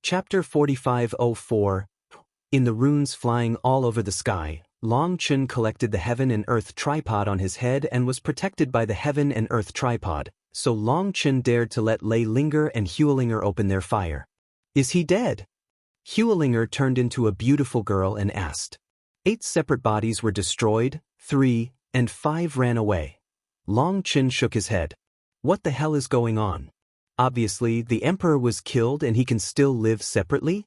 Chapter 4504. In the runes flying all over the sky, Long Chen collected the heaven and earth tripod on his head and was protected by the heaven and earth tripod, so Long Chen dared to let Lei Linger and Huelinger open their fire. Is he dead? Huelinger turned into a beautiful girl and asked. 8 separate bodies were destroyed, 3 and 5 ran away. Long Chen shook his head. What the hell is going on? Obviously, the emperor was killed and he can still live separately?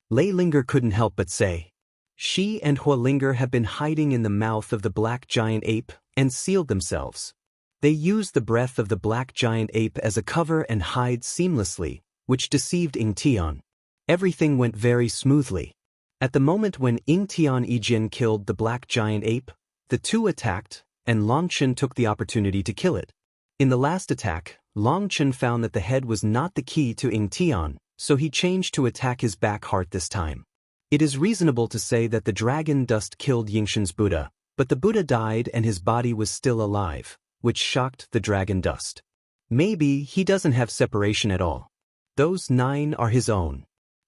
Lei Linger couldn't help but say. She and Huelinger have been hiding in the mouth of the black giant ape and sealed themselves. They used the breath of the black giant ape as a cover and hide seamlessly, which deceived Ying Tian. Everything went very smoothly. At the moment when Ying Tian Yijin killed the black giant ape, the two attacked, and Long Chen took the opportunity to kill it. In the last attack, Long Chen found that the head was not the key to Ying Tian, so he changed to attack his back heart this time. It is reasonable to say that the dragon dust killed Yingshen's Buddha, but the Buddha died and his body was still alive, which shocked the dragon dust. Maybe he doesn't have separation at all. Those 9 are his own.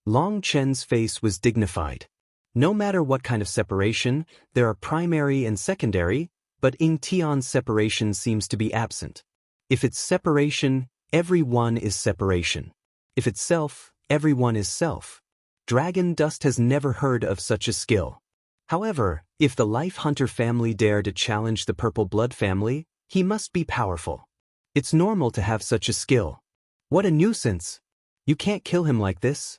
Long Chen's face was dignified. No matter what kind of separation, there are primary and secondary, but Ying Tian's separation seems to be absent. If it's separation, everyone is separation. If it's self, everyone is self. Dragon Dust has never heard of such a skill. However, if the Life Hunter family dare to challenge the Purple Blood family, he must be powerful. It's normal to have such a skill. What a nuisance! You can't kill him like this.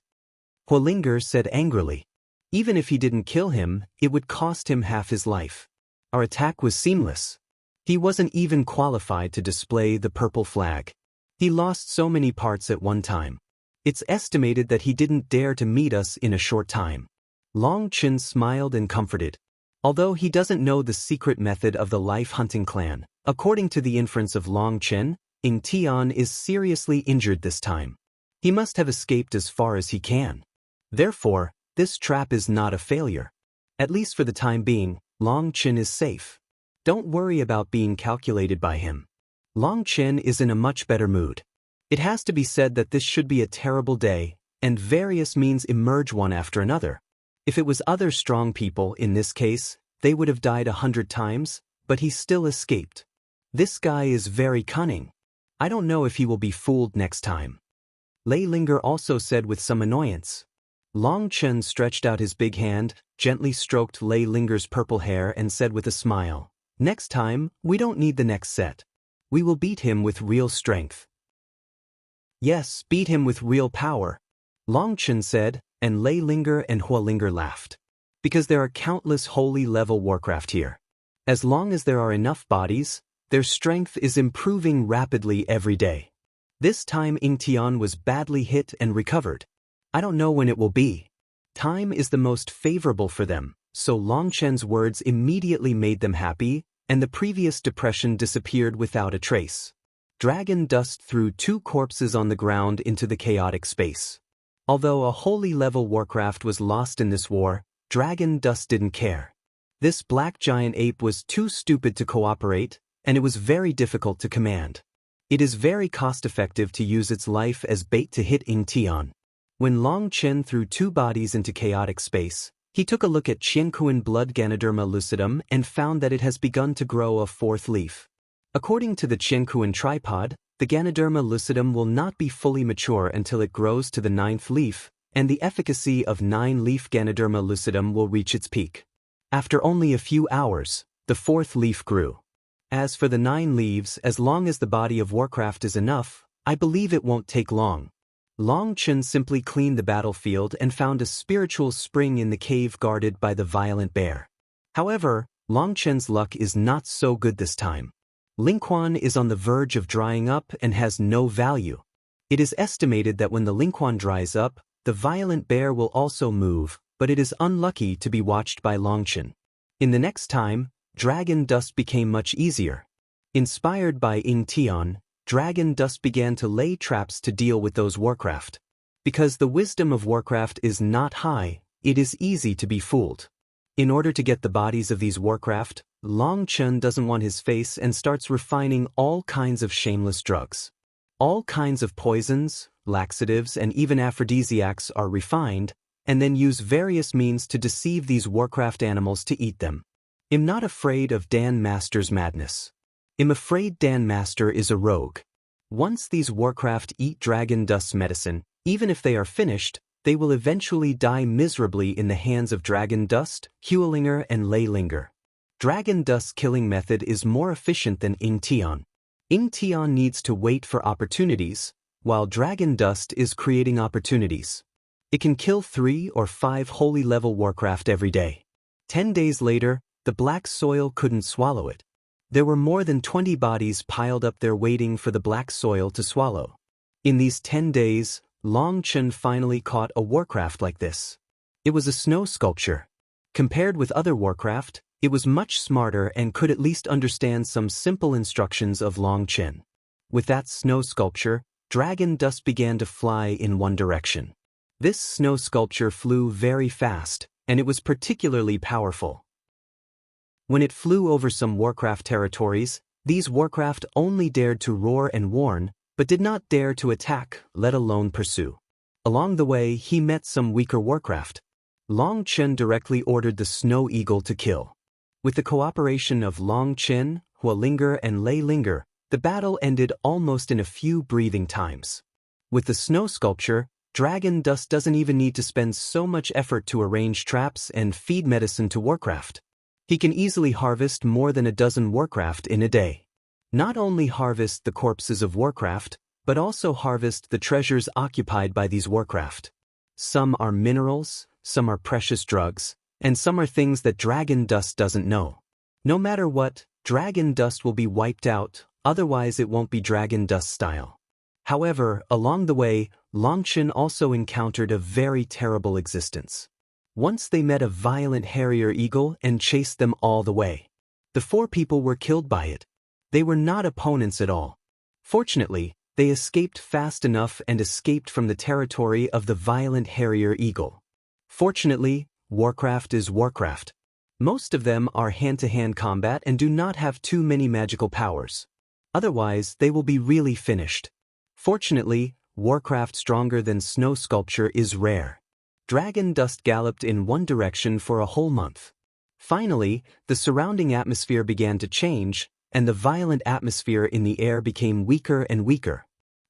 Huelinger said angrily. Even if he didn't kill him, it would cost him half his life. Our attack was seamless. He wasn't even qualified to display the purple flag. He lost so many parts at one time. It's estimated that he didn't dare to meet us in a short time. Long Chen smiled and comforted. Although he doesn't know the secret method of the life hunting clan, according to the inference of Long Chen, Ying Tian is seriously injured this time. He must have escaped as far as he can. Therefore, this trap is not a failure. At least for the time being, Long Chen is safe. Don't worry about being calculated by him. Long Chen is in a much better mood. It has to be said that this should be a terrible day, and various means emerge one after another. If it was other strong people in this case, they would have died 100 times, but he still escaped. This guy is very cunning. I don't know if he will be fooled next time. Lei Linger also said with some annoyance. Long Chen stretched out his big hand, gently stroked Lei Linger's purple hair and said with a smile, Next time, we don't need the next set. We will beat him with real strength. Yes, beat him with real power, Long Chen said, and Lei Linger and Huelinger laughed. Because there are countless holy level Warcraft here. As long as there are enough bodies, their strength is improving rapidly every day. This time Ying Tian was badly hit and recovered. I don't know when it will be. Time is the most favorable for them, so Long Chen's words immediately made them happy, and the previous depression disappeared without a trace. Dragon Dust threw 2 corpses on the ground into the chaotic space. Although a holy level Warcraft was lost in this war, Dragon Dust didn't care. This black giant ape was too stupid to cooperate, and it was very difficult to command. It is very cost-effective to use its life as bait to hit Ying Tian. When Long Chen threw 2 bodies into chaotic space, he took a look at Qianquan blood Ganoderma lucidum and found that it has begun to grow a 4th leaf. According to the Qianquan tripod, the Ganoderma lucidum will not be fully mature until it grows to the 9th leaf, and the efficacy of 9-leaf Ganoderma lucidum will reach its peak. After only a few hours, the 4th leaf grew. As for the 9 leaves, as long as the body of Warcraft is enough, I believe it won't take long. Long Chen simply cleaned the battlefield and found a spiritual spring in the cave guarded by the violent bear. However, Long Chen's luck is not so good this time. Lingquan is on the verge of drying up and has no value. It is estimated that when the Lingquan dries up, the violent bear will also move, but it is unlucky to be watched by Long Chen. In the next time, Dragon Dust became much easier. Inspired by Ying Tian, Dragon Dust began to lay traps to deal with those Warcraft. Because the wisdom of Warcraft is not high, it is easy to be fooled. In order to get the bodies of these Warcraft, Long Chen doesn't want his face and starts refining all kinds of shameless drugs. All kinds of poisons, laxatives, and even aphrodisiacs are refined, and then use various means to deceive these Warcraft animals to eat them. I'm not afraid of Dan Master's madness. I'm afraid Dan Master is a rogue. Once these Warcraft eat dragon dust's medicine, even if they are finished, they will eventually die miserably in the hands of Dragon Dust, Huelinger, and Leylinger. Dragon Dust's killing method is more efficient than Ingtion. Ingtion needs to wait for opportunities, while Dragon Dust is creating opportunities. It can kill 3 or 5 holy level Warcraft every day. 10 days later, the black soil couldn't swallow it. There were more than 20 bodies piled up there waiting for the black soil to swallow. In these 10 days, Long Chen finally caught a Warcraft like this. It was a snow sculpture. Compared with other Warcraft, it was much smarter and could at least understand some simple instructions of Long Chen. With that snow sculpture, Dragon Dust began to fly in one direction. This snow sculpture flew very fast, and it was particularly powerful. When it flew over some Warcraft territories, these Warcraft only dared to roar and warn, but did not dare to attack, let alone pursue. Along the way, he met some weaker Warcraft. Long Chen directly ordered the Snow Eagle to kill. With the cooperation of Long Chen, Huelinger, and Leylinger, the battle ended almost in a few breathing times. With the snow sculpture, Dragon Dust doesn't even need to spend so much effort to arrange traps and feed medicine to Warcraft. He can easily harvest more than a dozen Warcraft in a day. Not only harvest the corpses of Warcraft, but also harvest the treasures occupied by these Warcraft. Some are minerals, some are precious drugs, and some are things that Dragon Dust doesn't know. No matter what, Dragon Dust will be wiped out, otherwise it won't be Dragon Dust style. However, along the way, Long Chen also encountered a very terrible existence. Once they met a violent harrier eagle and chased them all the way. The 4 people were killed by it. They were not opponents at all. Fortunately, they escaped fast enough and escaped from the territory of the violent harrier eagle. Fortunately, Warcraft is Warcraft. Most of them are hand-to-hand combat and do not have too many magical powers. Otherwise, they will be really finished. Fortunately, Warcraft stronger than snow sculpture is rare. Dragon Dust galloped in one direction for a whole month. Finally, the surrounding atmosphere began to change, and the violent atmosphere in the air became weaker and weaker.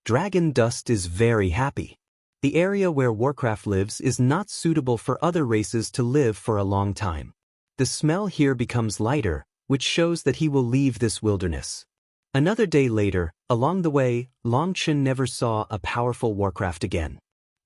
Dragon Dust is very happy. The area where Warcraft lives is not suitable for other races to live for a long time. The smell here becomes lighter, which shows that he will leave this wilderness. Another day later, along the way, Long Chen never saw a powerful Warcraft again.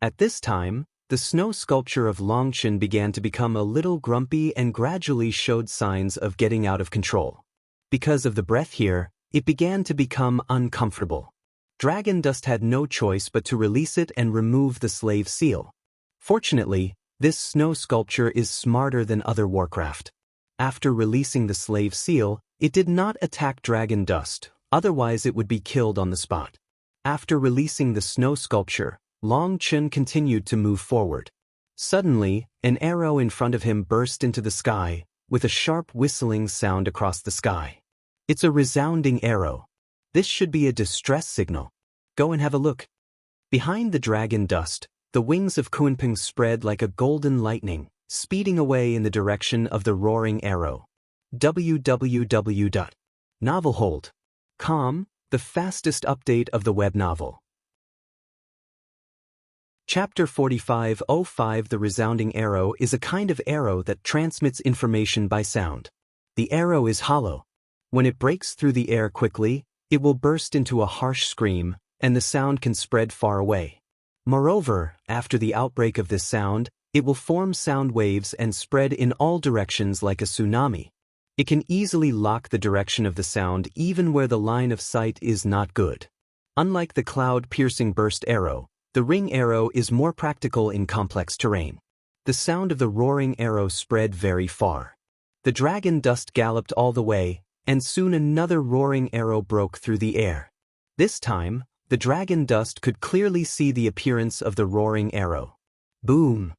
At this time, the snow sculpture of Long Chen began to become a little grumpy and gradually showed signs of getting out of control. Because of the breath here, it began to become uncomfortable. Dragon Dust had no choice but to release it and remove the slave seal. Fortunately, this snow sculpture is smarter than other Warcraft. After releasing the slave seal, it did not attack Dragon Dust, otherwise it would be killed on the spot. After releasing the snow sculpture, Long Chen continued to move forward. Suddenly, an arrow in front of him burst into the sky, with a sharp whistling sound across the sky. It's a resounding arrow. This should be a distress signal. Go and have a look. Behind the Dragon Dust, the wings of Kunpeng spread like a golden lightning, speeding away in the direction of the roaring arrow. www.novelhold.com, the fastest update of the web novel. Chapter 45:05 The resounding arrow is a kind of arrow that transmits information by sound. The arrow is hollow. When it breaks through the air quickly, it will burst into a harsh scream, and the sound can spread far away. Moreover, after the outbreak of this sound, it will form sound waves and spread in all directions like a tsunami. It can easily lock the direction of the sound even where the line of sight is not good. Unlike the cloud-piercing burst arrow, the ring arrow is more practical in complex terrain. The sound of the roaring arrow spread very far. The Dragon Dust galloped all the way, and soon another roaring arrow broke through the air. This time, the Dragon Dust could clearly see the appearance of the roaring arrow. Boom!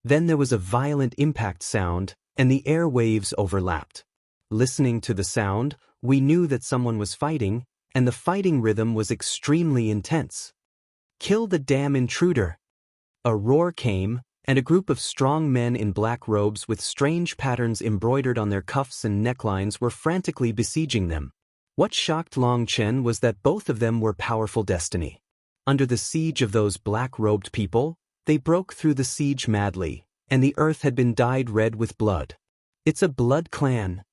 Then there was a violent impact sound, and the air waves overlapped. Listening to the sound, we knew that someone was fighting, and the fighting rhythm was extremely intense. Kill the damn intruder! A roar came, and a group of strong men in black robes with strange patterns embroidered on their cuffs and necklines were frantically besieging them. What shocked Long Chen was that both of them were powerful destiny. Under the siege of those black-robed people, they broke through the siege madly, and the earth had been dyed red with blood. It's a blood clan.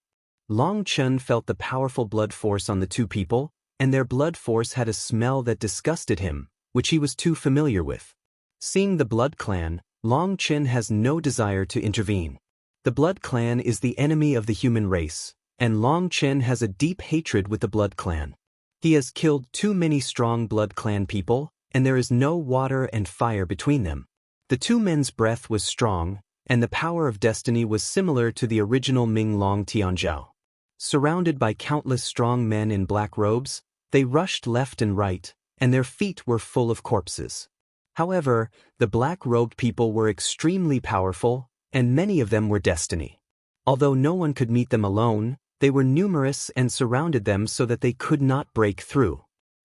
Long Chen felt the powerful blood force on the two people, and their blood force had a smell that disgusted him, which he was too familiar with. Seeing the blood clan, Long Chen has no desire to intervene. The blood clan is the enemy of the human race, and Long Chen has a deep hatred with the blood clan. He has killed too many strong blood clan people, and there is no water and fire between them. The two men's breath was strong, and the power of destiny was similar to the original Ming Long Tianzhao. Surrounded by countless strong men in black robes, they rushed left and right, and their feet were full of corpses. However, the black-robed people were extremely powerful, and many of them were destiny. Although no one could meet them alone, they were numerous and surrounded them so that they could not break through.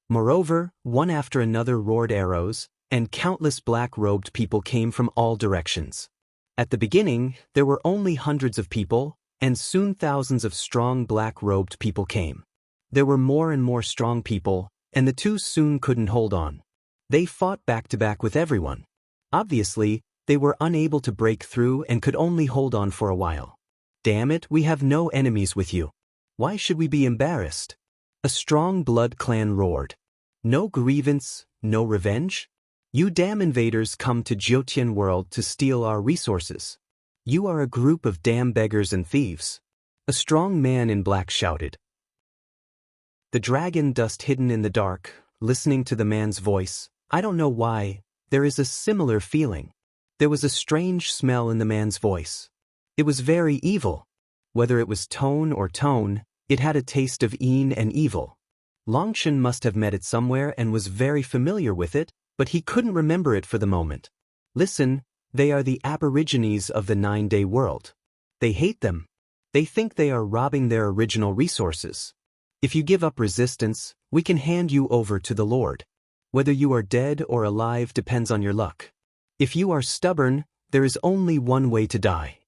Moreover, one after another roared arrows, and countless black-robed people came from all directions. At the beginning, there were only hundreds of people, and soon thousands of strong black-robed people came. There were more and more strong people, and the two soon couldn't hold on. They fought back-to-back with everyone. Obviously, they were unable to break through and could only hold on for a while. Damn it, we have no enemies with you. Why should we be embarrassed? A strong blood clan roared. No grievance, no revenge? You damn invaders come to Jiutian world to steal our resources. You are a group of damn beggars and thieves. A strong man in black shouted. The dragon dust hidden in the dark, listening to the man's voice. I don't know why, there is a similar feeling. There was a strange smell in the man's voice. It was very evil. Whether it was tone or tone, it had a taste of een and evil. Long Chen must have met it somewhere and was very familiar with it, but he couldn't remember it for the moment. Listen, they are the aborigines of the 9-day world. They hate them. They think they are robbing their original resources. If you give up resistance, we can hand you over to the Lord. Whether you are dead or alive depends on your luck. If you are stubborn, there is only one way to die.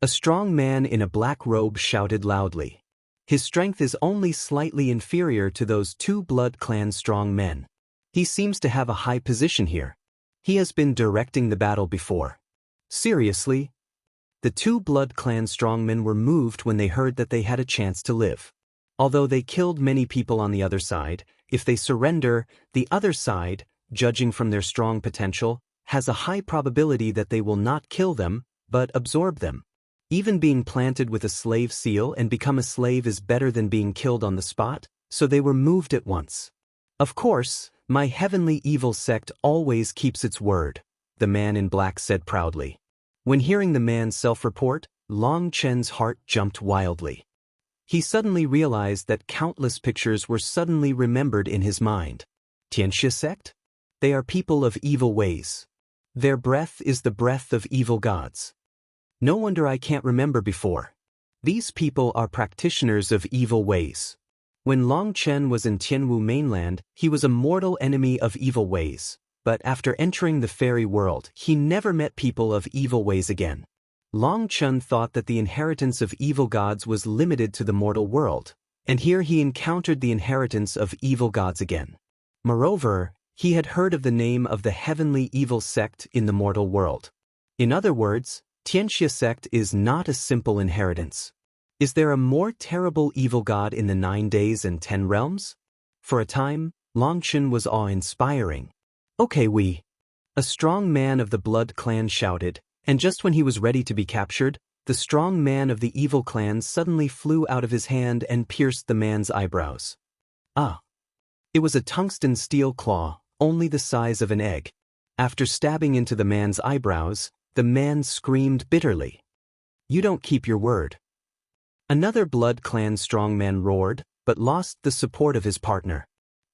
A strong man in a black robe shouted loudly. His strength is only slightly inferior to those two blood clan strong men. He seems to have a high position here. He has been directing the battle before. Seriously? The two blood clan strongmen were moved when they heard that they had a chance to live. Although they killed many people on the other side, if they surrender, the other side, judging from their strong potential, has a high probability that they will not kill them, but absorb them. Even being planted with a slave seal and become a slave is better than being killed on the spot, so they were moved at once. Of course, my heavenly evil sect always keeps its word, the man in black said proudly. When hearing the man's self-report, Long Chen's heart jumped wildly. He suddenly realized that countless pictures were suddenly remembered in his mind. Tianxia sect? They are people of evil ways. Their breath is the breath of evil gods. No wonder I can't remember before. These people are practitioners of evil ways. When Long Chen was in Tianwu mainland, he was a mortal enemy of evil ways, but after entering the fairy world, he never met people of evil ways again. Long Chen thought that the inheritance of evil gods was limited to the mortal world, and here he encountered the inheritance of evil gods again. Moreover, he had heard of the name of the heavenly evil sect in the mortal world. In other words, Tianxia sect is not a simple inheritance. Is there a more terrible evil god in the 9 days and 10 realms? For a time, Long Chen was awe-inspiring. Okay, a strong man of the blood clan shouted, and just when he was ready to be captured, the strong man of the evil clan suddenly flew out of his hand and pierced the man's eyebrows. Ah! It was a tungsten steel claw, only the size of an egg. After stabbing into the man's eyebrows, the man screamed bitterly. You don't keep your word. Another blood clan strongman roared, but lost the support of his partner.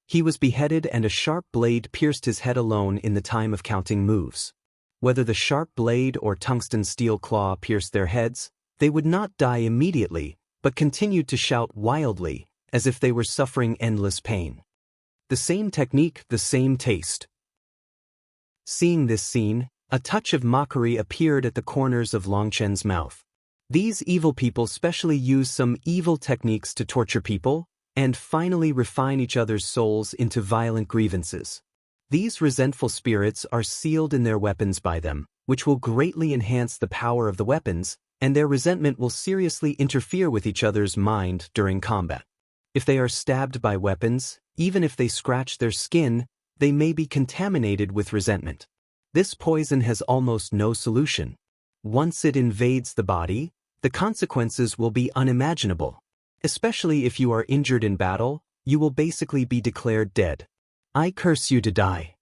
He was beheaded and a sharp blade pierced his head alone in the time of counting moves. Whether the sharp blade or tungsten steel claw pierced their heads, they would not die immediately, but continued to shout wildly, as if they were suffering endless pain. The same technique, the same taste. Seeing this scene, a touch of mockery appeared at the corners of Longchen's mouth. These evil people specially use some evil techniques to torture people, and finally refine each other's souls into violent grievances. These resentful spirits are sealed in their weapons by them, which will greatly enhance the power of the weapons, and their resentment will seriously interfere with each other's mind during combat. If they are stabbed by weapons, even if they scratch their skin, they may be contaminated with resentment. This poison has almost no solution. Once it invades the body, the consequences will be unimaginable. Especially if you are injured in battle, you will basically be declared dead. I curse you to die.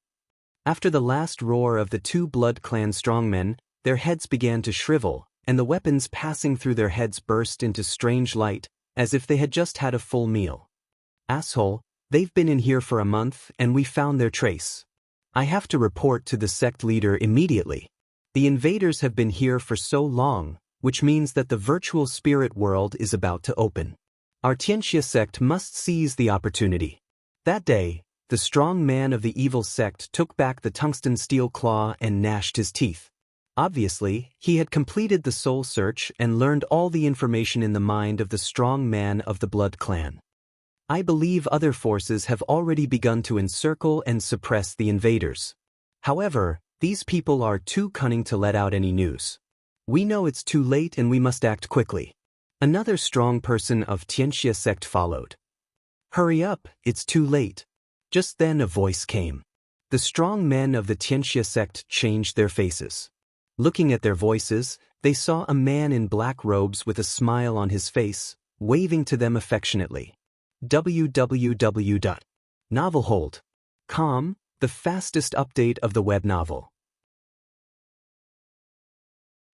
After the last roar of the two Blood Clan strongmen, their heads began to shrivel, and the weapons passing through their heads burst into strange light, as if they had just had a full meal. Asshole, they've been in here for a month and we found their trace. I have to report to the sect leader immediately. The invaders have been here for so long, which means that the virtual spirit world is about to open. Our Tianxia sect must seize the opportunity. That day, the strong man of the evil sect took back the tungsten steel claw and gnashed his teeth. Obviously, he had completed the soul search and learned all the information in the mind of the strong man of the Blood Clan. I believe other forces have already begun to encircle and suppress the invaders. However, these people are too cunning to let out any news. We know it's too late and we must act quickly. Another strong person of Tianxia sect followed. Hurry up, it's too late. Just then a voice came. The strong men of the Tianxia sect changed their faces. Looking at their voices, they saw a man in black robes with a smile on his face, waving to them affectionately. www.novelhold.com, the fastest update of the web novel.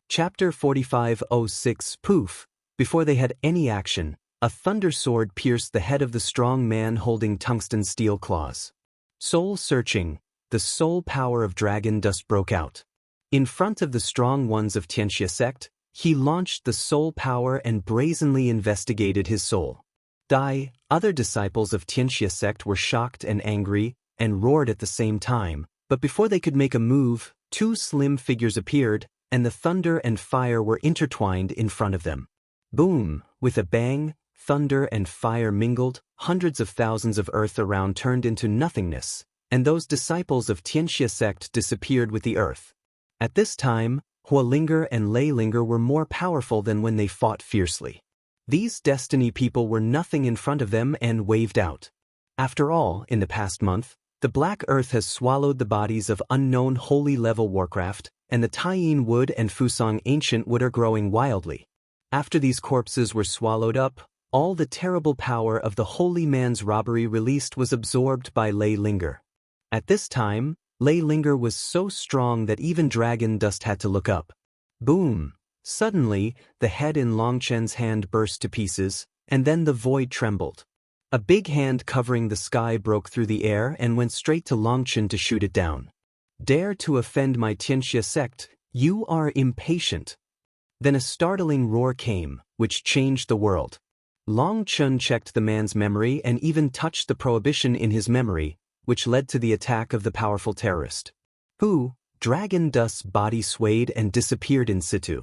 Chapter 4506 Poof. Before they had any action, a thunder sword pierced the head of the strong man holding tungsten steel claws. Soul searching, the soul power of dragon dust broke out. In front of the strong ones of Tianxia sect, he launched the soul power and brazenly investigated his soul. Other disciples of Tianxia sect were shocked and angry, and roared at the same time, but before they could make a move, two slim figures appeared, and the thunder and fire were intertwined in front of them. Boom! With a bang, thunder and fire mingled, hundreds of thousands of earth around turned into nothingness, and those disciples of Tianxia sect disappeared with the earth. At this time, Hualinger and Leilinger were more powerful than when they fought fiercely. These destiny people were nothing in front of them and waved out. After all, in the past month, the Black Earth has swallowed the bodies of unknown holy-level warcraft, and the Taiyin wood and Fusang ancient wood are growing wildly. After these corpses were swallowed up, all the terrible power of the holy man's robbery released was absorbed by Leilinger. At this time, Leilinger was so strong that even dragon dust had to look up. Boom! Suddenly, the head in Longchen's hand burst to pieces, and then the void trembled. A big hand covering the sky broke through the air and went straight to Longchen to shoot it down. Dare to offend my Tianxia sect, you are impatient. Then a startling roar came, which changed the world. Longchen checked the man's memory and even touched the prohibition in his memory, which led to the attack of the powerful terrorist. Dragon dust's body swayed and disappeared in situ.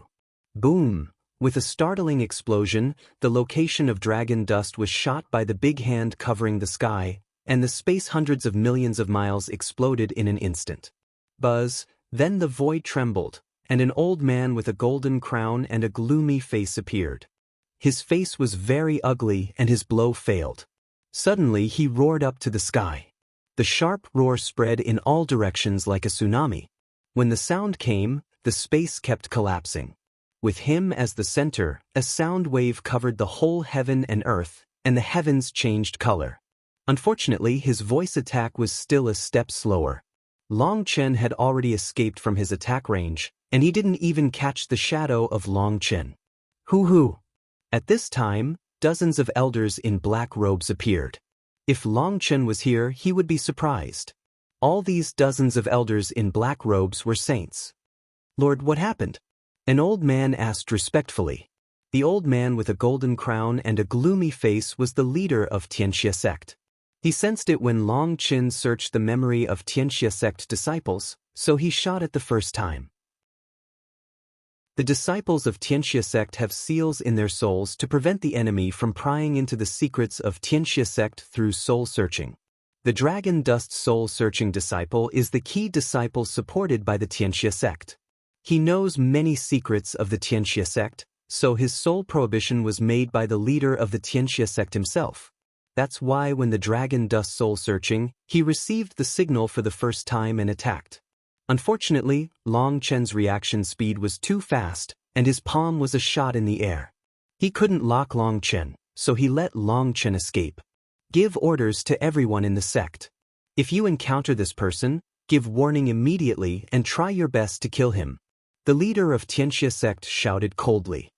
Boom! With a startling explosion, the location of dragon dust was shot by the big hand covering the sky, and the space hundreds of millions of miles exploded in an instant. Buzz, then the void trembled, and an old man with a golden crown and a gloomy face appeared. His face was very ugly and his blow failed. Suddenly he roared up to the sky. The sharp roar spread in all directions like a tsunami. When the sound came, the space kept collapsing. With him as the center, a sound wave covered the whole heaven and earth, and the heavens changed color. Unfortunately, his voice attack was still a step slower. Longchen had already escaped from his attack range, and he didn't even catch the shadow of Longchen. Hoo-hoo! At this time, dozens of elders in black robes appeared. If Longchen was here, he would be surprised. All these dozens of elders in black robes were saints. Lord, what happened? An old man asked respectfully. The old man with a golden crown and a gloomy face was the leader of Tianxia sect. He sensed it when Longchen searched the memory of Tianxia sect disciples, so he shot it the first time. The disciples of Tianxia sect have seals in their souls to prevent the enemy from prying into the secrets of Tianxia sect through soul searching. The dragon dust soul-searching disciple is the key disciple supported by the Tianxia sect. He knows many secrets of the Tianxia sect, so his soul prohibition was made by the leader of the Tianxia sect himself. That's why when the dragon dust soul-searching, he received the signal for the first time and attacked. Unfortunately, Long Chen's reaction speed was too fast, and his palm was a shot in the air. He couldn't lock Long Chen, so he let Long Chen escape. Give orders to everyone in the sect. If you encounter this person, give warning immediately and try your best to kill him. The leader of Tianxia sect shouted coldly.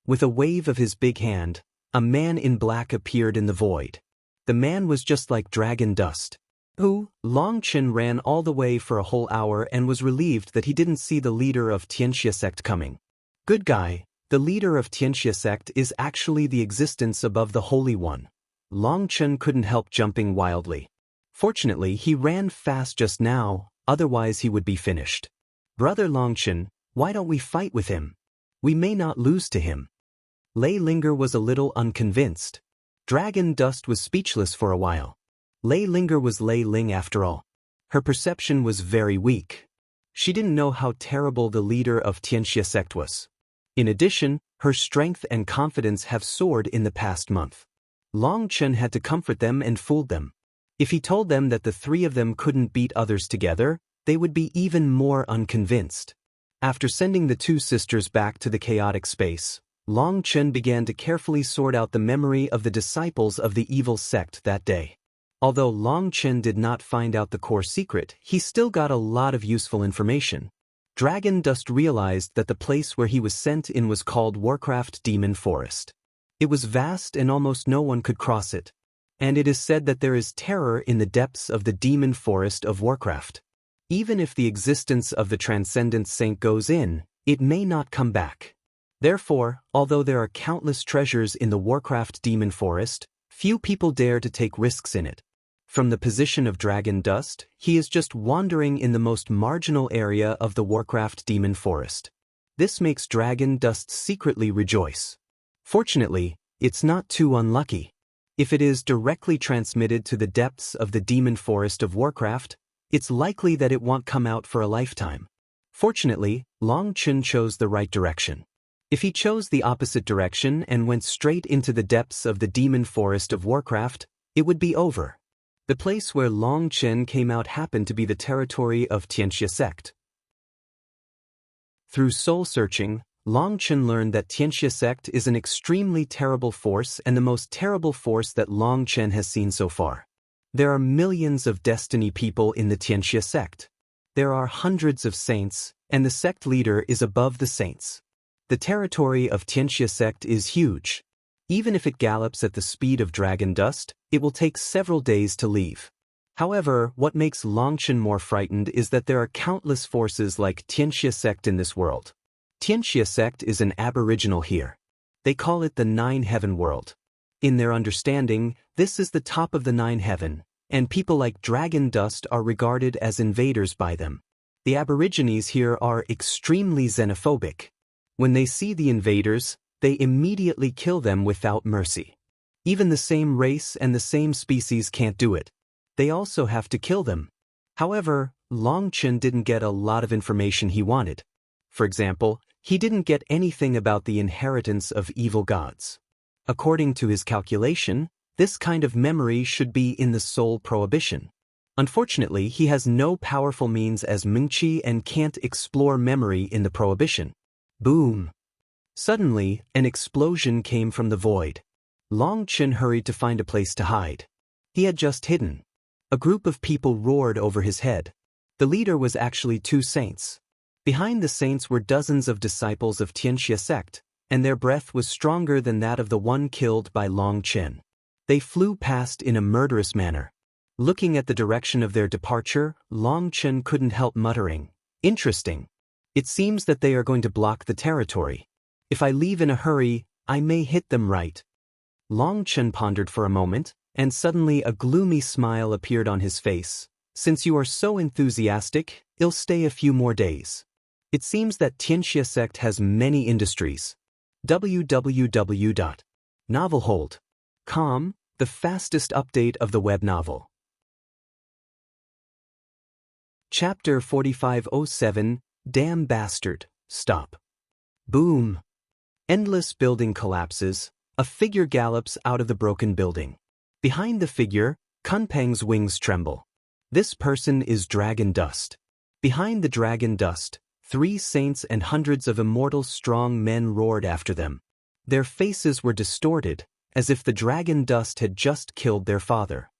With a wave of his big hand, a man in black appeared in the void. The man was just like dragon dust. Long Chen ran all the way for a whole hour and was relieved that he didn't see the leader of Tianxia sect coming. Good guy, the leader of Tianxia sect is actually the existence above the Holy One. Long Chen couldn't help jumping wildly. Fortunately, he ran fast just now, otherwise he would be finished. Brother Long Chen, why don't we fight with him? We may not lose to him. Lei Linger was a little unconvinced. Dragon dust was speechless for a while. Lei Linger was Lei Ling after all. Her perception was very weak. She didn't know how terrible the leader of Tianxia sect was. In addition, her strength and confidence have soared in the past month. Long Chen had to comfort them and fooled them. If he told them that the three of them couldn't beat others together, they would be even more unconvinced. After sending the two sisters back to the chaotic space, Long Chen began to carefully sort out the memory of the disciples of the evil sect that day. Although Long Chen did not find out the core secret, he still got a lot of useful information. Dragon Dust realized that the place where he was sent in was called Warcraft Demon Forest. It was vast and almost no one could cross it. And it is said that there is terror in the depths of the Demon Forest of Warcraft. Even if the existence of the Transcendent Saint goes in, it may not come back. Therefore, although there are countless treasures in the Warcraft Demon Forest, few people dare to take risks in it. From the position of Dragon Dust, he is just wandering in the most marginal area of the Warcraft Demon Forest. This makes Dragon Dust secretly rejoice. Fortunately, it's not too unlucky. If it is directly transmitted to the depths of the Demon Forest of Warcraft, it's likely that it won't come out for a lifetime. Fortunately, Long Chen chose the right direction. If he chose the opposite direction and went straight into the depths of the Demon Forest of Warcraft, it would be over. The place where Long Chen came out happened to be the territory of Tianxia sect. Through soul-searching, Long Chen learned that Tianxia sect is an extremely terrible force and the most terrible force that Long Chen has seen so far. There are millions of destiny people in the Tianxia sect. There are hundreds of saints, and the sect leader is above the saints. The territory of Tianxia sect is huge. Even if it gallops at the speed of dragon dust, it will take several days to leave. However, what makes Long Chen more frightened is that there are countless forces like Tianxia sect in this world. Tianxia sect is an aboriginal here. They call it the Nine Heaven world. In their understanding, this is the top of the Nine Heaven, and people like Dragon Dust are regarded as invaders by them. The Aborigines here are extremely xenophobic. When they see the invaders, they immediately kill them without mercy. Even the same race and the same species can't do it. They also have to kill them. However, Long Chen didn't get a lot of information he wanted. For example, he didn't get anything about the inheritance of evil gods. According to his calculation, this kind of memory should be in the soul prohibition. Unfortunately, he has no powerful means as Mingqi and can't explore memory in the prohibition. Boom! Suddenly, an explosion came from the void. Long Chen hurried to find a place to hide. He had just hidden. A group of people roared over his head. The leader was actually two saints. Behind the saints were dozens of disciples of Tianxia sect, and their breath was stronger than that of the one killed by Long Chen. They flew past in a murderous manner. Looking at the direction of their departure, Long Chen couldn't help muttering, "Interesting. It seems that they are going to block the territory. If I leave in a hurry, I may hit them right." Long Chen pondered for a moment, and suddenly a gloomy smile appeared on his face. "Since you are so enthusiastic, It'll stay a few more days. It seems that Tianxia sect has many industries. www.novelhold.com, the fastest update of the web novel. Chapter 4507, Damn Bastard, Stop. Boom. Endless building collapses. A figure gallops out of the broken building. Behind the figure, Kunpeng's wings tremble. This person is Dragon Dust. Behind the Dragon Dust, 3 saints and hundreds of immortal strong men roared after them. Their faces were distorted, as if the Dragon Dust had just killed their father.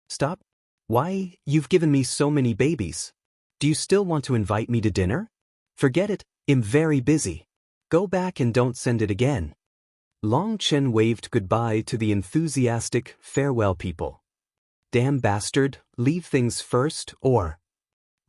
Stop? Why, you've given me so many babies. Do you still want to invite me to dinner? Forget it, I'm very busy. Go back and don't send it again. Long Chen waved goodbye to the enthusiastic farewell people. Damn bastard, leave things first, or...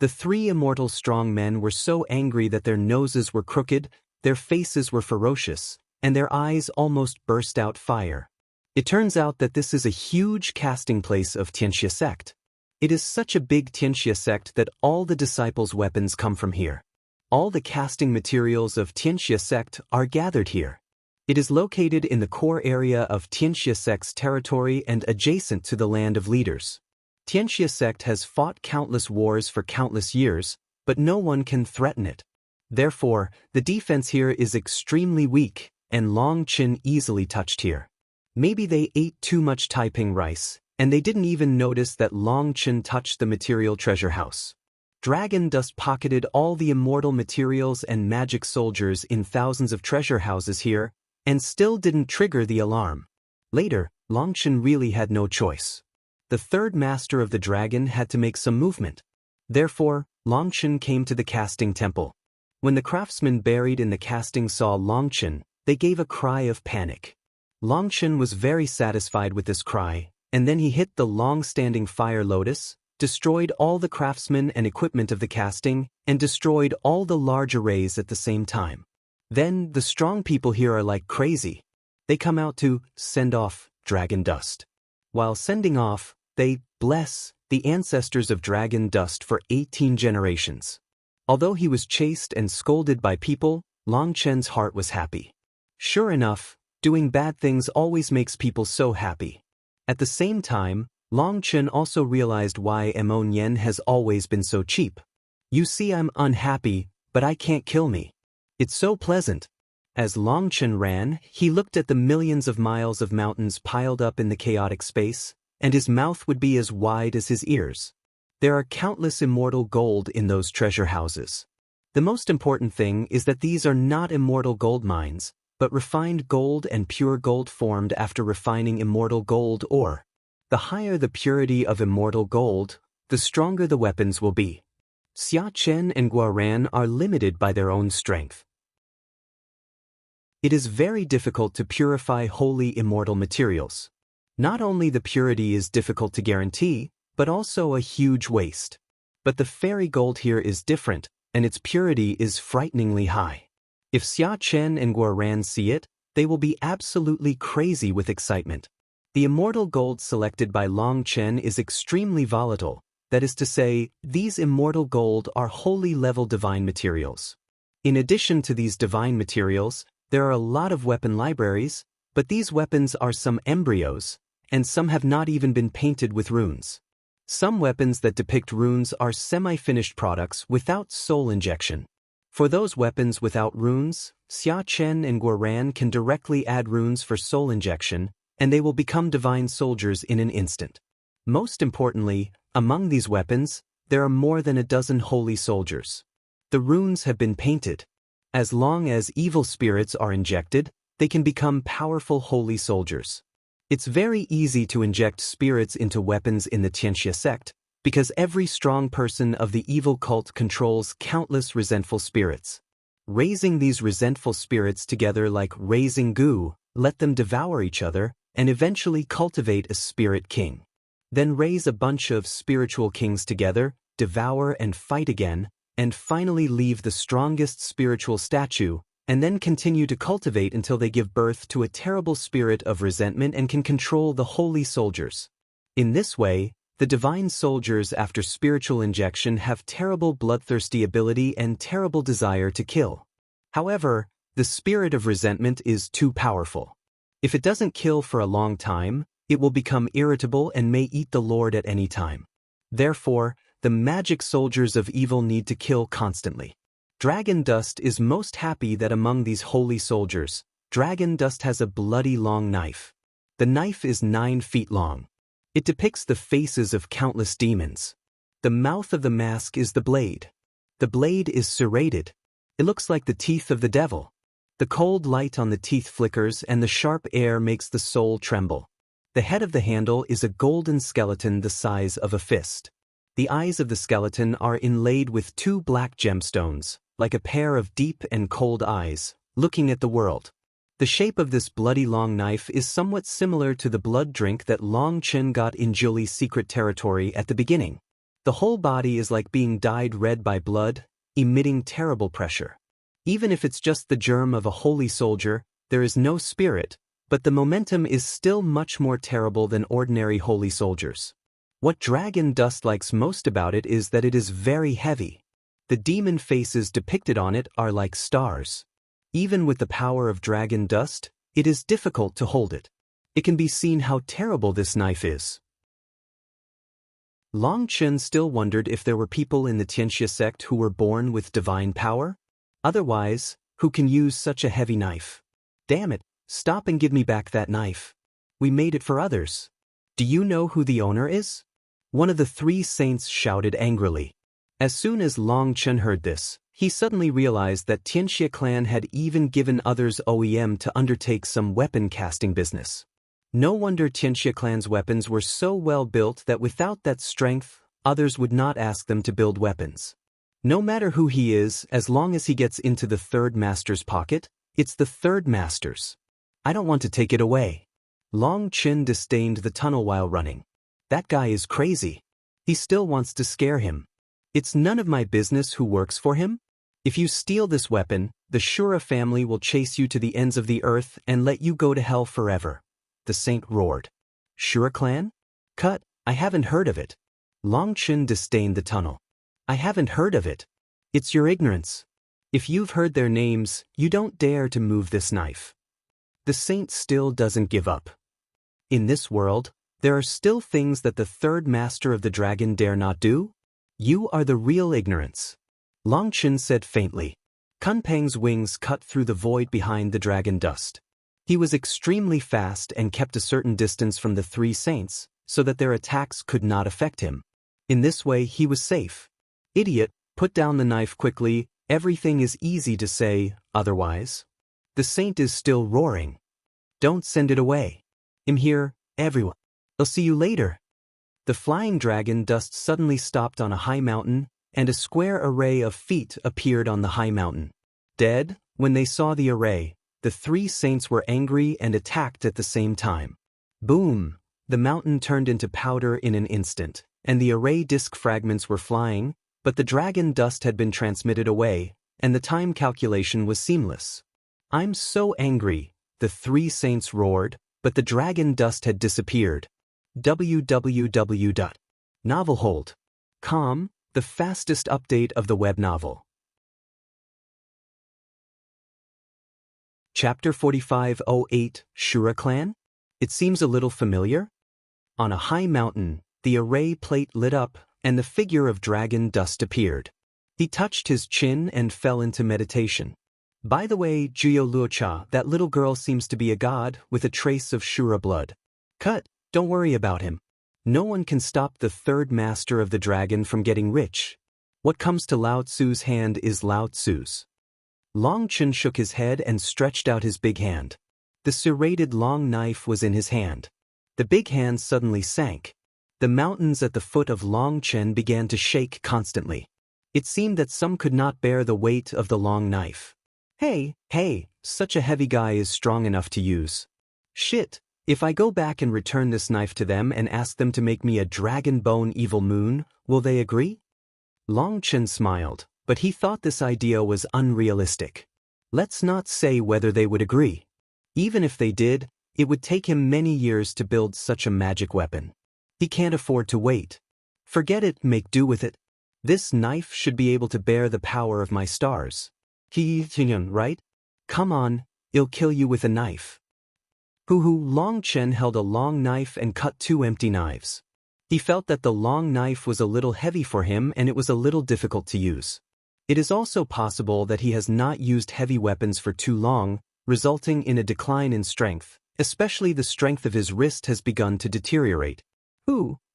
The 3 immortal strong men were so angry that their noses were crooked, their faces were ferocious, and their eyes almost burst out fire. It turns out that this is a huge casting place of Tianxia sect. It is such a big Tianxia sect that all the disciples' weapons come from here. All the casting materials of Tianxia sect are gathered here. It is located in the core area of Tianxia sect's territory and adjacent to the land of leaders. Tianxia sect has fought countless wars for countless years, but no one can threaten it. Therefore, the defense here is extremely weak, and Long Chen easily touched here. Maybe they ate too much Taiping rice, and they didn't even notice that Long Chen touched the material treasure house. Dragon Dust pocketed all the immortal materials and magic soldiers in thousands of treasure houses here, and still didn't trigger the alarm. Later, Long Chen really had no choice. The 3rd master of the dragon had to make some movement. Therefore, Long Chen came to the casting temple. When the craftsmen buried in the casting saw Long Chen, they gave a cry of panic. Long Chen was very satisfied with this cry, and then he hit the long-standing fire lotus, destroyed all the craftsmen and equipment of the casting, and destroyed all the large arrays at the same time. Then, the strong people here are like crazy. They come out to send off Dragon Dust. While sending off, they bless the ancestors of Dragon Dust for 18 generations. Although he was chased and scolded by people, Long Chen's heart was happy. Sure enough, doing bad things always makes people so happy. At the same time, Long Chen also realized why Mo Nian has always been so cheap. You see, I'm unhappy, but I can't kill me. It's so pleasant. As Long Chen ran, he looked at the millions of miles of mountains piled up in the chaotic space, and his mouth would be as wide as his ears. There are countless immortal gold in those treasure houses. The most important thing is that these are not immortal gold mines, but refined gold and pure gold formed after refining immortal gold ore. The higher the purity of immortal gold, the stronger the weapons will be. Xia Chen and Guaran are limited by their own strength. It is very difficult to purify holy immortal materials. Not only the purity is difficult to guarantee, but also a huge waste. But the fairy gold here is different, and its purity is frighteningly high. If Xia Chen and Guaran see it, they will be absolutely crazy with excitement. The immortal gold selected by Long Chen is extremely volatile. That is to say, these immortal gold are holy level divine materials. In addition to these divine materials, there are a lot of weapon libraries, but these weapons are some embryos, and some have not even been painted with runes. Some weapons that depict runes are semi-finished products without soul injection. For those weapons without runes, Xia Chen and Guaran can directly add runes for soul injection, and they will become divine soldiers in an instant. Most importantly, among these weapons, there are more than a dozen holy soldiers. The runes have been painted. As long as evil spirits are injected, they can become powerful holy soldiers. It's very easy to inject spirits into weapons in the Tianxia sect, because every strong person of the evil cult controls countless resentful spirits. Raising these resentful spirits together like raising goo, let them devour each other, and eventually cultivate a spirit king. Then raise a bunch of spiritual kings together, devour and fight again, and finally leave the strongest spiritual statue, and then continue to cultivate until they give birth to a terrible spirit of resentment and can control the holy soldiers. In this way, The divine soldiers after spiritual injection have terrible bloodthirsty ability and terrible desire to kill. However, the spirit of resentment is too powerful. If it doesn't kill for a long time, it will become irritable and may eat the Lord at any time. Therefore, the magic soldiers of evil need to kill constantly. Dragon Dust is most happy that among these holy soldiers, Dragon Dust has a bloody long knife. The knife is 9 feet long. It depicts the faces of countless demons. The mouth of the mask is the blade. The blade is serrated. It looks like the teeth of the devil. The cold light on the teeth flickers and the sharp air makes the soul tremble. The head of the handle is a golden skeleton the size of a fist. The eyes of the skeleton are inlaid with 2 black gemstones, like a pair of deep and cold eyes, looking at the world. The shape of this bloody long knife is somewhat similar to the blood drink that Long Chen got in Julie's secret territory at the beginning. The whole body is like being dyed red by blood, emitting terrible pressure. Even if it's just the germ of a holy soldier, there is no spirit, but the momentum is still much more terrible than ordinary holy soldiers. What Dragon Dust likes most about it is that it is very heavy. The demon faces depicted on it are like stars. Even with the power of Dragon Dust, it is difficult to hold it. It can be seen how terrible this knife is. Long Chen still wondered if there were people in the Tianxia sect who were born with divine power. Otherwise, who can use such a heavy knife? Damn it, stop and give me back that knife. We made it for others. Do you know who the owner is? One of the 3 saints shouted angrily. As soon as Long Chen heard this, he suddenly realized that Tianxia clan had even given others OEM to undertake some weapon casting business. No wonder Tianxia clan's weapons were so well built that without that strength, others would not ask them to build weapons. No matter who he is, as long as he gets into the 3rd master's pocket, it's the 3rd master's. I don't want to take it away. Long Chen disdained the tunnel while running. That guy is crazy. He still wants to scare him. It's none of my business who works for him. If you steal this weapon, the Shura family will chase you to the ends of the earth and let you go to hell forever. The saint roared. Shura clan? Cut, I haven't heard of it. Long Chen disdained the tunnel. I haven't heard of it. It's your ignorance. If you've heard their names, you don't dare to move this knife. The saint still doesn't give up. In this world, there are still things that the 3rd master of the dragon dare not do. You are the real ignorance. Long Chen said faintly. Kunpeng's wings cut through the void behind the Dragon Dust. He was extremely fast and kept a certain distance from the 3 saints, so that their attacks could not affect him. In this way he was safe. Idiot, put down the knife quickly, everything is easy to say, otherwise. The saint is still roaring. Don't send it away. I'm here, everyone. I'll see you later. The flying dragon dust suddenly stopped on a high mountain, and a square array of feet appeared on the high mountain. Dead, when they saw the array, the 3 saints were angry and attacked at the same time. Boom! The mountain turned into powder in an instant, and the array disc fragments were flying, but the dragon dust had been transmitted away, and the time calculation was seamless. I'm so angry, the 3 saints roared, but the dragon dust had disappeared. www.novelhold.com, the fastest update of the web novel. Chapter 4508, Shura Clan? It seems a little familiar? On a high mountain, the array plate lit up, and the figure of Dragon Dust appeared. He touched his chin and fell into meditation. By the way, Jiu Luocha, that little girl seems to be a god with a trace of Shura blood. Cut, don't worry about him. No one can stop the 3rd master of the dragon from getting rich. What comes to Lao Tzu's hand is Lao Tzu's. Long Chen shook his head and stretched out his big hand. The serrated long knife was in his hand. The big hand suddenly sank. The mountains at the foot of Long Chen began to shake constantly. It seemed that some could not bear the weight of the long knife. Hey, such a heavy guy is strong enough to use. Shit, if I go back and return this knife to them and ask them to make me a dragon bone evil moon, will they agree? Long Chen smiled, but he thought this idea was unrealistic. Let's not say whether they would agree. Even if they did, it would take him many years to build such a magic weapon. He can't afford to wait. Forget it, make do with it. This knife should be able to bear the power of my stars. Right? Come on, I'll kill you with a knife. Long Chen held a long knife and cut two empty knives. He felt that the long knife was a little heavy for him and it was a little difficult to use. It is also possible that he has not used heavy weapons for too long, resulting in a decline in strength, especially the strength of his wrist has begun to deteriorate.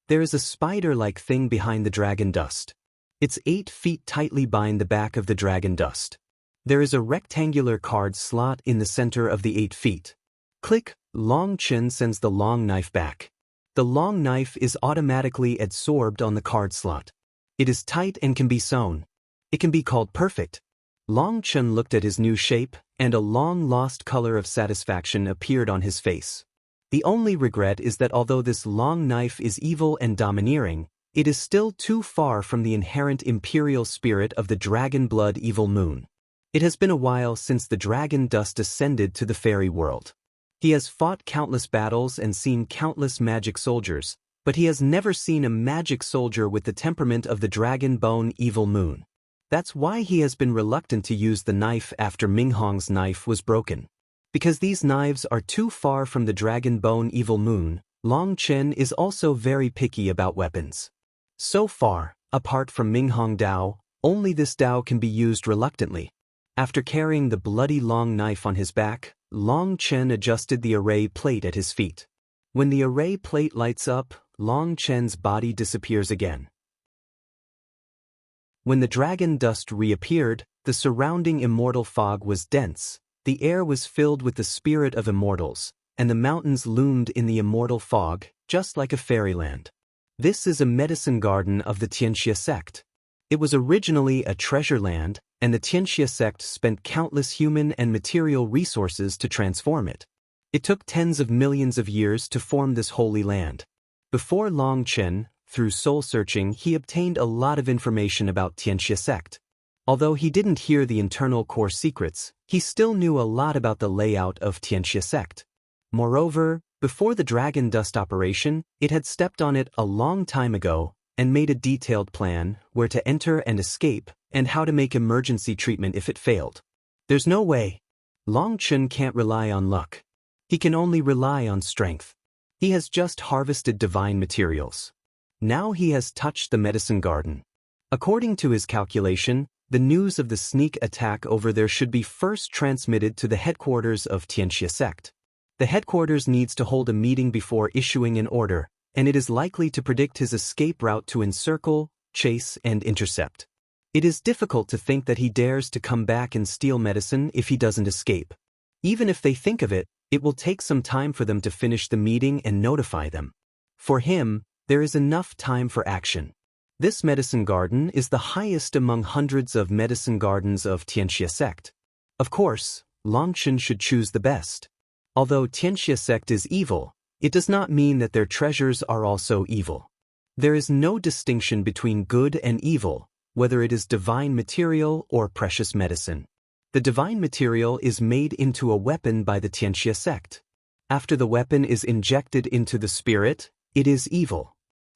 There is a spider-like thing behind the dragon dust. Its 8 feet tightly bind the back of the dragon dust. There is a rectangular card slot in the center of the 8 feet. Click, Long Chen sends the long knife back. The long knife is automatically adsorbed on the card slot. It is tight and can be sewn. It can be called perfect. Long Chen looked at his new shape, and a long-lost color of satisfaction appeared on his face. The only regret is that although this long knife is evil and domineering, it is still too far from the inherent imperial spirit of the dragon blood evil moon. It has been a while since the dragon dust ascended to the fairy world. He has fought countless battles and seen countless magic soldiers, but he has never seen a magic soldier with the temperament of the dragon bone evil moon. That's why he has been reluctant to use the knife after Minghong's knife was broken. Because these knives are too far from the dragon bone evil moon, Long Chen is also very picky about weapons. So far, apart from Minghong Dao, only this Dao can be used reluctantly. After carrying the bloody long knife on his back, Long Chen adjusted the array plate at his feet. When the array plate lights up, Long Chen's body disappears again. When the dragon dust reappeared, the surrounding immortal fog was dense, the air was filled with the spirit of immortals, and the mountains loomed in the immortal fog, just like a fairyland. This is a medicine garden of the Tianxia sect. It was originally a treasure land, and the Tianxia sect spent countless human and material resources to transform it. It took tens of millions of years to form this holy land. Before Long Chen, through soul-searching, he obtained a lot of information about Tianxia sect. Although he didn't hear the internal core secrets, he still knew a lot about the layout of Tianxia sect. Moreover, before the dragon dust operation, it had stepped on it a long time ago and made a detailed plan where to enter and escape and how to make emergency treatment if it failed. There's no way. Long Chen can't rely on luck. He can only rely on strength. He has just harvested divine materials. Now he has touched the medicine garden. According to his calculation, the news of the sneak attack over there should be first transmitted to the headquarters of Tianxia sect. The headquarters needs to hold a meeting before issuing an order, and it is likely to predict his escape route to encircle, chase, and intercept. It is difficult to think that he dares to come back and steal medicine if he doesn't escape. Even if they think of it, it will take some time for them to finish the meeting and notify them. For him, there is enough time for action. This medicine garden is the highest among hundreds of medicine gardens of Tianxia sect. Of course, Long Chen should choose the best. Although Tianxia sect is evil, it does not mean that their treasures are also evil. There is no distinction between good and evil, whether it is divine material or precious medicine. The divine material is made into a weapon by the Tianxia sect. After the weapon is injected into the spirit, it is evil.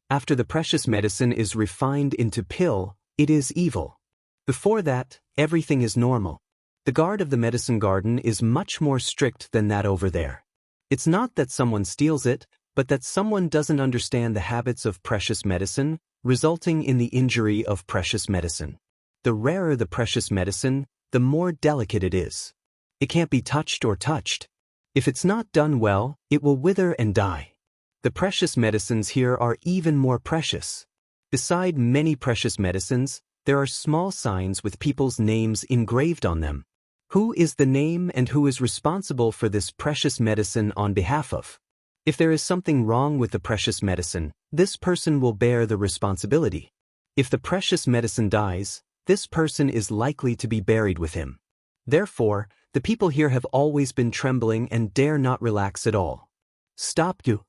After the precious medicine is refined into pill, it is evil. Before that, everything is normal. The guard of the medicine garden is much more strict than that over there. It's not that someone steals it, but that someone doesn't understand the habits of precious medicine, resulting in the injury of precious medicine. The rarer the precious medicine, the more delicate it is. It can't be touched or touched. If it's not done well, it will wither and die. The precious medicines here are even more precious. Beside many precious medicines, there are small signs with people's names engraved on them. Who is the name and who is responsible for this precious medicine on behalf of? If there is something wrong with the precious medicine, this person will bear the responsibility. If the precious medicine dies, this person is likely to be buried with him. Therefore, the people here have always been trembling and dare not relax at all. Stop you!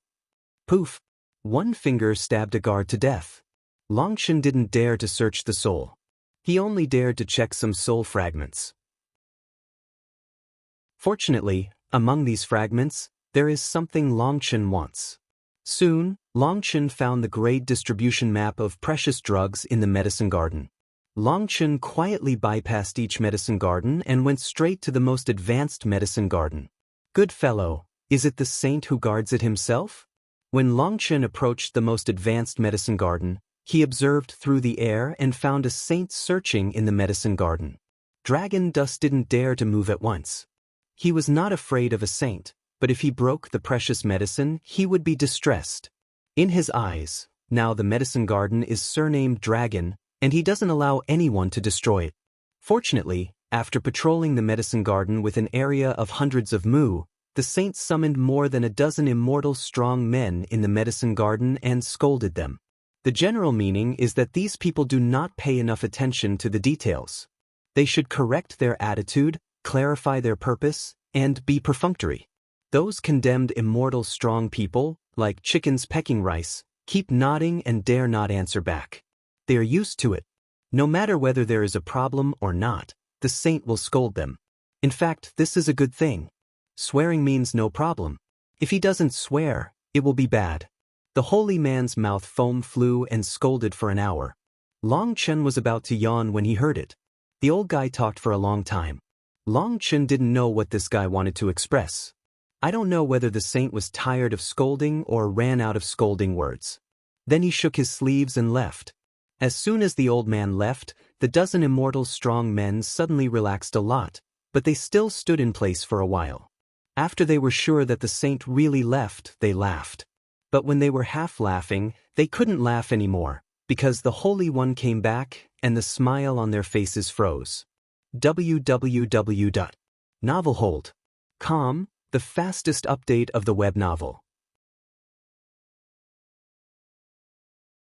Poof! One finger stabbed a guard to death. Long Chen didn't dare to search the soul. He only dared to check some soul fragments. Fortunately, among these fragments, there is something Long Chen wants. Soon, Longchen found the grade distribution map of precious drugs in the medicine garden. Longchen quietly bypassed each medicine garden and went straight to the most advanced medicine garden. Good fellow, is it the saint who guards it himself? When Longchen approached the most advanced medicine garden, he observed through the air and found a saint searching in the medicine garden. Dragon Dust didn't dare to move at once. He was not afraid of a saint, but if he broke the precious medicine, he would be distressed. In his eyes, now the medicine garden is surnamed Dragon, and he doesn't allow anyone to destroy it. Fortunately, after patrolling the medicine garden with an area of hundreds of mu, the saint summoned more than a dozen immortal strong men in the medicine garden and scolded them. The general meaning is that these people do not pay enough attention to the details. They should correct their attitude, clarify their purpose, and be perfunctory. Those condemned immortal strong people, like chickens pecking rice, keep nodding and dare not answer back. They are used to it. No matter whether there is a problem or not, the saint will scold them. In fact, this is a good thing. Swearing means no problem. If he doesn't swear, it will be bad. The holy man's mouth foam flew and scolded for an hour. Longchen was about to yawn when he heard it. The old guy talked for a long time. Longchen didn't know what this guy wanted to express. I don't know whether the saint was tired of scolding or ran out of scolding words. Then he shook his sleeves and left. As soon as the old man left, the dozen immortal strong men suddenly relaxed a lot, but they still stood in place for a while. After they were sure that the saint really left, they laughed. But when they were half laughing, they couldn't laugh anymore, because the Holy One came back, and the smile on their faces froze. www.novelhold.com, the fastest update of the web novel.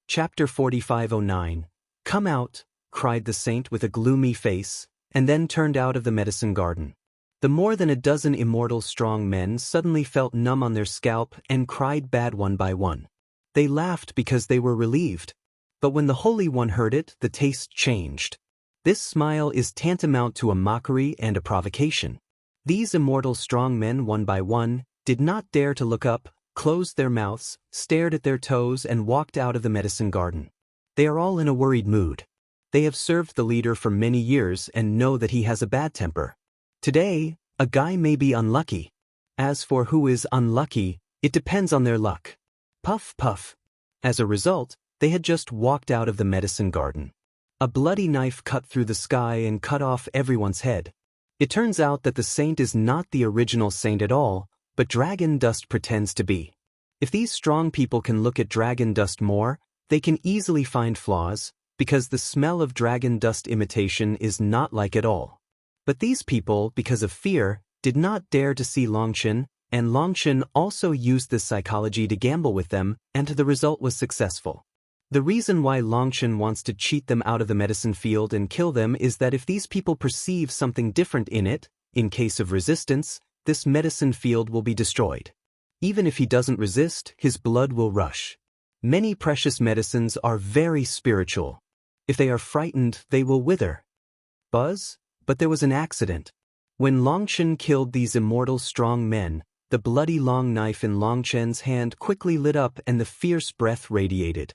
Chapter 4509. Come out, cried the saint with a gloomy face, and then turned out of the medicine garden. The more than a dozen immortal strong men suddenly felt numb on their scalp and cried bad one by one. They laughed because they were relieved. But when the Holy One heard it, the taste changed. This smile is tantamount to a mockery and a provocation. These immortal strong men, one by one, did not dare to look up, closed their mouths, stared at their toes, and walked out of the medicine garden. They are all in a worried mood. They have served the leader for many years and know that he has a bad temper. Today, a guy may be unlucky. As for who is unlucky, it depends on their luck. Puff, puff. As a result, they had just walked out of the medicine garden. A bloody knife cut through the sky and cut off everyone's head. It turns out that the saint is not the original saint at all, but Dragon Dust pretends to be. If these strong people can look at Dragon Dust more, they can easily find flaws, because the smell of Dragon Dust imitation is not like at all. But these people, because of fear, did not dare to see Longchen, and Longchen also used this psychology to gamble with them, and the result was successful. The reason why Longchen wants to cheat them out of the medicine field and kill them is that if these people perceive something different in it, in case of resistance, this medicine field will be destroyed. Even if he doesn't resist, his blood will rush. Many precious medicines are very spiritual. If they are frightened, they will wither. Buzz? But there was an accident. When Longchen killed these immortal strong men, the bloody long knife in Longchen's hand quickly lit up and the fierce breath radiated.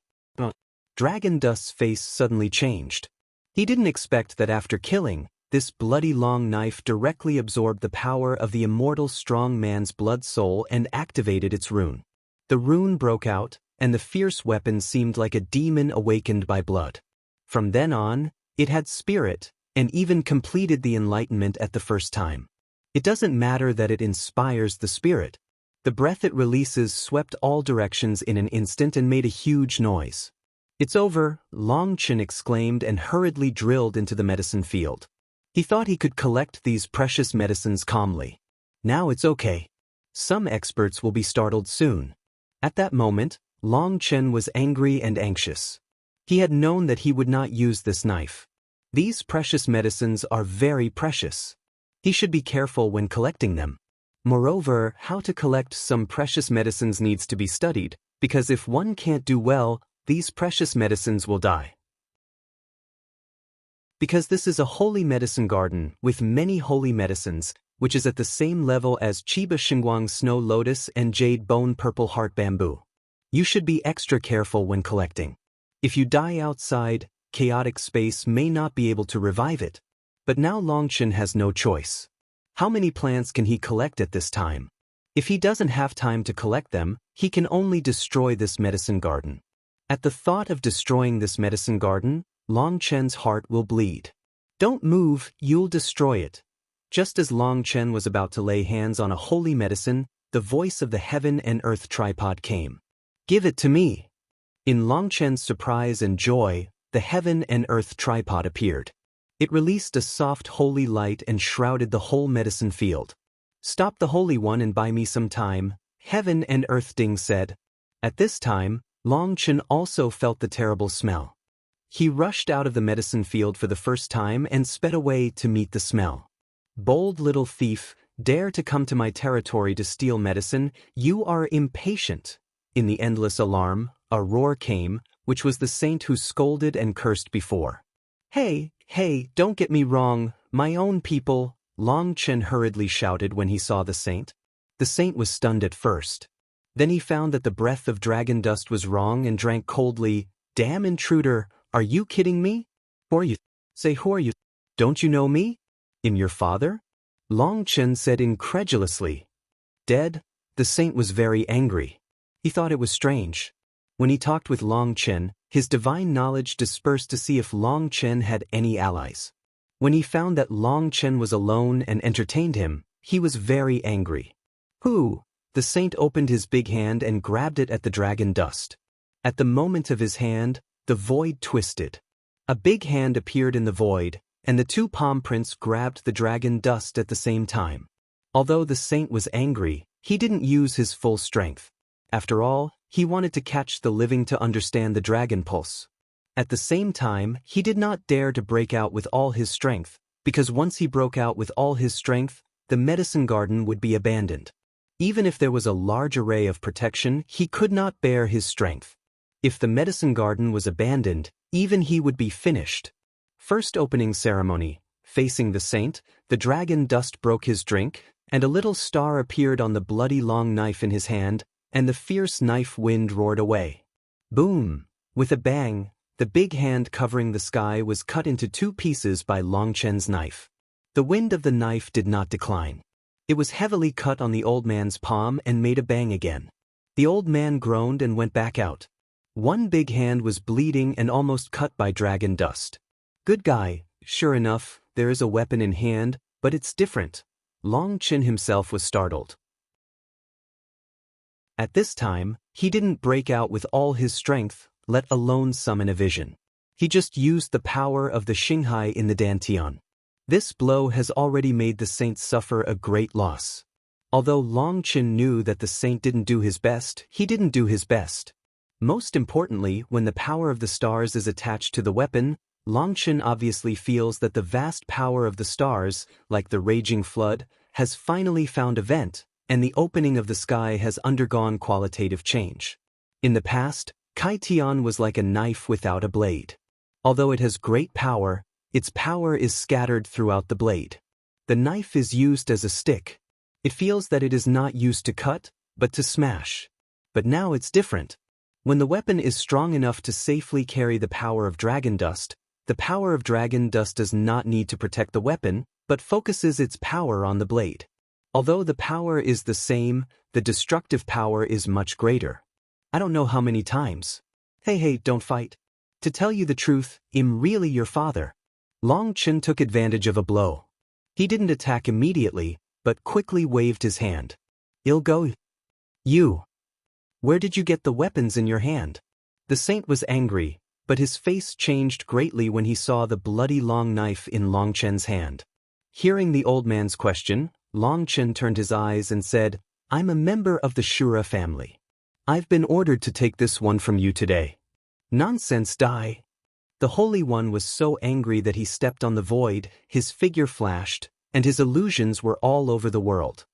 Dragon Dust's face suddenly changed. He didn't expect that after killing, this bloody long knife directly absorbed the power of the immortal strong man's blood soul and activated its rune. The rune broke out, and the fierce weapon seemed like a demon awakened by blood. From then on, it had spirit, and even completed the enlightenment at the first time. It doesn't matter that it inspires the spirit. The breath it releases swept all directions in an instant and made a huge noise. It's over, Longchen exclaimed and hurriedly drilled into the medicine field. He thought he could collect these precious medicines calmly. Now it's okay. Some experts will be startled soon. At that moment, Longchen was angry and anxious. He had known that he would not use this knife. These precious medicines are very precious. He should be careful when collecting them. Moreover, how to collect some precious medicines needs to be studied, because if one can't do well, these precious medicines will die. Because this is a holy medicine garden with many holy medicines, which is at the same level as Chiba Xingguang Snow Lotus and Jade Bone Purple Heart Bamboo. You should be extra careful when collecting. If you die outside, chaotic space may not be able to revive it. But now Longchen has no choice. How many plants can he collect at this time? If he doesn't have time to collect them, he can only destroy this medicine garden. At the thought of destroying this medicine garden, Longchen's heart will bleed. Don't move, you'll destroy it. Just as Longchen was about to lay hands on a holy medicine, the voice of the heaven and earth tripod came. Give it to me. In Longchen's surprise and joy, the heaven and earth tripod appeared. It released a soft holy light and shrouded the whole medicine field. Stop the Holy One and buy me some time, Heaven and Earth Ding said. At this time, Longchen also felt the terrible smell. He rushed out of the medicine field for the first time and sped away to meet the smell. Bold little thief, dare to come to my territory to steal medicine, you are impatient. In the endless alarm, a roar came, which was the saint who scolded and cursed before. Hey, don't get me wrong, my own people, Longchen hurriedly shouted when he saw the saint. The saint was stunned at first. Then he found that the breath of dragon dust was wrong and drank coldly. Damn intruder, are you kidding me? Who are you? Say, who are you? Don't you know me? Your father? Longchen said incredulously. Dead? The saint was very angry. He thought it was strange. When he talked with Longchen, his divine knowledge dispersed to see if Longchen had any allies. When he found that Longchen was alone and entertained him, he was very angry. Who? The saint opened his big hand and grabbed it at the dragon dust. At the moment of his hand, the void twisted. A big hand appeared in the void, and the two palm prints grabbed the dragon dust at the same time. Although the saint was angry, he didn't use his full strength. After all, he wanted to catch the living to understand the dragon pulse. At the same time, he did not dare to break out with all his strength, because once he broke out with all his strength, the medicine garden would be abandoned. Even if there was a large array of protection, he could not bear his strength. If the medicine garden was abandoned, even he would be finished. First opening ceremony. Facing the saint, the dragon dust broke his drink, and a little star appeared on the bloody long knife in his hand, and the fierce knife wind roared away. Boom! With a bang, the big hand covering the sky was cut into two pieces by Longchen's knife. The wind of the knife did not decline. It was heavily cut on the old man's palm and made a bang again. The old man groaned and went back out. One big hand was bleeding and almost cut by dragon dust. Good guy, sure enough, there is a weapon in hand, but it's different. Longchen himself was startled. At this time, he didn't break out with all his strength, let alone summon a vision. He just used the power of the Xinghai in the Dantian. This blow has already made the saint suffer a great loss. Although Longchen knew that the saint didn't do his best, he didn't do his best. Most importantly, when the power of the stars is attached to the weapon, Longchen obviously feels that the vast power of the stars, like the raging flood, has finally found a vent, and the opening of the sky has undergone qualitative change. In the past, Kai Tian was like a knife without a blade. Although it has great power, its power is scattered throughout the blade. The knife is used as a stick. It feels that it is not used to cut, but to smash. But now it's different. When the weapon is strong enough to safely carry the power of dragon dust, the power of dragon dust does not need to protect the weapon, but focuses its power on the blade. Although the power is the same, the destructive power is much greater. I don't know how many times. Hey, don't fight. To tell you the truth, I'm really your father. Longchen took advantage of a blow. He didn't attack immediately, but quickly waved his hand. I'll go. You. Where did you get the weapons in your hand? The saint was angry, but his face changed greatly when he saw the bloody long knife in Longchen's hand. Hearing the old man's question, Longchen turned his eyes and said, I'm a member of the Shura family. I've been ordered to take this one from you today. Nonsense, die. The Holy One was so angry that he stepped on the void, his figure flashed, and his illusions were all over the world.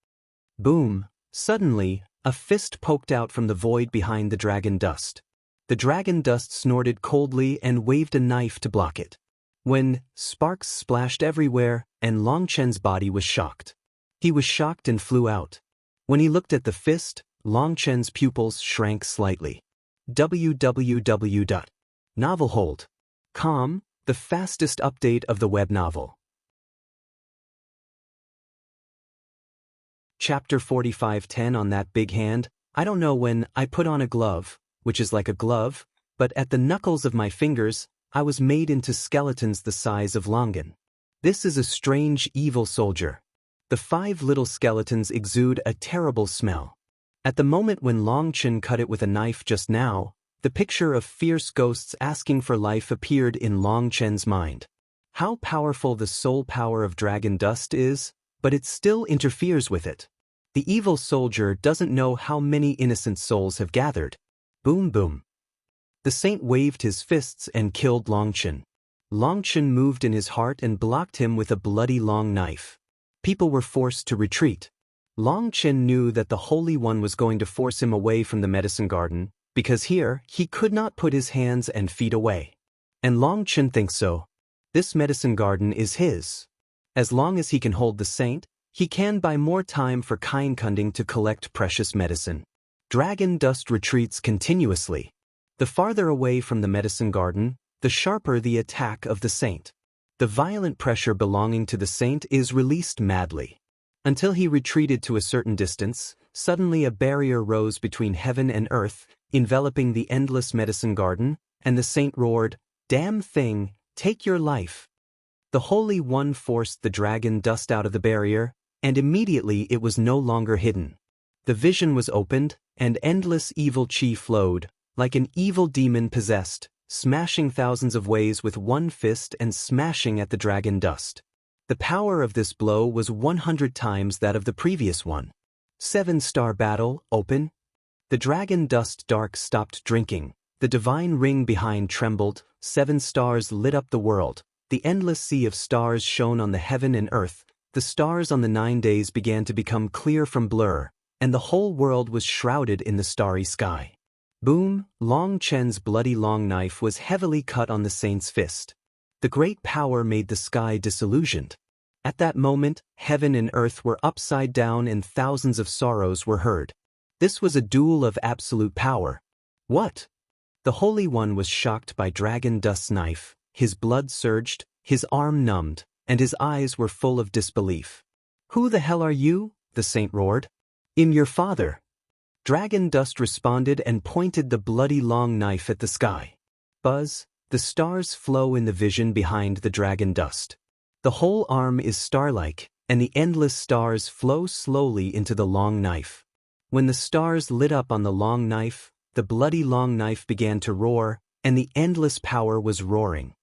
Boom! Suddenly, a fist poked out from the void behind the dragon dust. The dragon dust snorted coldly and waved a knife to block it. When sparks splashed everywhere, and Longchen's body was shocked. He was shocked and flew out. When he looked at the fist, Longchen's pupils shrank slightly. www.novelhold.com, the fastest update of the web novel. Chapter 45:10 On that big hand, I don't know when I put on a glove, which is like a glove, but at the knuckles of my fingers, I was made into skeletons the size of Longan. This is a strange evil soldier. The 5 little skeletons exude a terrible smell. At the moment when Longchen cut it with a knife just now, the picture of fierce ghosts asking for life appeared in Longchen's mind. How powerful the soul power of dragon dust is, but it still interferes with it. The evil soldier doesn't know how many innocent souls have gathered. Boom boom. The saint waved his fists and killed Longchen. Longchen moved in his heart and blocked him with a bloody long knife. People were forced to retreat. Longchen knew that the Holy One was going to force him away from the medicine garden, because here he could not put his hands and feet away. And Longchen thinks so. This medicine garden is his. As long as he can hold the saint, he can buy more time for Kindkunding to collect precious medicine. Dragon dust retreats continuously. The farther away from the medicine garden, the sharper the attack of the saint. The violent pressure belonging to the saint is released madly. Until he retreated to a certain distance, suddenly a barrier rose between heaven and earth, enveloping the endless medicine garden, and the saint roared, "Damn thing, take your life." The Holy One forced the dragon dust out of the barrier, and immediately it was no longer hidden. The vision was opened, and endless evil chi flowed, like an evil demon possessed, smashing thousands of ways with one fist and smashing at the dragon dust. The power of this blow was 100 times that of the previous one. 7-star battle, open. The dragon dust dark stopped drinking. The divine ring behind trembled, 7 stars lit up the world. The endless sea of stars shone on the heaven and earth. The stars on the 9 days began to become clear from blur, and the whole world was shrouded in the starry sky. Boom, Longchen's bloody long knife was heavily cut on the saint's fist. The great power made the sky disillusioned. At that moment, heaven and earth were upside down and thousands of sorrows were heard. This was a duel of absolute power. What? The Holy One was shocked by dragon dust's knife, his blood surged, his arm numbed, and his eyes were full of disbelief. "Who the hell are you?" the saint roared. "I'm your father." Dragon dust responded and pointed the bloody long knife at the sky. Buzz, the stars flow in the vision behind the dragon dust. The whole arm is star-like, and the endless stars flow slowly into the long knife. When the stars lit up on the long knife, the bloody long knife began to roar, and the endless power was roaring.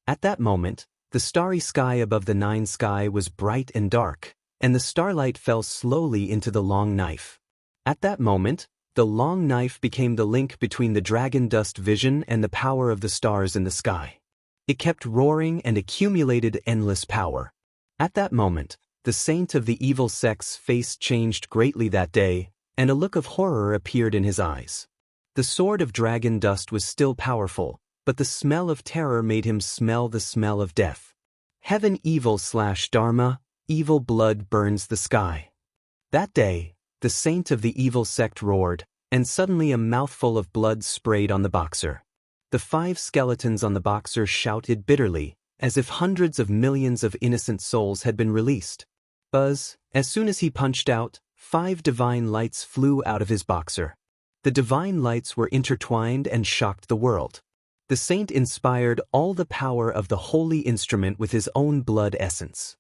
At that moment, the starry sky above the 9 sky was bright and dark, and the starlight fell slowly into the long knife. At that moment, the long knife became the link between the dragon dust vision and the power of the stars in the sky. It kept roaring and accumulated endless power. At that moment, the saint of the evil sect's face changed greatly that day, and a look of horror appeared in his eyes. The sword of dragon dust was still powerful, but the smell of terror made him smell the smell of death. Heaven evil/Dharma, evil blood burns the sky. That day, the saint of the evil sect roared, and suddenly a mouthful of blood sprayed on the boxer. The 5 skeletons on the boxer shouted bitterly, as if hundreds of millions of innocent souls had been released. Buzz, as soon as he punched out, 5 divine lights flew out of his boxer. The divine lights were intertwined and shocked the world. The saint inspired all the power of the holy instrument with his own blood essence.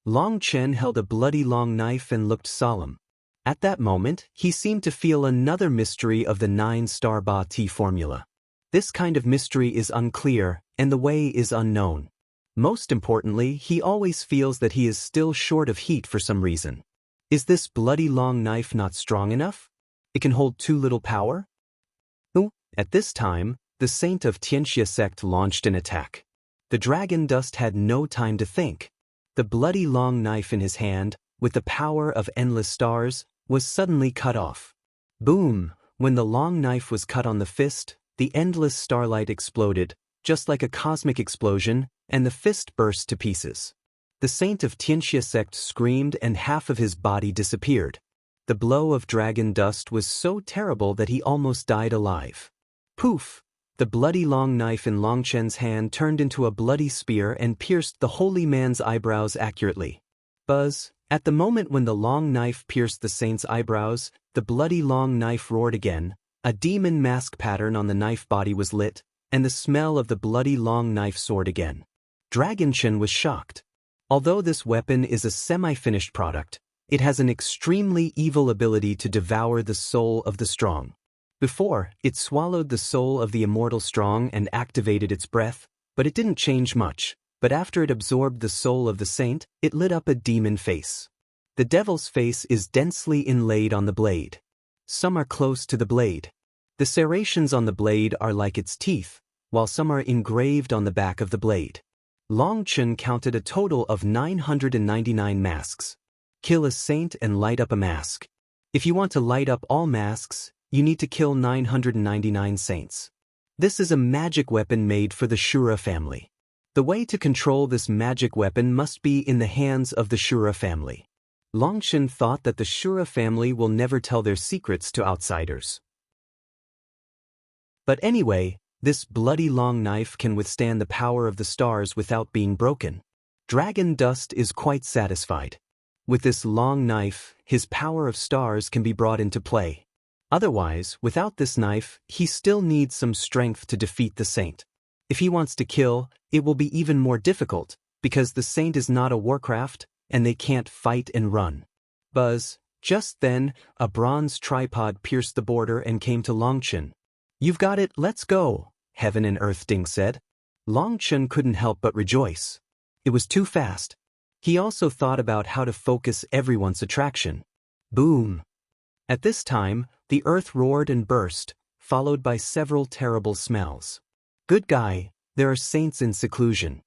Longchen held a bloody long knife and looked solemn. At that moment, he seemed to feel another mystery of the 9-star Ba-Ti formula. This kind of mystery is unclear, and the way is unknown. Most importantly, he always feels that he is still short of heat for some reason. Is this bloody long knife not strong enough? It can hold too little power? At this time, the saint of Tianxia sect launched an attack. The dragon dust had no time to think. The bloody long knife in his hand, with the power of endless stars, was suddenly cut off. Boom! When the long knife was cut on the fist, the endless starlight exploded, just like a cosmic explosion, and the fist burst to pieces. The saint of Tianxia sect screamed and half of his body disappeared. The blow of dragon dust was so terrible that he almost died alive. Poof! The bloody long knife in Long Chen's hand turned into a bloody spear and pierced the holy man's eyebrows accurately. Buzz! At the moment when the long knife pierced the saint's eyebrows, the bloody long knife roared again, a demon mask pattern on the knife body was lit, and the smell of the bloody long knife soared again. Dragon Chen was shocked. Although this weapon is a semi-finished product, it has an extremely evil ability to devour the soul of the strong. Before, it swallowed the soul of the immortal strong and activated its breath, but it didn't change much. But after it absorbed the soul of the saint, it lit up a demon face. The devil's face is densely inlaid on the blade. Some are close to the blade. The serrations on the blade are like its teeth, while some are engraved on the back of the blade. Long Chen counted a total of 999 masks. Kill a saint and light up a mask. If you want to light up all masks, you need to kill 999 saints. This is a magic weapon made for the Shura family. The way to control this magic weapon must be in the hands of the Shura family. Long Chen thought that the Shura family will never tell their secrets to outsiders. But anyway, this bloody long knife can withstand the power of the stars without being broken. Dragon Dust is quite satisfied. With this long knife, his power of stars can be brought into play. Otherwise, without this knife, he still needs some strength to defeat the saint. If he wants to kill, it will be even more difficult, because the saint is not a warcraft, and they can't fight and run. Buzz! Just then, a bronze tripod pierced the border and came to Long Chen. "You've got it, let's go," Heaven and Earth Ding said. Long Chen couldn't help but rejoice. It was too fast. He also thought about how to focus everyone's attraction. Boom! At this time, the earth roared and burst, followed by several terrible smells. Good guy, there are saints in seclusion.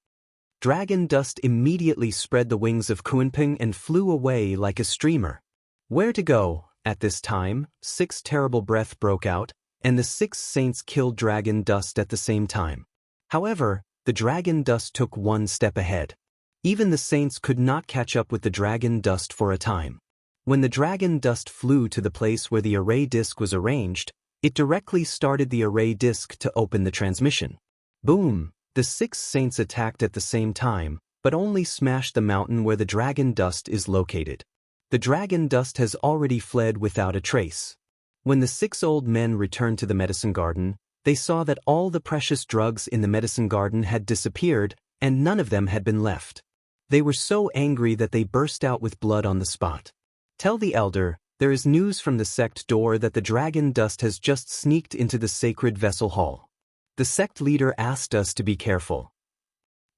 Dragon Dust immediately spread the wings of Kuanping and flew away like a streamer. Where to go? At this time, 6 terrible breath broke out, and the 6 saints killed Dragon Dust at the same time. However, the Dragon Dust took one step ahead. Even the saints could not catch up with the Dragon Dust for a time. When the Dragon Dust flew to the place where the array disk was arranged, it directly started the array disk to open the transmission. Boom! The 6 saints attacked at the same time, but only smashed the mountain where the Dragon Dust is located. The Dragon Dust has already fled without a trace. When the 6 old men returned to the medicine garden, they saw that all the precious drugs in the medicine garden had disappeared, and none of them had been left. They were so angry that they burst out with blood on the spot. Tell the elder, there is news from the sect door that the Dragon Dust has just sneaked into the sacred vessel hall. The sect leader asked us to be careful.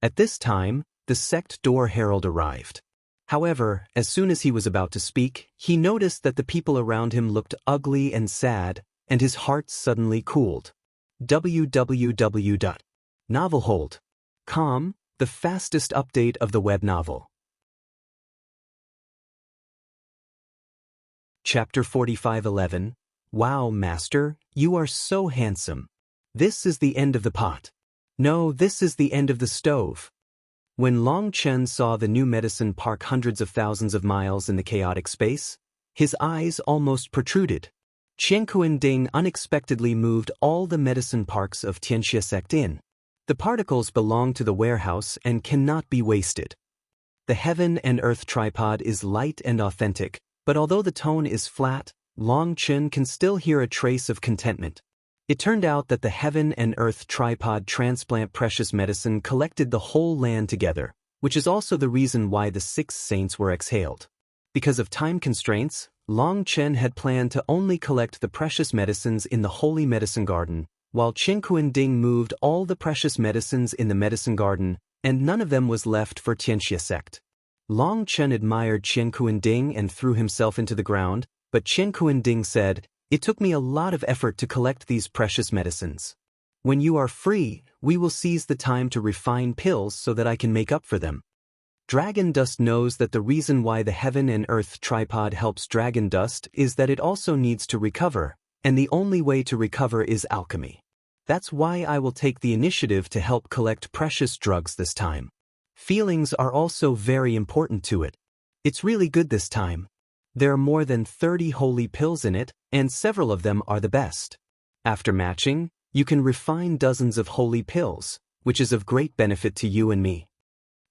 At this time, the sect door herald arrived. However, as soon as he was about to speak, he noticed that the people around him looked ugly and sad, and his heart suddenly cooled. www.novelhold.com, the fastest update of the web novel. Chapter 45:11. Wow, Master, you are so handsome. This is the end of the pot. No, this is the end of the stove. When Long Chen saw the new medicine park hundreds of thousands of miles in the chaotic space, his eyes almost protruded. Qiankuan Ding unexpectedly moved all the medicine parks of Tianxia sect in. The particles belong to the warehouse and cannot be wasted. The Heaven and Earth tripod is light and authentic, but although the tone is flat, Long Chen can still hear a trace of contentment. It turned out that the Heaven and Earth tripod transplant precious medicine collected the whole land together, which is also the reason why the 6 saints were exhaled. Because of time constraints, Long Chen had planned to only collect the precious medicines in the Holy Medicine Garden, while Qiankuan Ding moved all the precious medicines in the Medicine Garden, and none of them was left for Tianxia sect. Long Chen admired Qiankuan Ding and threw himself into the ground, but Qiankuan Ding said, "It took me a lot of effort to collect these precious medicines. When you are free, we will seize the time to refine pills so that I can make up for them." Dragon Dust knows that the reason why the Heaven and Earth tripod helps Dragon Dust is that it also needs to recover, and the only way to recover is alchemy. That's why I will take the initiative to help collect precious drugs this time. Feelings are also very important to it. It's really good this time. There are more than 30 holy pills in it, and several of them are the best. After matching, you can refine dozens of holy pills, which is of great benefit to you and me.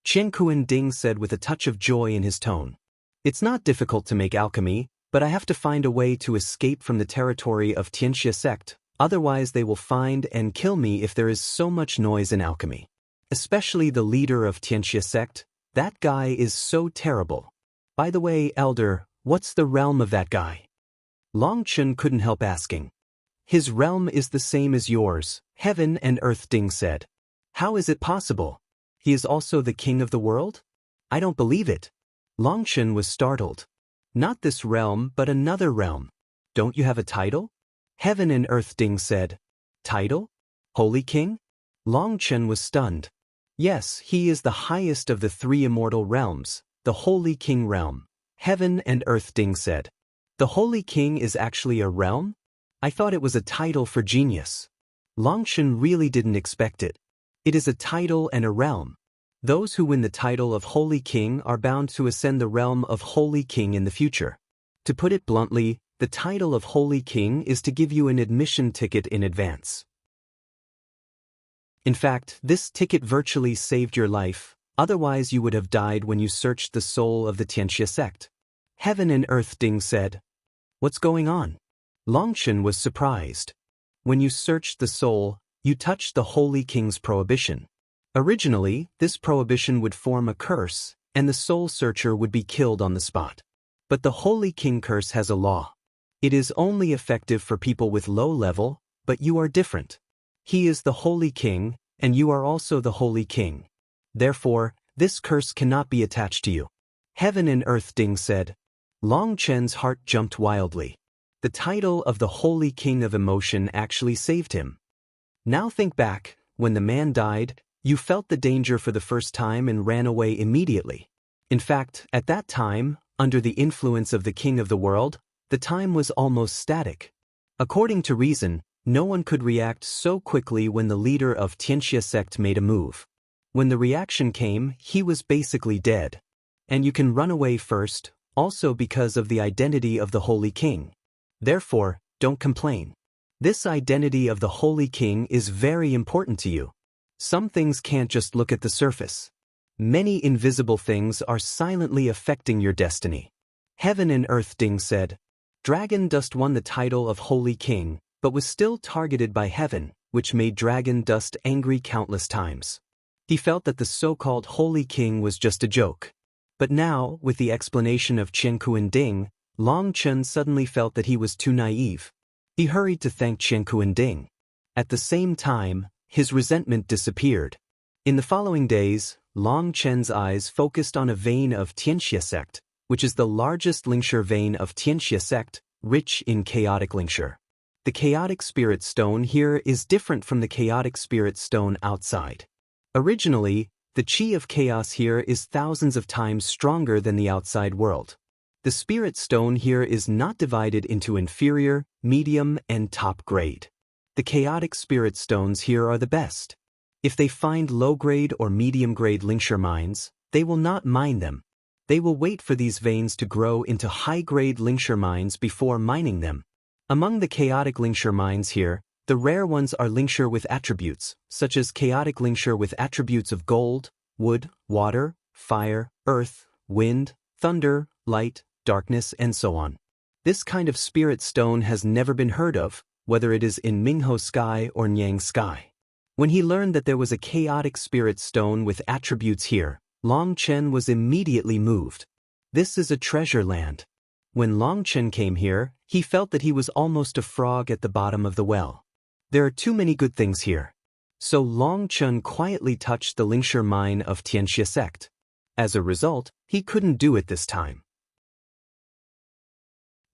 Qian Ding said with a touch of joy in his tone. It's not difficult to make alchemy, but I have to find a way to escape from the territory of Tianxia sect, otherwise they will find and kill me if there is so much noise in alchemy. Especially the leader of Tianxia sect, that guy is so terrible. By the way, Elder, what's the realm of that guy? Long Chun couldn't help asking. His realm is the same as yours, heaven and earth, Ding said. How is it possible? He is also the king of the world? I don't believe it. Long Chun was startled. Not this realm, but another realm. Don't you have a title? Heaven and earth, Ding said. Title? Holy King? Long Chun was stunned. Yes, he is the highest of the 3 immortal realms, the Holy King realm. Heaven and earth, Ding said. The Holy King is actually a realm? I thought it was a title for genius. Long Chun really didn't expect it. It is a title and a realm. Those who win the title of Holy King are bound to ascend the realm of Holy King in the future. To put it bluntly, the title of Holy King is to give you an admission ticket in advance. In fact, this ticket virtually saved your life, otherwise you would have died when you searched the soul of the Tianxia sect. Heaven and earth, Ding said. What's going on? Long Chun was surprised. When you searched the soul, you touched the Holy King's prohibition. Originally, this prohibition would form a curse, and the soul searcher would be killed on the spot. But the Holy King curse has a law. It is only effective for people with low level, but you are different. He is the Holy King, and you are also the Holy King. Therefore, this curse cannot be attached to you. Heaven and earth, Ding said. Long Chen's heart jumped wildly. The title of the Holy King of Emotion actually saved him. Now think back, when the man died, you felt the danger for the first time and ran away immediately. In fact, at that time, under the influence of the King of the world, the time was almost static. According to reason, no one could react so quickly when the leader of Tianxia sect made a move. When the reaction came, he was basically dead. And you can run away first, also because of the identity of the Holy King. Therefore, don't complain. This identity of the Holy King is very important to you. Some things can't just look at the surface. Many invisible things are silently affecting your destiny. Heaven and earth, Ding said. Dragon Dust won the title of Holy King, but was still targeted by heaven, which made Dragon Dust angry countless times. He felt that the so-called Holy King was just a joke. But now, with the explanation of Qian Ding, Long Chun suddenly felt that he was too naive. He hurried to thank Qian Ding. At the same time, his resentment disappeared. In the following days, Long Chen's eyes focused on a vein of Tianxia sect, which is the largest linkshur vein of Tianxia sect, rich in chaotic linkshur. The chaotic spirit stone here is different from the chaotic spirit stone outside. Originally, the chi of chaos here is thousands of times stronger than the outside world. The spirit stone here is not divided into inferior, medium, and top grade. The chaotic spirit stones here are the best. If they find low-grade or medium-grade linkshur mines, they will not mine them. They will wait for these veins to grow into high-grade linkshur mines before mining them. Among the chaotic linkshur mines here, the rare ones are linkshur with attributes, such as chaotic linkshur with attributes of gold, wood, water, fire, earth, wind, thunder, light, darkness, and so on. This kind of spirit stone has never been heard of, whether it is in Mingho Sky or Nyang Sky. When he learned that there was a chaotic spirit stone with attributes here, Long Chen was immediately moved. This is a treasure land. When Long Chen came here, he felt that he was almost a frog at the bottom of the well. There are too many good things here. So Long Chen quietly touched the linkshur mine of Tianxia sect. As a result, he couldn't do it this time.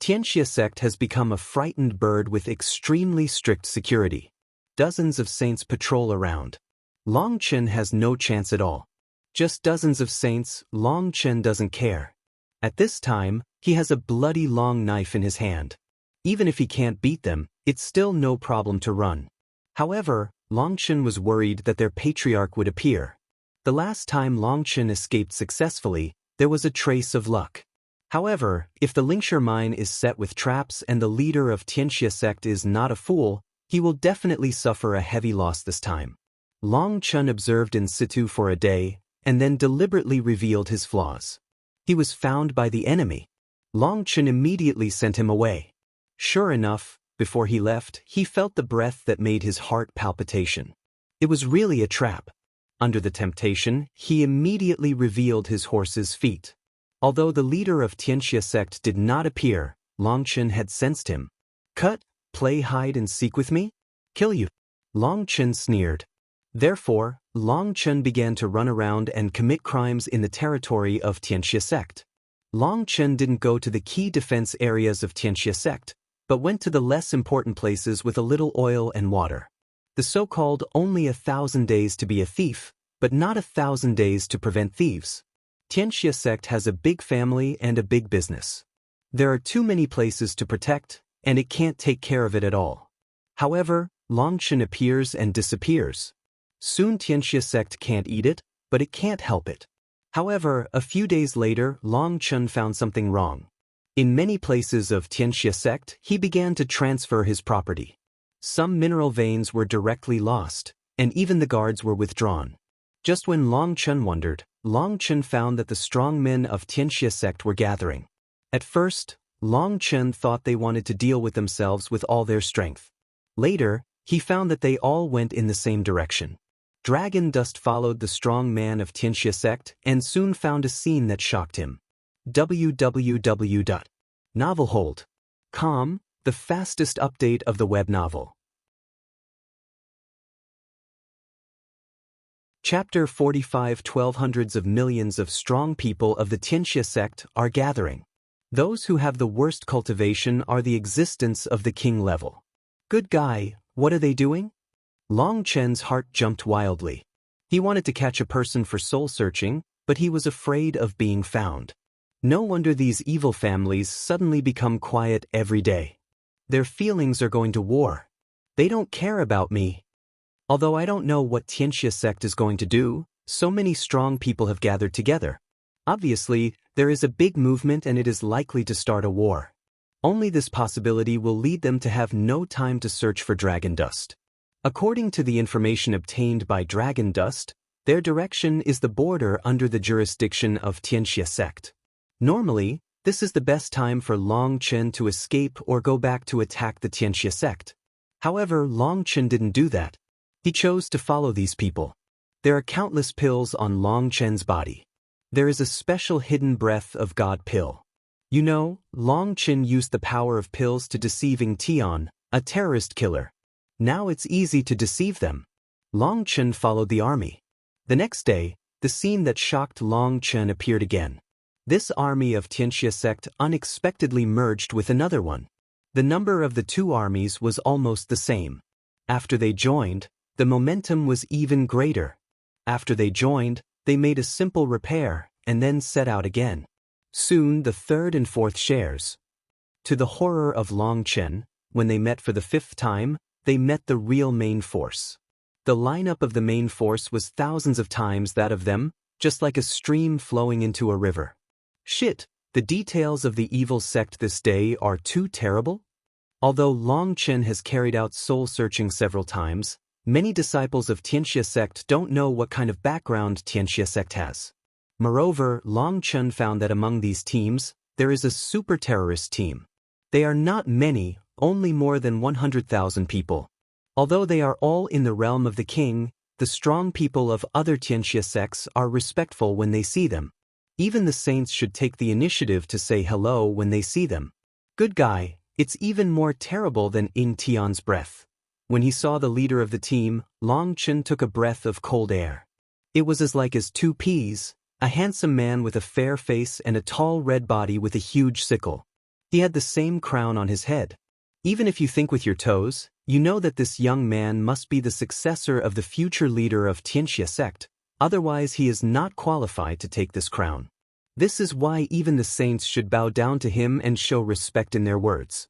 Tianxia sect has become a frightened bird with extremely strict security. Dozens of saints patrol around. Long Chen has no chance at all. Just dozens of saints, Long Chen doesn't care. At this time, he has a bloody long knife in his hand. Even if he can't beat them, it's still no problem to run. However, Long Chen was worried that their patriarch would appear. The last time Long Chen escaped successfully, there was a trace of luck. However, if the Lingshire mine is set with traps and the leader of Tianxia sect is not a fool, he will definitely suffer a heavy loss this time. Long Chun observed in situ for a day, and then deliberately revealed his flaws. He was found by the enemy. Long Chun immediately sent him away. Sure enough, before he left, he felt the breath that made his heart palpitation. It was really a trap. Under the temptation, he immediately revealed his horse's feet. Although the leader of Tianxia sect did not appear, Long Chun had sensed him. "Cut, play hide and seek with me? Kill you." Long Chun sneered. Therefore, Long Chun began to run around and commit crimes in the territory of Tianxia sect. Long Chun didn't go to the key defense areas of Tianxia sect, but went to the less important places with a little oil and water. The so-called only 1,000 days to be a thief, but not 1,000 days to prevent thieves. Tianxia sect has a big family and a big business. There are too many places to protect, and it can't take care of it at all. However, Long Chun appears and disappears. Soon Tianxia sect can't eat it, but it can't help it. However, a few days later, Long Chun found something wrong. In many places of Tianxia sect, he began to transfer his property. Some mineral veins were directly lost, and even the guards were withdrawn. Just when Long Chun wondered, Long Chun found that the strong men of Tianxia sect were gathering. At first, Long Chun thought they wanted to deal with themselves with all their strength. Later, he found that they all went in the same direction. Dragon dust followed the strong man of Tianxia sect and soon found a scene that shocked him. www.novelhold.com, the fastest update of the web novel. Chapter 45. 1200s of millions of strong people of the Tianxia sect are gathering. Those who have the worst cultivation are the existence of the king level. Good guy, what are they doing? Long Chen's heart jumped wildly. He wanted to catch a person for soul searching, but he was afraid of being found. No wonder these evil families suddenly become quiet every day. Their feelings are going to war. They don't care about me. Although I don't know what Tianxia sect is going to do, so many strong people have gathered together. Obviously, there is a big movement and it is likely to start a war. Only this possibility will lead them to have no time to search for dragon dust. According to the information obtained by Dragon Dust, their direction is the border under the jurisdiction of Tianxia sect. Normally, this is the best time for Long Chen to escape or go back to attack the Tianxia sect. However, Long Chen didn't do that. He chose to follow these people. There are countless pills on Long Chen's body. There is a special hidden breath of God pill. You know, Long Chen used the power of pills to deceiving Tian, a terrorist killer. Now it's easy to deceive them. Long Chen followed the army. The next day, the scene that shocked Long Chen appeared again. This army of Tianxia sect unexpectedly merged with another one. The number of the two armies was almost the same. After they joined, the momentum was even greater. After they joined, they made a simple repair and then set out again. Soon the third and fourth shares. To the horror of Long Chen, when they met for the fifth time, they met the real main force. The lineup of the main force was thousands of times that of them, just like a stream flowing into a river. Shit, the details of the evil sect this day are too terrible? Although Long Chen has carried out soul searching several times, many disciples of Tianxia sect don't know what kind of background Tianxia sect has. Moreover, Long Chen found that among these teams, there is a super terrorist team. They are not many, only more than 100,000 people. Although they are all in the realm of the king, the strong people of other Tianxia sects are respectful when they see them. Even the saints should take the initiative to say hello when they see them. Good guy, it's even more terrible than in Tian's breath. When he saw the leader of the team, Long Chen took a breath of cold air. It was as like as two peas, a handsome man with a fair face and a tall red body with a huge sickle. He had the same crown on his head. Even if you think with your toes, you know that this young man must be the successor of the future leader of Tianxia sect, otherwise he is not qualified to take this crown. This is why even the saints should bow down to him and show respect in their words.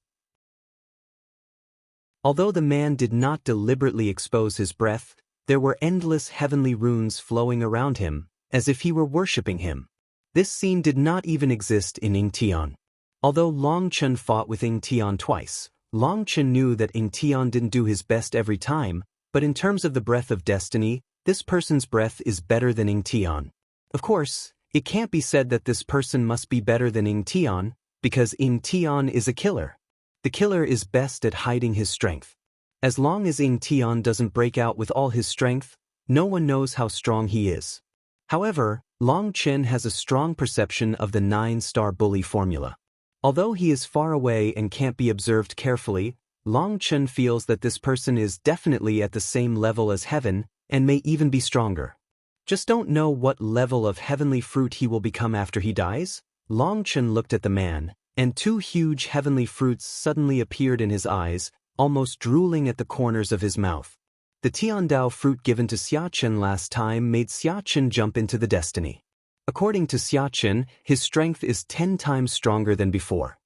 Although the man did not deliberately expose his breath, there were endless heavenly runes flowing around him, as if he were worshipping him. This scene did not even exist in Ing Tian. Although Long Chen fought with Ing Tian twice, Long Chen knew that Ing Tian didn't do his best every time, but in terms of the breath of destiny, this person's breath is better than Ing Tian. Of course, it can't be said that this person must be better than Ing Tian, because Ing Tian is a killer. The killer is best at hiding his strength. As long as Ing Tian doesn't break out with all his strength, no one knows how strong he is. However, Long Chen has a strong perception of the 9-star bully formula. Although he is far away and can't be observed carefully, Long Chen feels that this person is definitely at the same level as heaven and may even be stronger. Just don't know what level of heavenly fruit he will become after he dies? Long Chen looked at the man, and 2 huge heavenly fruits suddenly appeared in his eyes, almost drooling at the corners of his mouth. The Tiandao fruit given to Xia Chen last time made Xia Chen jump into the destiny. According to Xia Chen, his strength is 10 times stronger than before.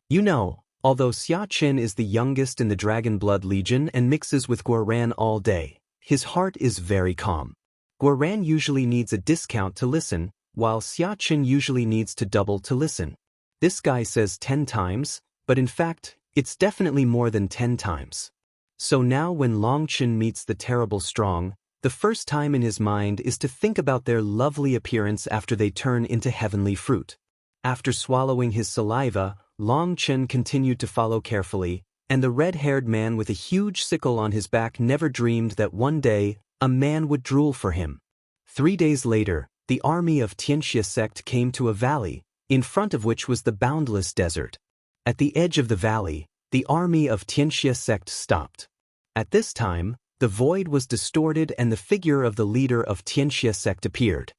You know, although Xia Chen is the youngest in the Dragon Blood Legion and mixes with Guoran all day, his heart is very calm. Guoran usually needs a discount to listen, while Xia Chen usually needs to double to listen. This guy says 10 times, but in fact, it's definitely more than 10 times. So now when Long Chen meets the terrible strong, the first time in his mind is to think about their lovely appearance after they turn into heavenly fruit. After swallowing his saliva, Long Chen continued to follow carefully, and the red-haired man with a huge sickle on his back never dreamed that one day, a man would drool for him. 3 days later, the army of Tianxia sect came to a valley, in front of which was the boundless desert. At the edge of the valley, the army of Tianxia sect stopped. At this time, the void was distorted and the figure of the leader of Tianxia sect appeared.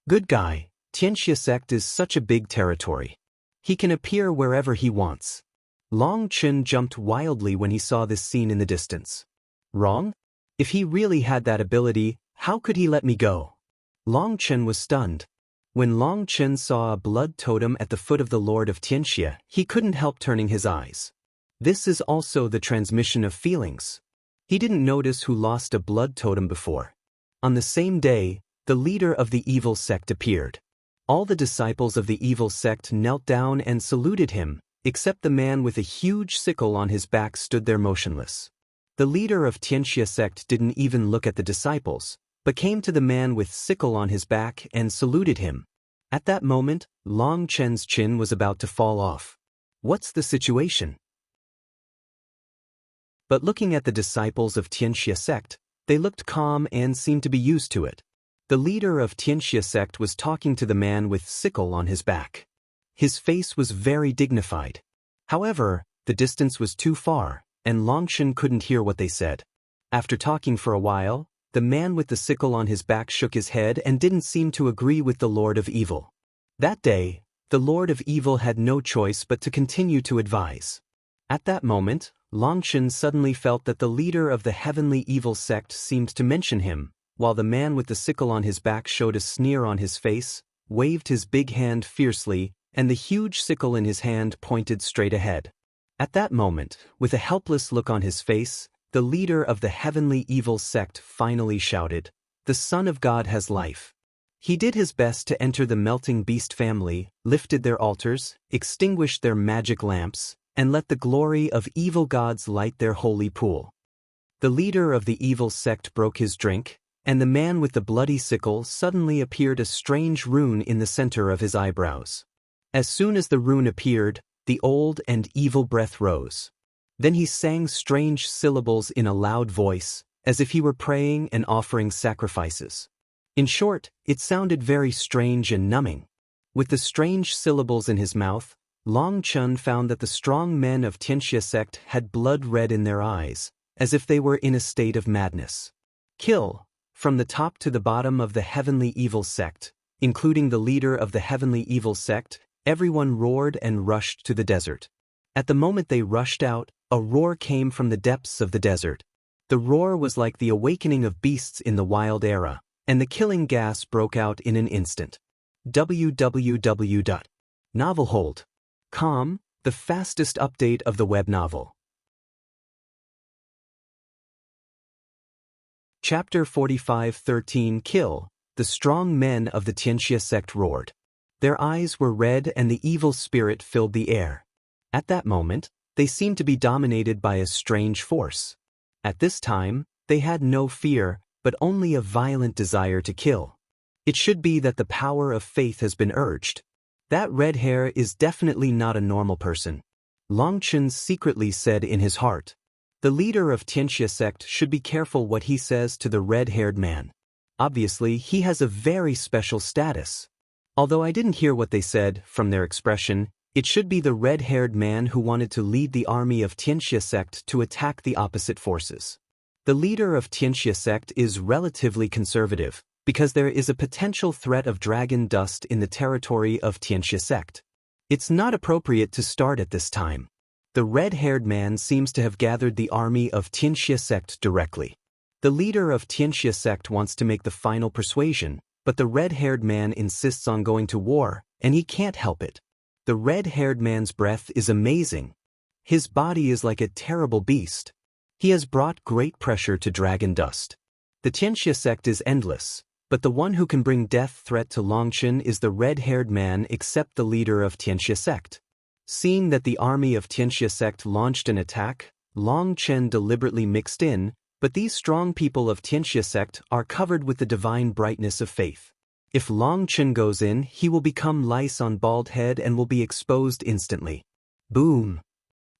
Good guy, Tianxia sect is such a big territory. He can appear wherever he wants. Long Chen jumped wildly when he saw this scene in the distance. Wrong? If he really had that ability, how could he let me go? Long Chen was stunned. When Long Chen saw a blood totem at the foot of the Lord of Tianxia, he couldn't help turning his eyes. This is also the transmission of feelings. He didn't notice who lost a blood totem before. On the same day, the leader of the evil sect appeared. All the disciples of the evil sect knelt down and saluted him, except the man with a huge sickle on his back stood there motionless. The leader of Tianxia sect didn't even look at the disciples, but came to the man with sickle on his back and saluted him. At that moment, Long Chen's chin was about to fall off. What's the situation? But looking at the disciples of Tianxia sect, they looked calm and seemed to be used to it. The leader of Tianxia sect was talking to the man with sickle on his back. His face was very dignified. However, the distance was too far, and Longshan couldn't hear what they said. After talking for a while, the man with the sickle on his back shook his head and didn't seem to agree with the Lord of Evil. That day, the Lord of Evil had no choice but to continue to advise. At that moment, Longshan suddenly felt that the leader of the heavenly evil sect seemed to mention him, while the man with the sickle on his back showed a sneer on his face, waved his big hand fiercely, and the huge sickle in his hand pointed straight ahead. At that moment, with a helpless look on his face, the leader of the heavenly evil sect finally shouted, "The Son of God has life." He did his best to enter the melting beast family, lifted their altars, extinguished their magic lamps, and let the glory of evil gods light their holy pool. The leader of the evil sect broke his drink, and the man with the bloody sickle suddenly appeared a strange rune in the center of his eyebrows. As soon as the rune appeared, the old and evil breath rose. Then he sang strange syllables in a loud voice, as if he were praying and offering sacrifices. In short, it sounded very strange and numbing. With the strange syllables in his mouth, Long Chun found that the strong men of Tianxia sect had blood red in their eyes, as if they were in a state of madness. Kill, from the top to the bottom of the heavenly evil sect, including the leader of the heavenly evil sect, everyone roared and rushed to the desert. At the moment they rushed out, a roar came from the depths of the desert. The roar was like the awakening of beasts in the wild era, and the killing gas broke out in an instant. www.novelhold.com, the fastest update of the web novel. Chapter 45:13 Kill, the strong men of the Tianxia sect roared. Their eyes were red and the evil spirit filled the air. At that moment, they seemed to be dominated by a strange force. At this time, they had no fear, but only a violent desire to kill. It should be that the power of faith has been urged. That red hair is definitely not a normal person. Longchen secretly said in his heart. The leader of Tianxia sect should be careful what he says to the red-haired man. Obviously, he has a very special status. Although I didn't hear what they said, from their expression, it should be the red-haired man who wanted to lead the army of Tianxia sect to attack the opposite forces. The leader of Tianxia sect is relatively conservative, because there is a potential threat of dragon dust in the territory of Tianxia sect. It's not appropriate to start at this time. The red-haired man seems to have gathered the army of Tianxia sect directly. The leader of Tianxia sect wants to make the final persuasion, but the red-haired man insists on going to war, and he can't help it. The red-haired man's breath is amazing. His body is like a terrible beast. He has brought great pressure to dragon dust. The Tianxia sect is endless, but the one who can bring death threat to Longchen is the red-haired man except the leader of Tianxia sect. Seeing that the army of Tianxia sect launched an attack, Longchen deliberately mixed in, but these strong people of Tianxia sect are covered with the divine brightness of faith. If Longchen goes in, he will become lice on bald head and will be exposed instantly. Boom!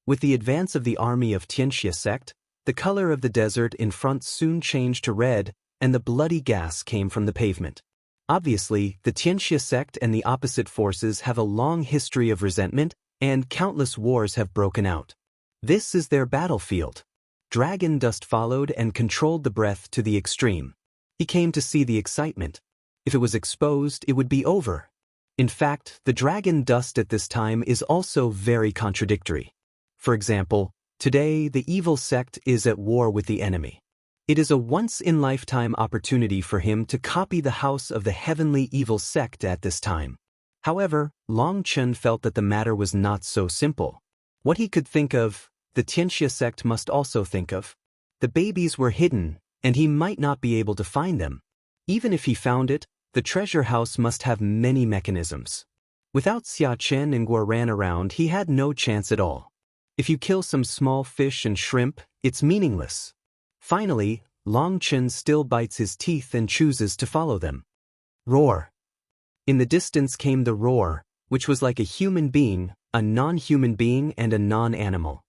With the advance of the army of Tianxia sect, the color of the desert in front soon changed to red, and the bloody gas came from the pavement. Obviously, the Tianxia sect and the opposite forces have a long history of resentment, and countless wars have broken out. This is their battlefield. Dragon dust followed and controlled the breath to the extreme. He came to see the excitement. If it was exposed, it would be over. In fact, the dragon dust at this time is also very contradictory. For example, today the evil sect is at war with the enemy. It is a once-in-lifetime opportunity for him to copy the house of the heavenly evil sect at this time. However, Longchen felt that the matter was not so simple. What he could think of, the Tianxia sect must also think of. The babies were hidden, and he might not be able to find them. Even if he found it, the treasure house must have many mechanisms. Without Xia Chen and Guoran around, he had no chance at all. If you kill some small fish and shrimp, it's meaningless. Finally, Longchen still bites his teeth and chooses to follow them. Roar. In the distance came the roar, which was like a human being, a non-human being and a non-animal.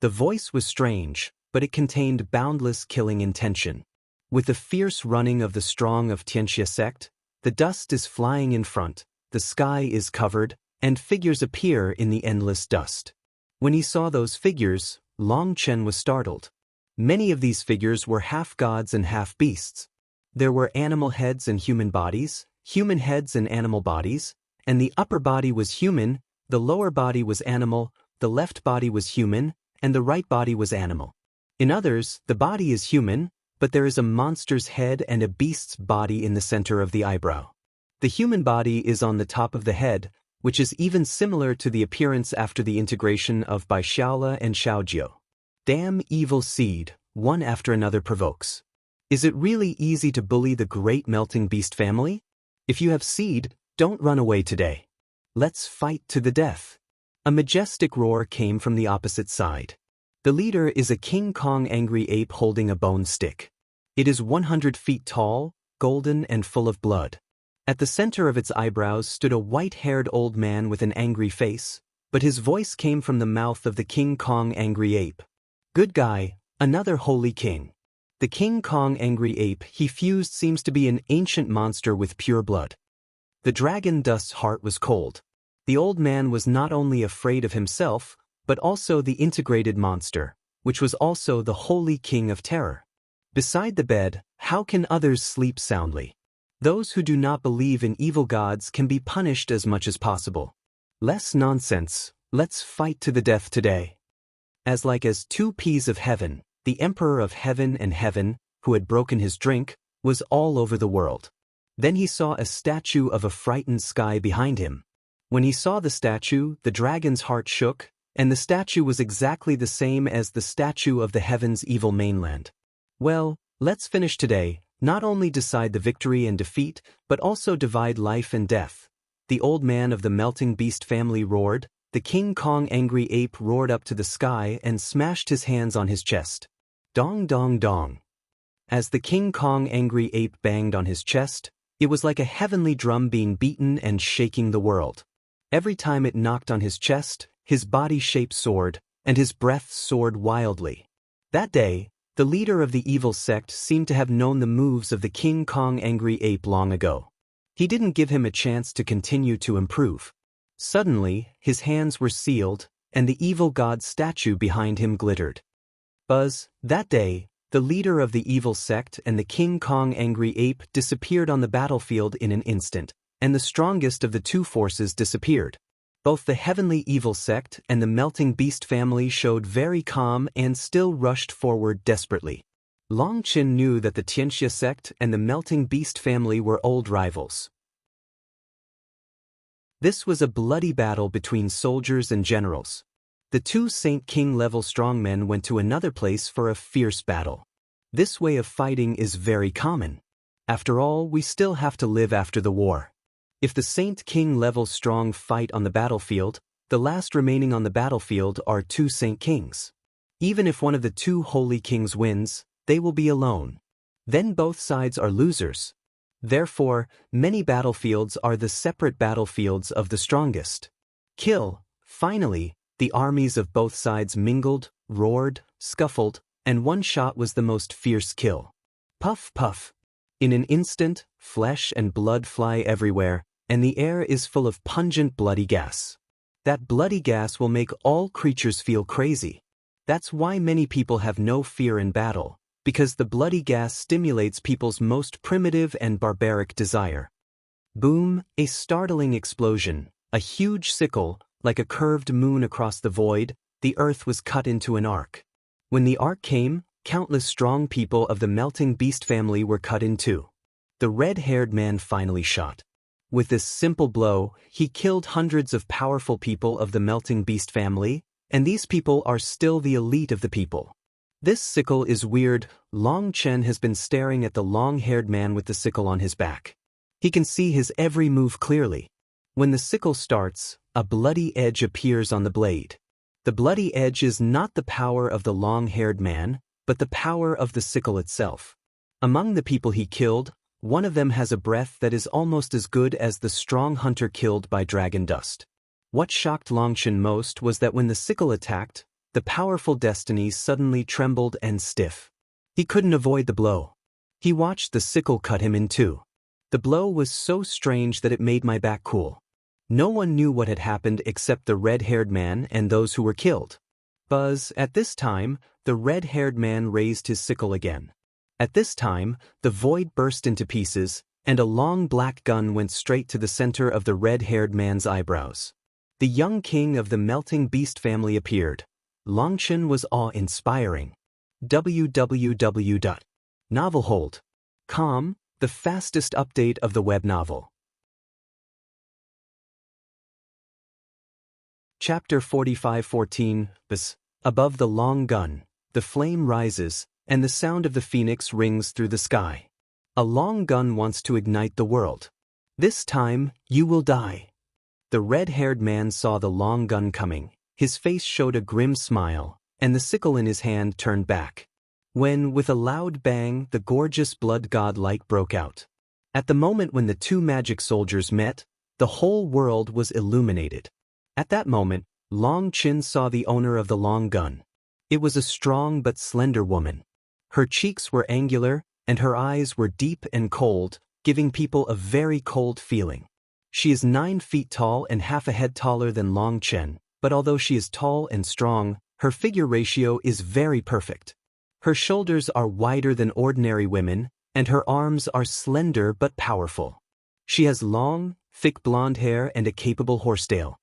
The voice was strange, but it contained boundless killing intention. With the fierce running of the strong of Tianxia sect, the dust is flying in front, the sky is covered, and figures appear in the endless dust. When he saw those figures, Longchen was startled. Many of these figures were half gods and half beasts. There were animal heads and human bodies, human heads and animal bodies, and the upper body was human, the lower body was animal, the left body was human, and the right body was animal. In others, the body is human, but there is a monster's head and a beast's body in the center of the eyebrow. The human body is on the top of the head, which is even similar to the appearance after the integration of Baishaola and Shaojiu. Damn evil seed, one after another provokes. Is it really easy to bully the great melting beast family? If you have seed, don't run away today. Let's fight to the death. A majestic roar came from the opposite side. The leader is a King Kong angry ape holding a bone stick. It is 100 feet tall, golden and full of blood. At the center of its eyebrows stood a white-haired old man with an angry face, but his voice came from the mouth of the King Kong angry ape. Good guy, another holy king. The King Kong angry ape he fused seems to be an ancient monster with pure blood. The dragon dust's heart was cold. The old man was not only afraid of himself, but also the integrated monster, which was also the holy king of terror. Beside the bed, how can others sleep soundly? Those who do not believe in evil gods can be punished as much as possible. Less nonsense, let's fight to the death today. As like as 2 peas of heaven, the emperor of heaven and heaven, who had broken his drink, was all over the world. Then he saw a statue of a frightened sky behind him. When he saw the statue, the dragon's heart shook, and the statue was exactly the same as the statue of the heaven's evil mainland. Well, let's finish today, Not only decide the victory and defeat, but also divide life and death. The old man of the melting beast family roared. The King Kong angry ape roared up to the sky and smashed his hands on his chest. Dong dong dong. As the King Kong angry ape banged on his chest, it was like a heavenly drum being beaten and shaking the world. Every time it knocked on his chest, his body shape soared, and his breath soared wildly. That day, the leader of the evil sect seemed to have known the moves of the King Kong angry ape long ago. He didn't give him a chance to continue to improve. Suddenly, his hands were sealed, and the evil god statue behind him glittered. Buzz, that day, the leader of the evil sect and the King Kong angry ape disappeared on the battlefield in an instant, and the strongest of the two forces disappeared. Both the heavenly evil sect and the melting beast family showed very calm and still rushed forward desperately. Long Qin knew that the Tianxia sect and the melting beast family were old rivals. This was a bloody battle between soldiers and generals. The two Saint King-level strongmen went to another place for a fierce battle. This way of fighting is very common. After all, we still have to live after the war. If the Saint King-level strong fight on the battlefield, the last remaining on the battlefield are two Saint Kings. Even if one of the two holy kings wins, they will be alone. Then both sides are losers. Therefore, many battlefields are the separate battlefields of the strongest. Kill. Finally, the armies of both sides mingled, roared, scuffled, and one shot was the most fierce kill. Puff puff. In an instant, flesh and blood fly everywhere, and the air is full of pungent bloody gas. That bloody gas will make all creatures feel crazy. That's why many people have no fear in battle, because the bloody gas stimulates people's most primitive and barbaric desire. Boom, a startling explosion, a huge sickle, like a curved moon across the void, the earth was cut into an arc. When the arc came, countless strong people of the melting beast family were cut in two. The red-haired man finally shot. With this simple blow, he killed hundreds of powerful people of the melting beast family, and these people are still the elite of the people. This sickle is weird. Long Chen has been staring at the long-haired man with the sickle on his back. He can see his every move clearly. When the sickle starts, a bloody edge appears on the blade. The bloody edge is not the power of the long-haired man, but the power of the sickle itself. Among the people he killed, one of them has a breath that is almost as good as the strong hunter killed by dragon dust. What shocked Longchen most was that when the sickle attacked, the powerful destinies suddenly trembled and stiff. He couldn't avoid the blow. He watched the sickle cut him in two. The blow was so strange that it made my back cool. No one knew what had happened except the red-haired man and those who were killed. Buzz, at this time, the red-haired man raised his sickle again. At this time, the void burst into pieces, and a long black gun went straight to the center of the red-haired man's eyebrows. The young king of the melting beast family appeared. Longchen was awe-inspiring. www.novelhold.com, the fastest update of the web novel. Chapter 45:14. Above the long gun, the flame rises, and the sound of the phoenix rings through the sky. A long gun wants to ignite the world. This time, you will die. The red-haired man saw the long gun coming. His face showed a grim smile, and the sickle in his hand turned back. When, with a loud bang, the gorgeous blood god-like broke out. At the moment when the two magic soldiers met, the whole world was illuminated. At that moment, Long Qin saw the owner of the long gun. It was a strong but slender woman. Her cheeks were angular, and her eyes were deep and cold, giving people a very cold feeling. She is 9 feet tall and half a head taller than Long Chen, but although she is tall and strong, her figure ratio is very perfect. Her shoulders are wider than ordinary women, and her arms are slender but powerful. She has long, thick blonde hair and a capable horsetail.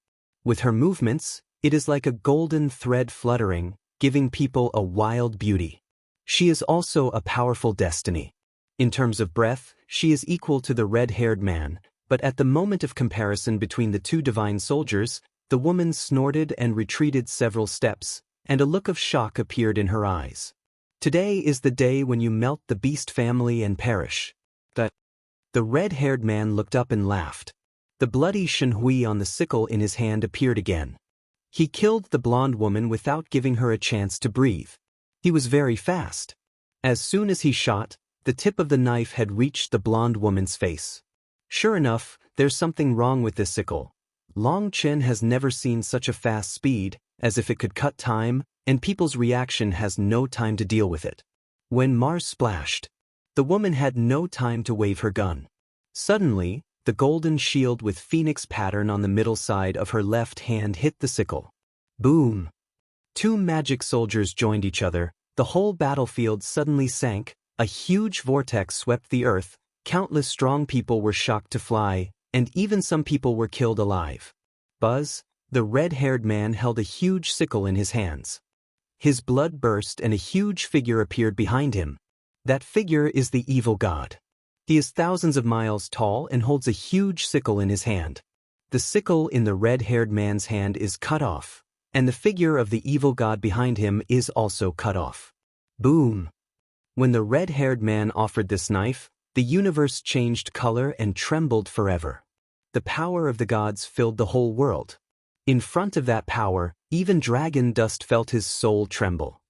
With her movements, it is like a golden thread fluttering, giving people a wild beauty. She is also a powerful destiny. In terms of breath, she is equal to the red-haired man, but at the moment of comparison between the two divine soldiers, the woman snorted and retreated several steps, and a look of shock appeared in her eyes. Today is the day when you melt the beast family and perish. The red-haired man looked up and laughed. The bloody shenhui on the sickle in his hand appeared again. He killed the blonde woman without giving her a chance to breathe. He was very fast. As soon as he shot, the tip of the knife had reached the blonde woman's face. Sure enough, there's something wrong with this sickle. Long Chen has never seen such a fast speed, as if it could cut time, and people's reaction has no time to deal with it. When Mars splashed, the woman had no time to wave her gun. Suddenly, the golden shield with phoenix pattern on the middle side of her left hand hit the sickle. Boom! 2 magic soldiers joined each other, the whole battlefield suddenly sank, a huge vortex swept the earth, countless strong people were shocked to fly, and even some people were killed alive. Buzz, the red-haired man held a huge sickle in his hands. His blood burst and a huge figure appeared behind him. That figure is the evil god. He is thousands of miles tall and holds a huge sickle in his hand. The sickle in the red-haired man's hand is cut off, and the figure of the evil god behind him is also cut off. Boom! When the red-haired man offered this knife, the universe changed color and trembled forever. The power of the gods filled the whole world. In front of that power, even dragon dust felt his soul tremble.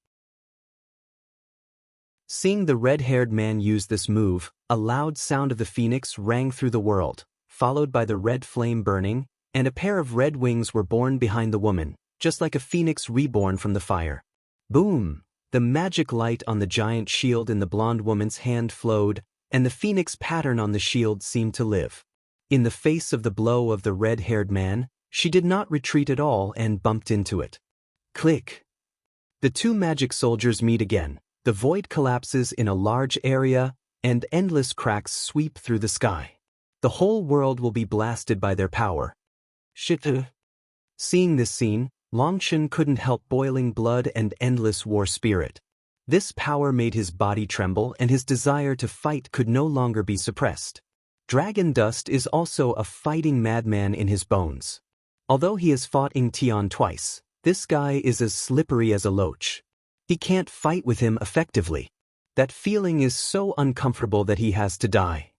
Seeing the red-haired man use this move, a loud sound of the phoenix rang through the world, followed by the red flame burning, and a pair of red wings were born behind the woman, just like a phoenix reborn from the fire. Boom! The magic light on the giant shield in the blonde woman's hand flowed, and the phoenix pattern on the shield seemed to live. In the face of the blow of the red-haired man, she did not retreat at all and bumped into it. Click! The 2 magic soldiers meet again. The void collapses in a large area, and endless cracks sweep through the sky. The whole world will be blasted by their power. Shit. Seeing this scene, Longchen couldn't help boiling blood and endless war spirit. This power made his body tremble, and his desire to fight could no longer be suppressed. Dragon dust is also a fighting madman in his bones. Although he has fought Ying Tian twice, this guy is as slippery as a loach. He can't fight with him effectively. That feeling is so uncomfortable that he has to die.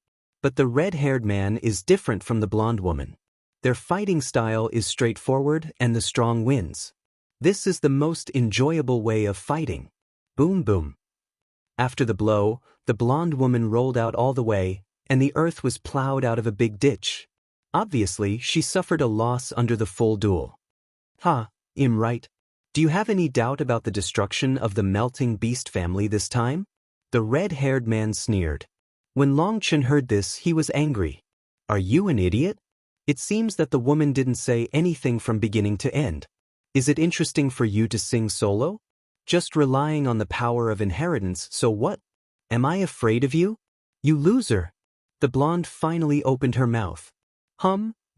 But the red-haired man is different from the blonde woman. Their fighting style is straightforward and the strong wins. This is the most enjoyable way of fighting. Boom boom. After the blow, the blonde woman rolled out all the way, and the earth was plowed out of a big ditch. Obviously, she suffered a loss under the full duel. I'm right. Do you have any doubt about the destruction of the melting beast family this time? The red-haired man sneered. When Longchen heard this, he was angry. Are you an idiot? It seems that the woman didn't say anything from beginning to end. Is it interesting for you to sing solo? Just relying on the power of inheritance, so what? Am I afraid of you? You loser! The blonde finally opened her mouth.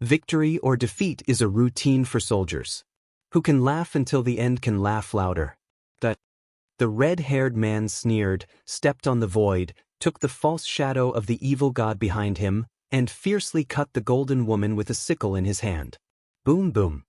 Victory or defeat is a routine for soldiers. Who can laugh until the end can laugh louder. The red-haired man sneered, stepped on the void, took the false shadow of the evil god behind him, and fiercely cut the golden woman with a sickle in his hand. Boom boom.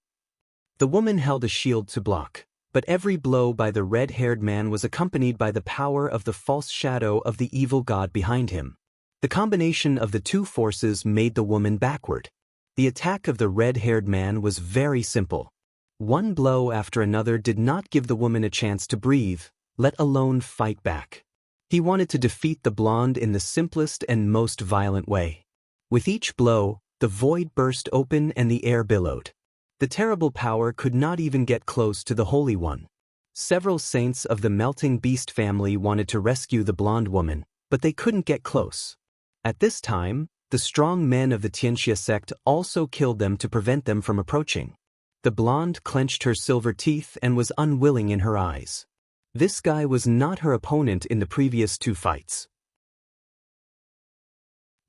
The woman held a shield to block, but every blow by the red-haired man was accompanied by the power of the false shadow of the evil god behind him. The combination of the 2 forces made the woman backward. The attack of the red-haired man was very simple. One blow after another did not give the woman a chance to breathe, let alone fight back. He wanted to defeat the blonde in the simplest and most violent way. With each blow, the void burst open and the air billowed. The terrible power could not even get close to the Holy One. Several saints of the melting beast family wanted to rescue the blonde woman, but they couldn't get close. At this time, the strong men of the Tianxia sect also killed them to prevent them from approaching. The blonde clenched her silver teeth and was unwilling in her eyes. This guy was not her opponent in the previous 2 fights.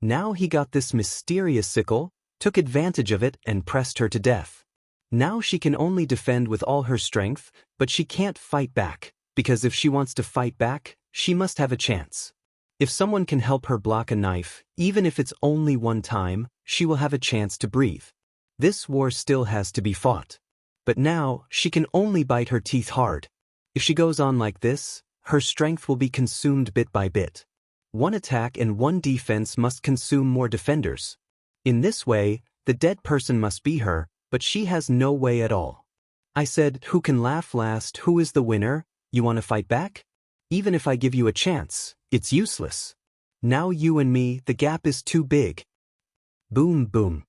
Now he got this mysterious sickle, took advantage of it and pressed her to death. Now she can only defend with all her strength, but she can't fight back, because if she wants to fight back, she must have a chance. If someone can help her block a knife, even if it's only one time, she will have a chance to breathe. This war still has to be fought. But now, she can only bite her teeth hard. If she goes on like this, her strength will be consumed bit by bit. One attack and one defense must consume more defenders. In this way, the dead person must be her, but she has no way at all. I said, who can laugh last? Who is the winner? You want to fight back? Even if I give you a chance, it's useless. Now you and me, the gap is too big. Boom, boom.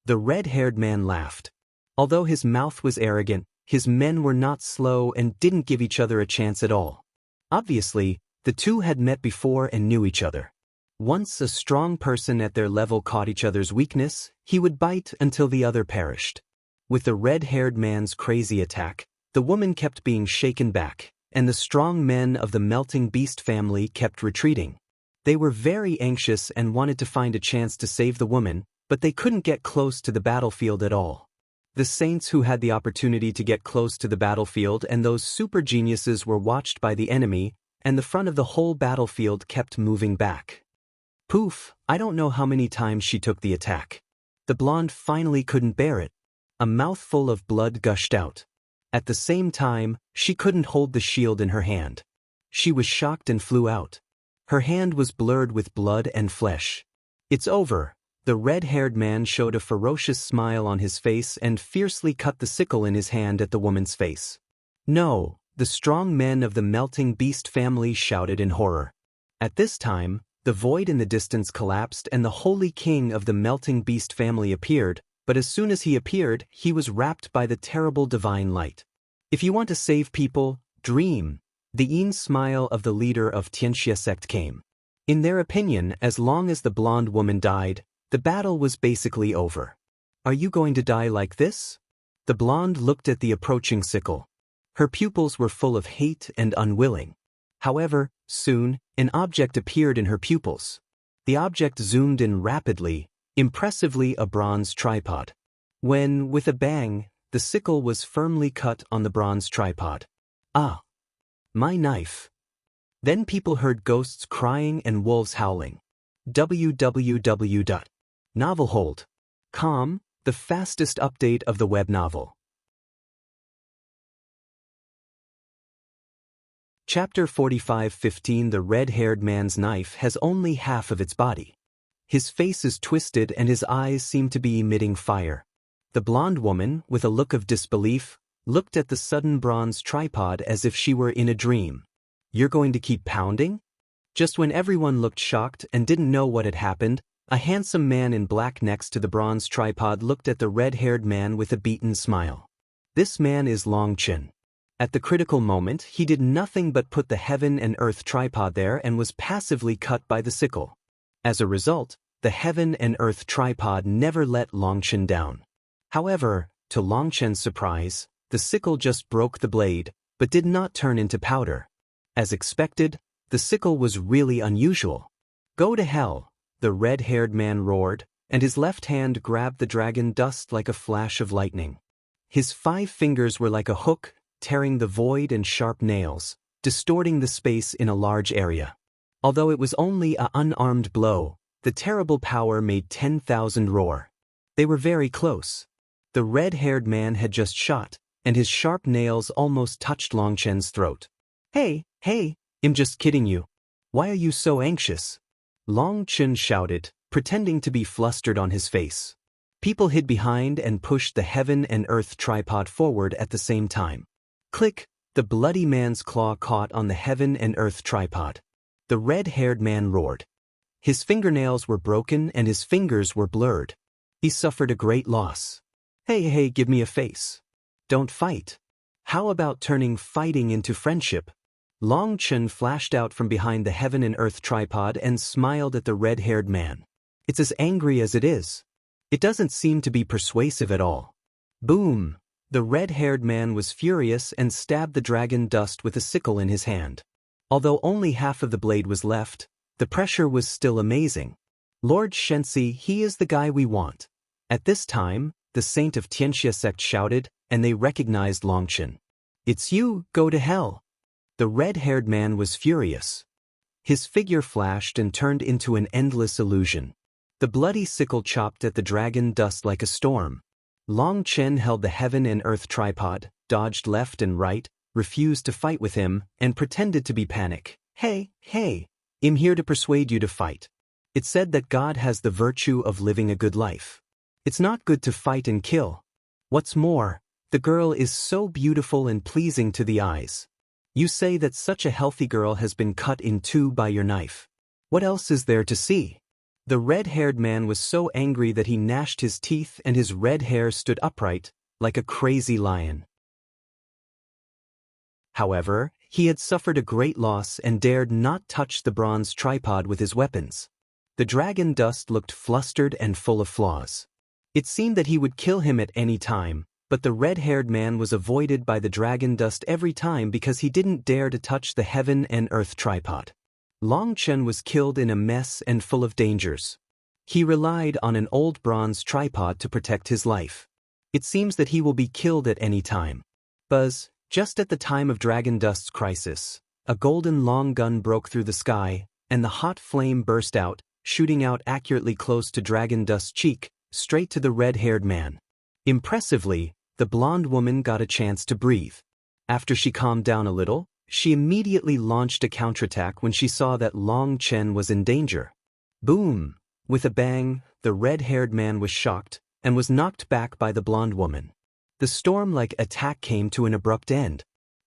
The red-haired man laughed. Although his mouth was arrogant, his men were not slow and didn't give each other a chance at all. Obviously, the two had met before and knew each other. Once a strong person at their level caught each other's weakness, he would bite until the other perished. With the red-haired man's crazy attack, the woman kept being shaken back, and the strong men of the melting beast family kept retreating. They were very anxious and wanted to find a chance to save the woman, but they couldn't get close to the battlefield at all. The saints who had the opportunity to get close to the battlefield and those super geniuses were watched by the enemy, and the front of the whole battlefield kept moving back. Poof, I don't know how many times she took the attack. The blonde finally couldn't bear it. A mouthful of blood gushed out. At the same time, she couldn't hold the shield in her hand. She was shocked and flew out. Her hand was blurred with blood and flesh. It's over. The red-haired man showed a ferocious smile on his face and fiercely cut the sickle in his hand at the woman's face. No, the strong men of the melting beast family shouted in horror. At this time, the void in the distance collapsed and the holy king of the melting beast family appeared, but as soon as he appeared, he was wrapped by the terrible divine light. If you want to save people, dream. The Yin smile of the leader of Tianxia sect came. In their opinion, as long as the blonde woman died, the battle was basically over. Are you going to die like this? The blonde looked at the approaching sickle. Her pupils were full of hate and unwilling. However, soon, an object appeared in her pupils. The object zoomed in rapidly, impressively a bronze tripod. When, with a bang, the sickle was firmly cut on the bronze tripod. Ah! My knife. Then people heard ghosts crying and wolves howling. www.novelhold.com, the fastest update of the web novel. Chapter 45:15 The red-haired man's knife has only half of its body. His face is twisted and his eyes seem to be emitting fire. The blonde woman, with a look of disbelief, looked at the sudden bronze tripod as if she were in a dream. You're going to keep pounding? Just when everyone looked shocked and didn't know what had happened, a handsome man in black next to the bronze tripod looked at the red-haired man with a beaten smile. This man is Long Chen. At the critical moment, he did nothing but put the heaven and earth tripod there and was passively cut by the sickle. As a result, the heaven and earth tripod never let Long Chen down. However, to Long Chen's surprise, the sickle just broke the blade, but did not turn into powder. As expected, the sickle was really unusual. Go to hell, the red-haired man roared, and his left hand grabbed the dragon dust like a flash of lightning. His 5 fingers were like a hook, tearing the void and sharp nails, distorting the space in a large area. Although it was only an unarmed blow, the terrible power made 10,000 roar. They were very close. The red-haired man had just shot, and his sharp nails almost touched Long Chen's throat. Hey, I'm just kidding you. Why are you so anxious? Long Chen shouted, pretending to be flustered on his face. People hid behind and pushed the heaven and earth tripod forward at the same time. Click, the bloody man's claw caught on the heaven and earth tripod. The red-haired man roared. His fingernails were broken and his fingers were blurred. He suffered a great loss. Hey, give me a face. Don't fight. How about turning fighting into friendship? Long Chen flashed out from behind the heaven and earth tripod and smiled at the red-haired man. It's as angry as it is. It doesn't seem to be persuasive at all. Boom! The red-haired man was furious and stabbed the dragon dust with a sickle in his hand. Although only half of the blade was left, the pressure was still amazing. Lord Shensi, he is the guy we want. At this time, the saint of Tianxia sect shouted, and they recognized Long Chen. It's you, go to hell. The red-haired man was furious. His figure flashed and turned into an endless illusion. The bloody sickle chopped at the dragon dust like a storm. Long Chen held the heaven and earth tripod, dodged left and right, refused to fight with him, and pretended to be panic. Hey, I'm here to persuade you to fight. It said that God has the virtue of living a good life. It's not good to fight and kill. What's more, the girl is so beautiful and pleasing to the eyes. You say that such a healthy girl has been cut in two by your knife. What else is there to see? The red-haired man was so angry that he gnashed his teeth and his red hair stood upright, like a crazy lion. However, he had suffered a great loss and dared not touch the bronze tripod with his weapons. The dragon dust looked flustered and full of flaws. It seemed that he would kill him at any time, but the red-haired man was avoided by the dragon dust every time because he didn't dare to touch the heaven and earth tripod. Long Chen was killed in a mess and full of dangers. He relied on an old bronze tripod to protect his life. It seems that he will be killed at any time. Buzz, just at the time of Dragon Dust's crisis, a golden long gun broke through the sky, and the hot flame burst out, shooting out accurately close to Dragon Dust's cheek, straight to the red-haired man. Impressively, the blonde woman got a chance to breathe. After she calmed down a little, she immediately launched a counterattack when she saw that Long Chen was in danger. Boom! With a bang, the red-haired man was shocked and was knocked back by the blonde woman. The storm-like attack came to an abrupt end.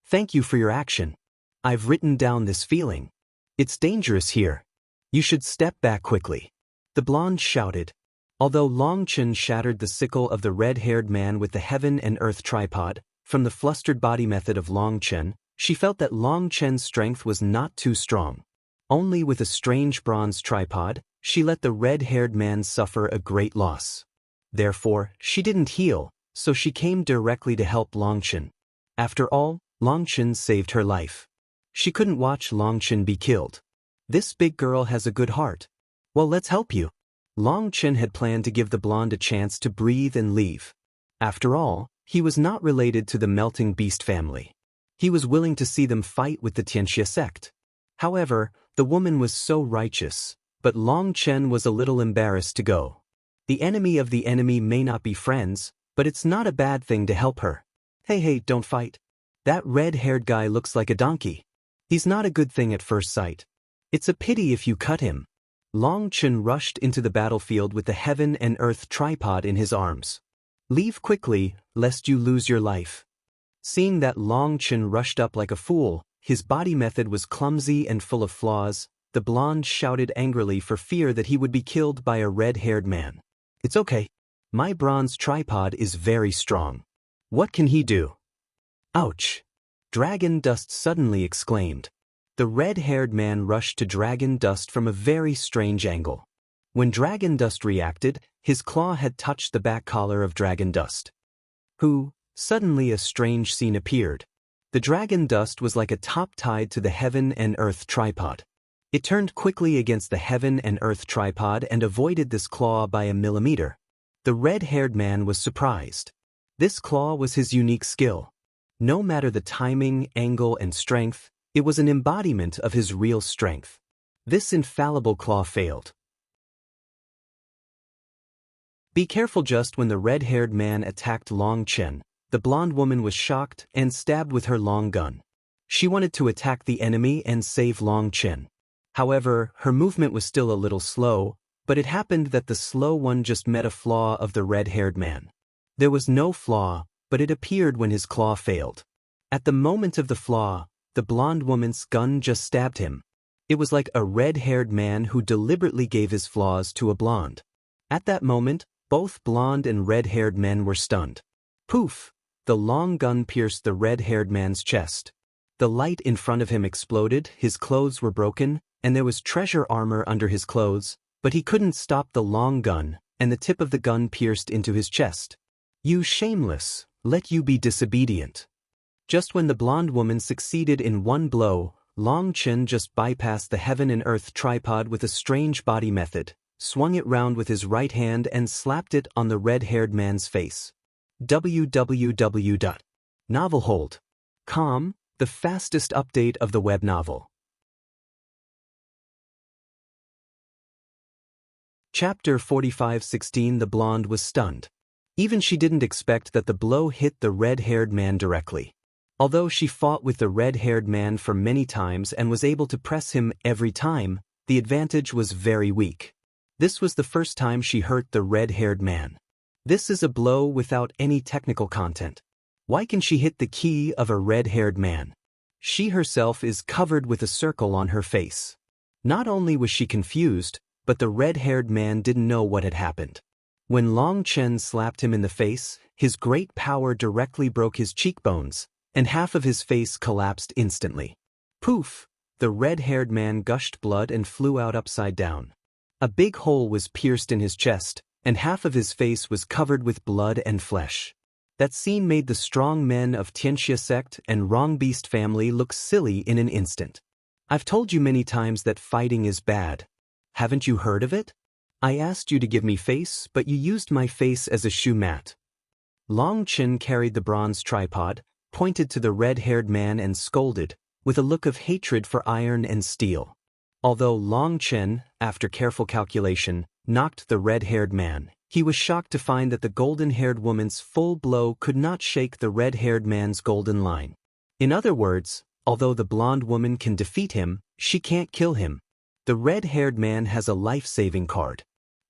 Thank you for your action. I've written down this feeling. It's dangerous here. You should step back quickly. The blonde shouted. Although Long Chen shattered the sickle of the red-haired man with the heaven and earth tripod, from the flustered body method of Long Chen, she felt that Long Chen's strength was not too strong. Only with a strange bronze tripod, she let the red-haired man suffer a great loss. Therefore, she didn't heal, so she came directly to help Long Chen. After all, Long Chen saved her life. She couldn't watch Long Chen be killed. This big girl has a good heart. Well, let's help you. Long Chen had planned to give the blonde a chance to breathe and leave. After all, he was not related to the Melting Beast family. He was willing to see them fight with the Tianxia sect. However, the woman was so righteous, but Long Chen was a little embarrassed to go. The enemy of the enemy may not be friends, but it's not a bad thing to help her. Hey, don't fight. That red-haired guy looks like a donkey. He's not a good thing at first sight. It's a pity if you cut him. Long Chen rushed into the battlefield with the heaven and earth tripod in his arms. Leave quickly, lest you lose your life. Seeing that Long Chen rushed up like a fool, his body method was clumsy and full of flaws, the blonde shouted angrily for fear that he would be killed by a red-haired man. It's okay. My bronze tripod is very strong. What can he do? Ouch! Dragon Dust suddenly exclaimed. The red-haired man rushed to Dragon Dust from a very strange angle. When Dragon Dust reacted, his claw had touched the back collar of Dragon Dust. Suddenly a strange scene appeared. The Dragon Dust was like a top tied to the heaven and earth tripod. It turned quickly against the heaven and earth tripod and avoided this claw by a millimeter. The red-haired man was surprised. This claw was his unique skill. No matter the timing, angle, and strength, it was an embodiment of his real strength. This infallible claw failed. Be careful. Just when the red-haired man attacked Long Chen, the blonde woman was shocked and stabbed with her long gun. She wanted to attack the enemy and save Long Chen. However, her movement was still a little slow, but it happened that the slow one just met a flaw of the red-haired man. There was no flaw, but it appeared when his claw failed. At the moment of the flaw, the blonde woman's gun just stabbed him. It was like a red-haired man who deliberately gave his flaws to a blonde. At that moment, both blonde and red-haired men were stunned. Poof! The long gun pierced the red-haired man's chest. The light in front of him exploded, his clothes were broken, and there was treasure armor under his clothes, but he couldn't stop the long gun, and the tip of the gun pierced into his chest. You shameless, let you be disobedient. Just when the blonde woman succeeded in one blow, Long Chen just bypassed the heaven and earth tripod with a strange body method, swung it round with his right hand and slapped it on the red-haired man's face. www.novelhold.com, the fastest update of the web novel. Chapter 45:16. The blonde was stunned. Even she didn't expect that the blow hit the red-haired man directly. Although she fought with the red-haired man for many times and was able to press him every time, the advantage was very weak. This was the first time she hurt the red-haired man. This is a blow without any technical content. Why can she hit the key of a red-haired man? She herself is covered with a circle on her face. Not only was she confused, but the red-haired man didn't know what had happened. When Long Chen slapped him in the face, his great power directly broke his cheekbones, and half of his face collapsed instantly. Poof! The red-haired man gushed blood and flew out upside down. A big hole was pierced in his chest, and half of his face was covered with blood and flesh. That scene made the strong men of Tianxia sect and Wrong Beast family look silly in an instant. I've told you many times that fighting is bad. Haven't you heard of it? I asked you to give me face, but you used my face as a shoe mat. Long Chen carried the bronze tripod, pointed to the red-haired man and scolded, with a look of hatred for iron and steel. Although Long Chen, after careful calculation, knocked the red-haired man, he was shocked to find that the golden-haired woman's full blow could not shake the red-haired man's golden line. In other words, although the blonde woman can defeat him, she can't kill him. The red-haired man has a life-saving card.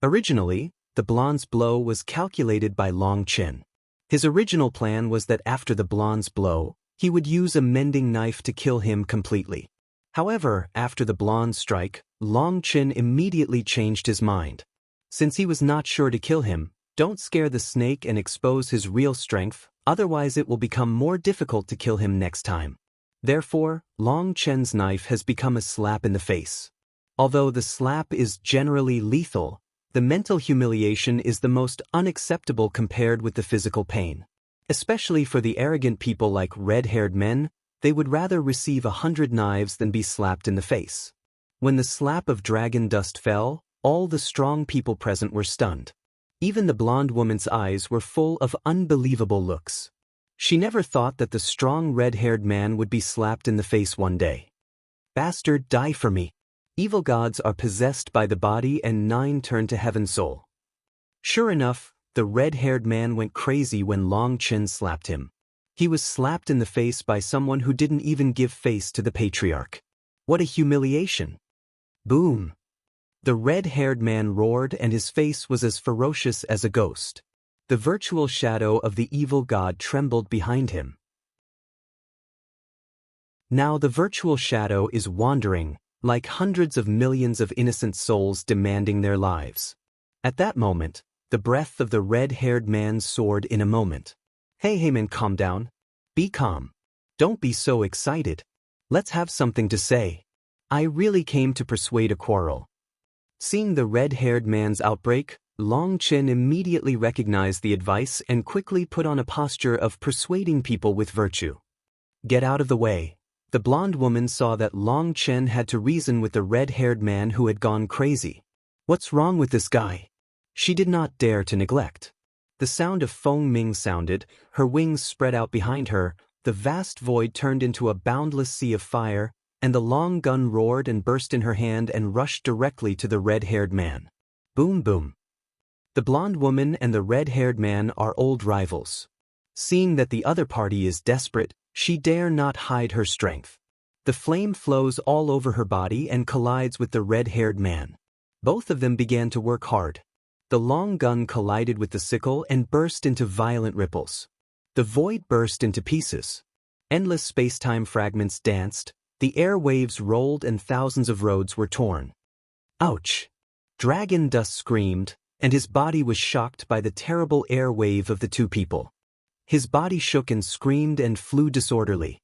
Originally, the blonde's blow was calculated by Long Chen. His original plan was that after the blonde's blow, he would use a mending knife to kill him completely. However, after the blonde's strike, Long Chen immediately changed his mind. Since he was not sure to kill him, don't scare the snake and expose his real strength, otherwise it will become more difficult to kill him next time. Therefore, Long Chen's knife has become a slap in the face. Although the slap is generally lethal, the mental humiliation is the most unacceptable compared with the physical pain. Especially for the arrogant people like red-haired men, they would rather receive 100 knives than be slapped in the face. When the slap of dragon dust fell, all the strong people present were stunned. Even the blonde woman's eyes were full of unbelievable looks. She never thought that the strong red-haired man would be slapped in the face one day. Bastard, die for me. Evil gods are possessed by the body and 9 turn to heaven soul. Sure enough, the red-haired man went crazy when Long Chen slapped him. He was slapped in the face by someone who didn't even give face to the patriarch. What a humiliation. Boom! The red-haired man roared and his face was as ferocious as a ghost. The virtual shadow of the evil god trembled behind him. Now the virtual shadow is wandering, like hundreds of millions of innocent souls demanding their lives. At that moment, the breath of the red-haired man soared in a moment. Hey man, calm down. Be calm. Don't be so excited. Let's have something to say. I really came to persuade a quarrel. Seeing the red-haired man's outbreak, Long Chen immediately recognized the advice and quickly put on a posture of persuading people with virtue. Get out of the way. The blonde woman saw that Long Chen had to reason with the red-haired man who had gone crazy. What's wrong with this guy? She did not dare to neglect. The sound of Feng Ming sounded, her wings spread out behind her, the vast void turned into a boundless sea of fire, and the long gun roared and burst in her hand and rushed directly to the red-haired man. Boom boom. The blonde woman and the red-haired man are old rivals. Seeing that the other party is desperate, she dare not hide her strength. The flame flows all over her body and collides with the red-haired man. Both of them began to work hard. The long gun collided with the sickle and burst into violent ripples. The void burst into pieces. Endless space-time fragments danced, the air waves rolled and thousands of roads were torn. Ouch! Dragon Dust screamed, and his body was shocked by the terrible air wave of the two people. His body shook and screamed and flew disorderly.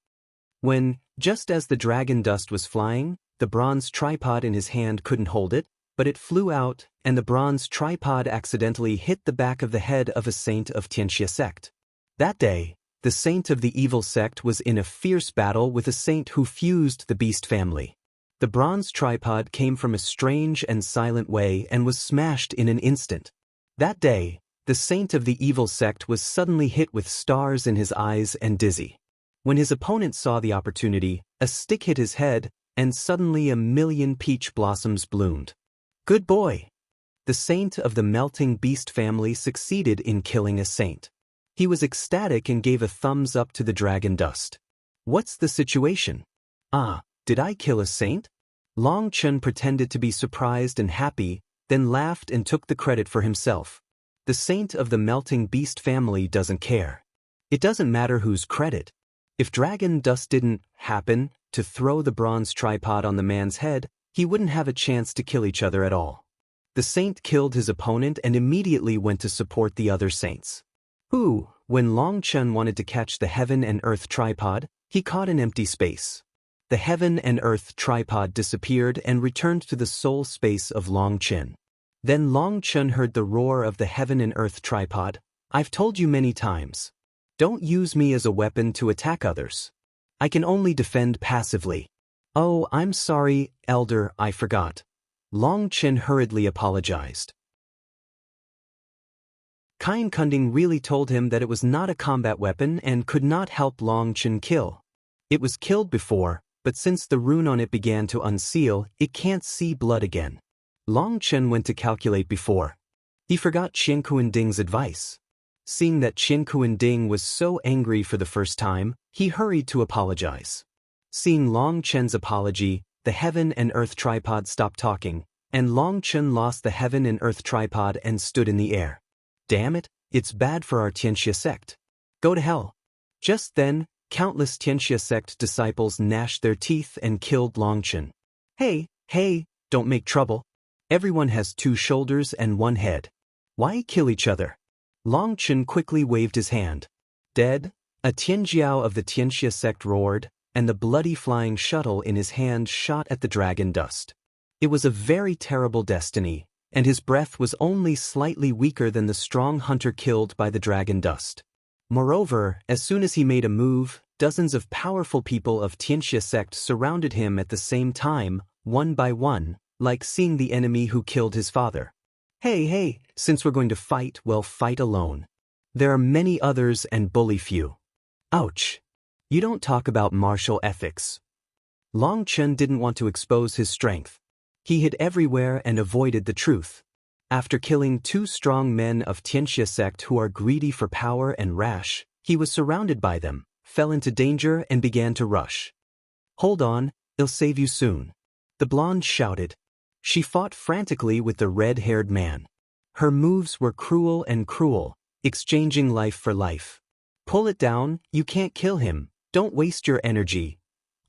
When, just as the dragon dust was flying, the bronze tripod in his hand couldn't hold it, but it flew out, and the bronze tripod accidentally hit the back of the head of a saint of Tianxia sect. That day, the saint of the evil sect was in a fierce battle with a saint who fused the beast family. The bronze tripod came from a strange and silent way and was smashed in an instant. That day, the saint of the evil sect was suddenly hit with stars in his eyes and dizzy. When his opponent saw the opportunity, a stick hit his head, and suddenly 1,000,000 peach blossoms bloomed. Good boy! The saint of the melting beast family succeeded in killing a saint. He was ecstatic and gave a thumbs up to the dragon dust. What's the situation? Ah, did I kill a saint? Long Chen pretended to be surprised and happy, then laughed and took the credit for himself. The saint of the melting beast family doesn't care. It doesn't matter whose credit. If dragon dust didn't happen to throw the bronze tripod on the man's head, he wouldn't have a chance to kill each other at all. The saint killed his opponent and immediately went to support the other saints. When Long Chen wanted to catch the heaven and earth tripod, he caught an empty space. The heaven and earth tripod disappeared and returned to the soul space of Long Chen. Then Long Chen heard the roar of the heaven and earth tripod. I've told you many times. Don't use me as a weapon to attack others. I can only defend passively. Oh, I'm sorry, Elder, I forgot. Long Chen hurriedly apologized. Kine Kunding really told him that it was not a combat weapon and could not help Long Chen kill. It was killed before, but since the rune on it began to unseal, it can't see blood again. Long Chen went to calculate before. He forgot Qian Kuanding's advice. Seeing that Qian Kuanding was so angry for the first time, he hurried to apologize. Seeing Long Chen's apology, the heaven and earth tripod stopped talking, and Long Chen lost the heaven and earth tripod and stood in the air. Damn it, it's bad for our Tianxia sect. Go to hell. Just then, countless Tianxia sect disciples gnashed their teeth and killed Long Chen. Hey, don't make trouble. Everyone has 2 shoulders and 1 head. Why kill each other? Long Chen quickly waved his hand. Dead? A Tianjiao of the Tianxia sect roared, and the bloody flying shuttle in his hand shot at the dragon dust. It was a very terrible destiny, and his breath was only slightly weaker than the strong hunter killed by the dragon dust. Moreover, as soon as he made a move, dozens of powerful people of Tianxia sect surrounded him at the same time, one by one, like seeing the enemy who killed his father. Hey, since we're going to fight, well, fight alone. There are many others and bully few. Ouch. You don't talk about martial ethics. Long Chen didn't want to expose his strength. He hid everywhere and avoided the truth. After killing 2 strong men of Tianxia sect who are greedy for power and rash, he was surrounded by them, fell into danger and began to rush. Hold on, I'll save you soon. The blonde shouted. She fought frantically with the red-haired man. Her moves were cruel, exchanging life for life. Pull it down, you can't kill him, don't waste your energy.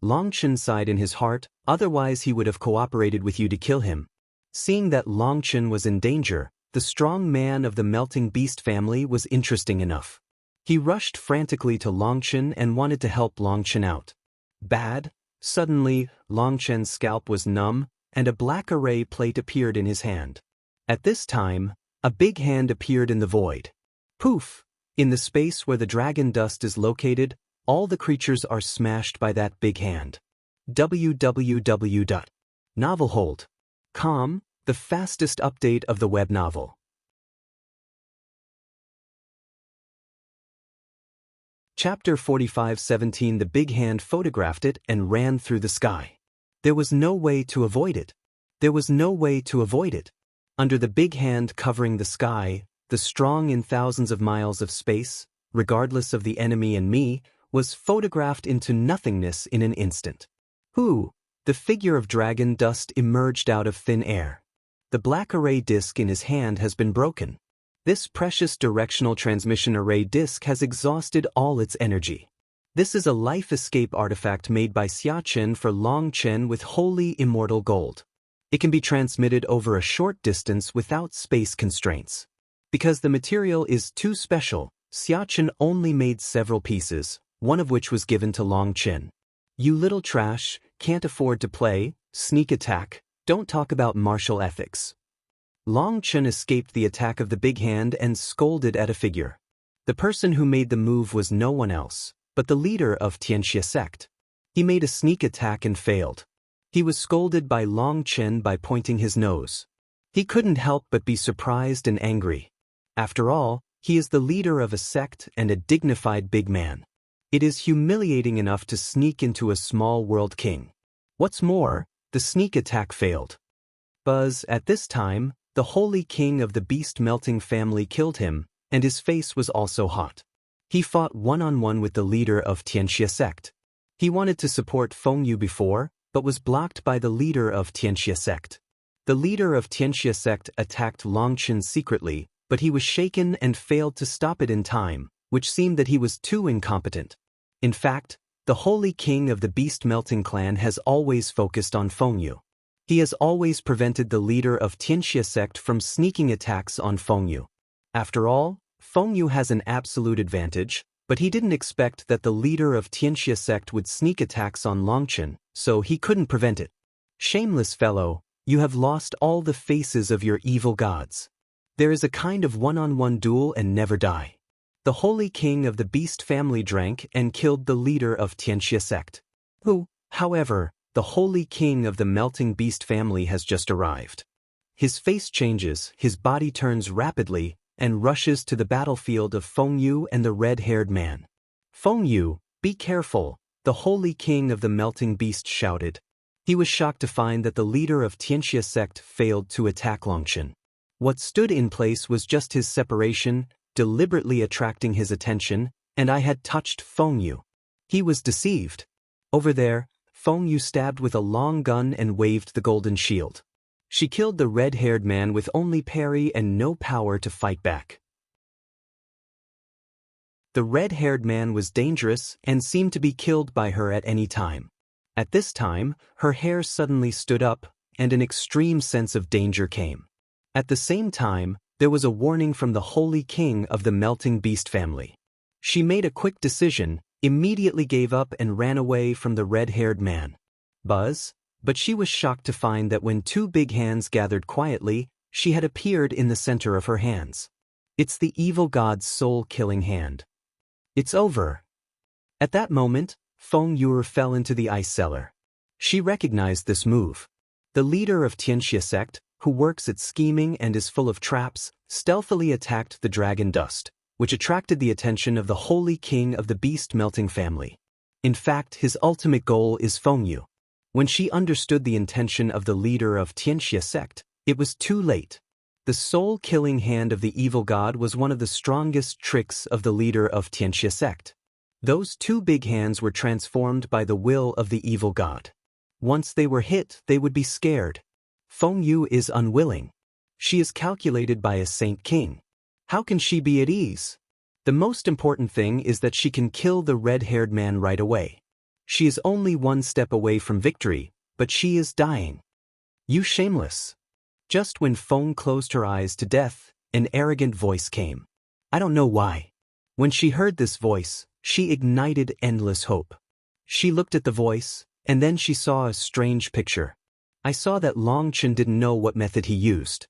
Long Chen sighed in his heart, otherwise he would have cooperated with you to kill him. Seeing that Long Chen was in danger, the strong man of the melting beast family was interesting enough. He rushed frantically to Long Chen and wanted to help Long Chen out. Bad. Suddenly, Long Chen's scalp was numb, and a black array plate appeared in his hand. At this time, a big hand appeared in the void. Poof! In the space where the dragon dust is located, all the creatures are smashed by that big hand. www.novelhold.com, the fastest update of the web novel. Chapter 45:17. The big hand photographed it and ran through the sky. There was no way to avoid it. Under the big hand covering the sky, the strong in thousands of miles of space, regardless of the enemy and me, was photographed into nothingness in an instant. The figure of dragon dust emerged out of thin air. The black array disc in his hand has been broken. This precious directional transmission array disc has exhausted all its energy. This is a life escape artifact made by Xia Chen for Long Chen with holy immortal gold. It can be transmitted over a short distance without space constraints. Because the material is too special, Xia Chen only made several pieces, one of which was given to Long Chen. You little trash, can't afford to play, sneak attack, don't talk about martial ethics. Long Chen escaped the attack of the big hand and scolded at a figure. The person who made the move was no one else, but the leader of Tianxia sect. He made a sneak attack and failed. He was scolded by Long Chen by pointing his nose. He couldn't help but be surprised and angry. After all, he is the leader of a sect and a dignified big man. It is humiliating enough to sneak into a small world king. What's more, the sneak attack failed. Buzz, at this time, the holy king of the beast-melting family killed him, and his face was also hot. He fought one-on-one with the leader of Tianxia sect. He wanted to support Fengyu before, but was blocked by the leader of Tianxia sect. The leader of Tianxia sect attacked Longchen secretly, but he was shaken and failed to stop it in time, which seemed that he was too incompetent. In fact, the Holy King of the Beast Melting Clan has always focused on Fengyu. He has always prevented the leader of Tianxia sect from sneaking attacks on Fengyu. After all, Fengyu has an absolute advantage, but he didn't expect that the leader of Tianxia sect would sneak attacks on Longchen, so he couldn't prevent it. Shameless fellow, you have lost all the faces of your evil gods. There is a kind of one-on-one duel and never die. The Holy King of the Beast family drank and killed the leader of Tianxia sect. Who, however, the Holy King of the Melting Beast family has just arrived. His face changes, his body turns rapidly, and rushes to the battlefield of Fengyu and the red-haired man. Fengyu, be careful, the Holy King of the Melting Beast shouted. He was shocked to find that the leader of Tianxia sect failed to attack Longchen. What stood in place was just his separation, deliberately attracting his attention, and I had touched Fengyu. He was deceived. Over there, Fengyu stabbed with a long gun and waved the golden shield. She killed the red-haired man with only parry and no power to fight back. The red-haired man was dangerous and seemed to be killed by her at any time. At this time, her hair suddenly stood up, and an extreme sense of danger came. At the same time, there was a warning from the Holy King of the Melting Beast family. She made a quick decision, immediately gave up and ran away from the red-haired man. But she was shocked to find that when two big hands gathered quietly, she had appeared in the center of her hands. It's the evil god's soul-killing hand. It's over. At that moment, Fengyu fell into the ice cellar. She recognized this move. The leader of Tianxia sect, who works at scheming and is full of traps, stealthily attacked the dragon dust, which attracted the attention of the Holy King of the Beast Melting family. In fact, his ultimate goal is Fengyu. When she understood the intention of the leader of Tianxia sect, it was too late. The soul-killing hand of the evil god was one of the strongest tricks of the leader of Tianxia sect. Those two big hands were transformed by the will of the evil god. Once they were hit, they would be scared. Fengyu is unwilling. She is calculated by a saint king. How can she be at ease? The most important thing is that she can kill the red-haired man right away. She is only one step away from victory, but she is dying. You shameless. Just when Feng closed her eyes to death, an arrogant voice came. I don't know why. When she heard this voice, she ignited endless hope. She looked at the voice, and then she saw a strange picture. I saw that Longchen didn't know what method he used.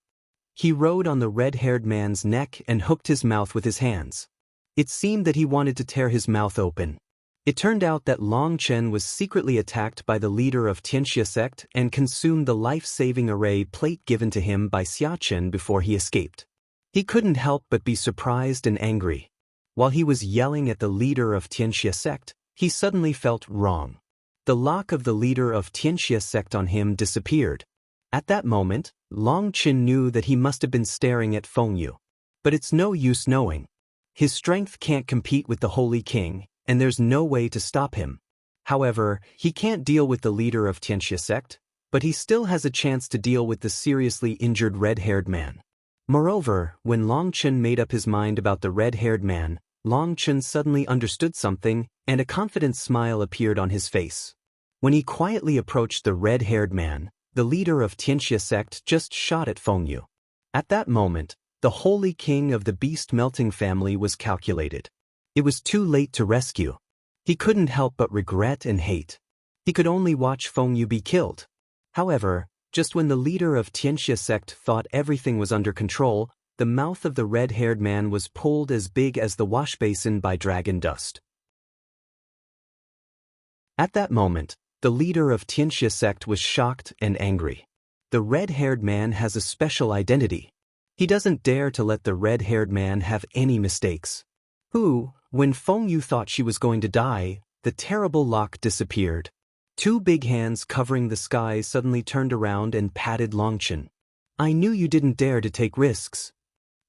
He rode on the red-haired man's neck and hooked his mouth with his hands. It seemed that he wanted to tear his mouth open. It turned out that Longchen was secretly attacked by the leader of Tianxia sect and consumed the life-saving array plate given to him by Xiachen before he escaped. He couldn't help but be surprised and angry. While he was yelling at the leader of Tianxia sect, he suddenly felt wrong. The lock of the leader of Tianxia sect on him disappeared. At that moment, Longchen knew that he must have been staring at Fengyu. But it's no use knowing. His strength can't compete with the Holy King, and there's no way to stop him. However, he can't deal with the leader of Tianxia sect, but he still has a chance to deal with the seriously injured red-haired man. Moreover, when Longchen made up his mind about the red-haired man, Longchen suddenly understood something, and a confident smile appeared on his face. When he quietly approached the red-haired man, the leader of Tianxia sect just shot at Fengyu. At that moment, the Holy King of the Beast Melting family was calculated. It was too late to rescue. He couldn't help but regret and hate. He could only watch Fengyu be killed. However, just when the leader of Tianxia sect thought everything was under control, the mouth of the red-haired man was pulled as big as the washbasin by dragon dust. At that moment, the leader of Tianxia sect was shocked and angry. The red-haired man has a special identity. He doesn't dare to let the red-haired man have any mistakes. When Fengyu thought she was going to die, the terrible lock disappeared. Two big hands covering the sky suddenly turned around and patted Longchen. I knew you didn't dare to take risks.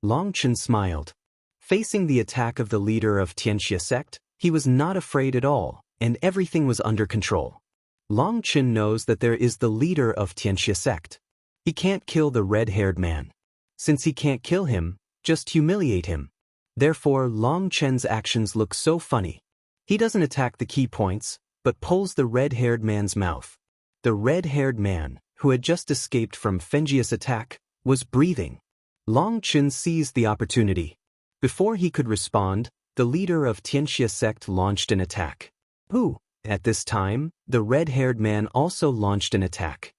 Longchen smiled. Facing the attack of the leader of Tianxia sect, he was not afraid at all, and everything was under control. Long Chen knows that there is the leader of Tianxia sect. He can't kill the red-haired man. Since he can't kill him, just humiliate him. Therefore, Long Chen's actions look so funny. He doesn't attack the key points, but pulls the red-haired man's mouth. The red-haired man, who had just escaped from Fenjia's attack, was breathing. Long Chen seized the opportunity. Before he could respond, the leader of Tianxia sect launched an attack. At this time, the red-haired man also launched an attack.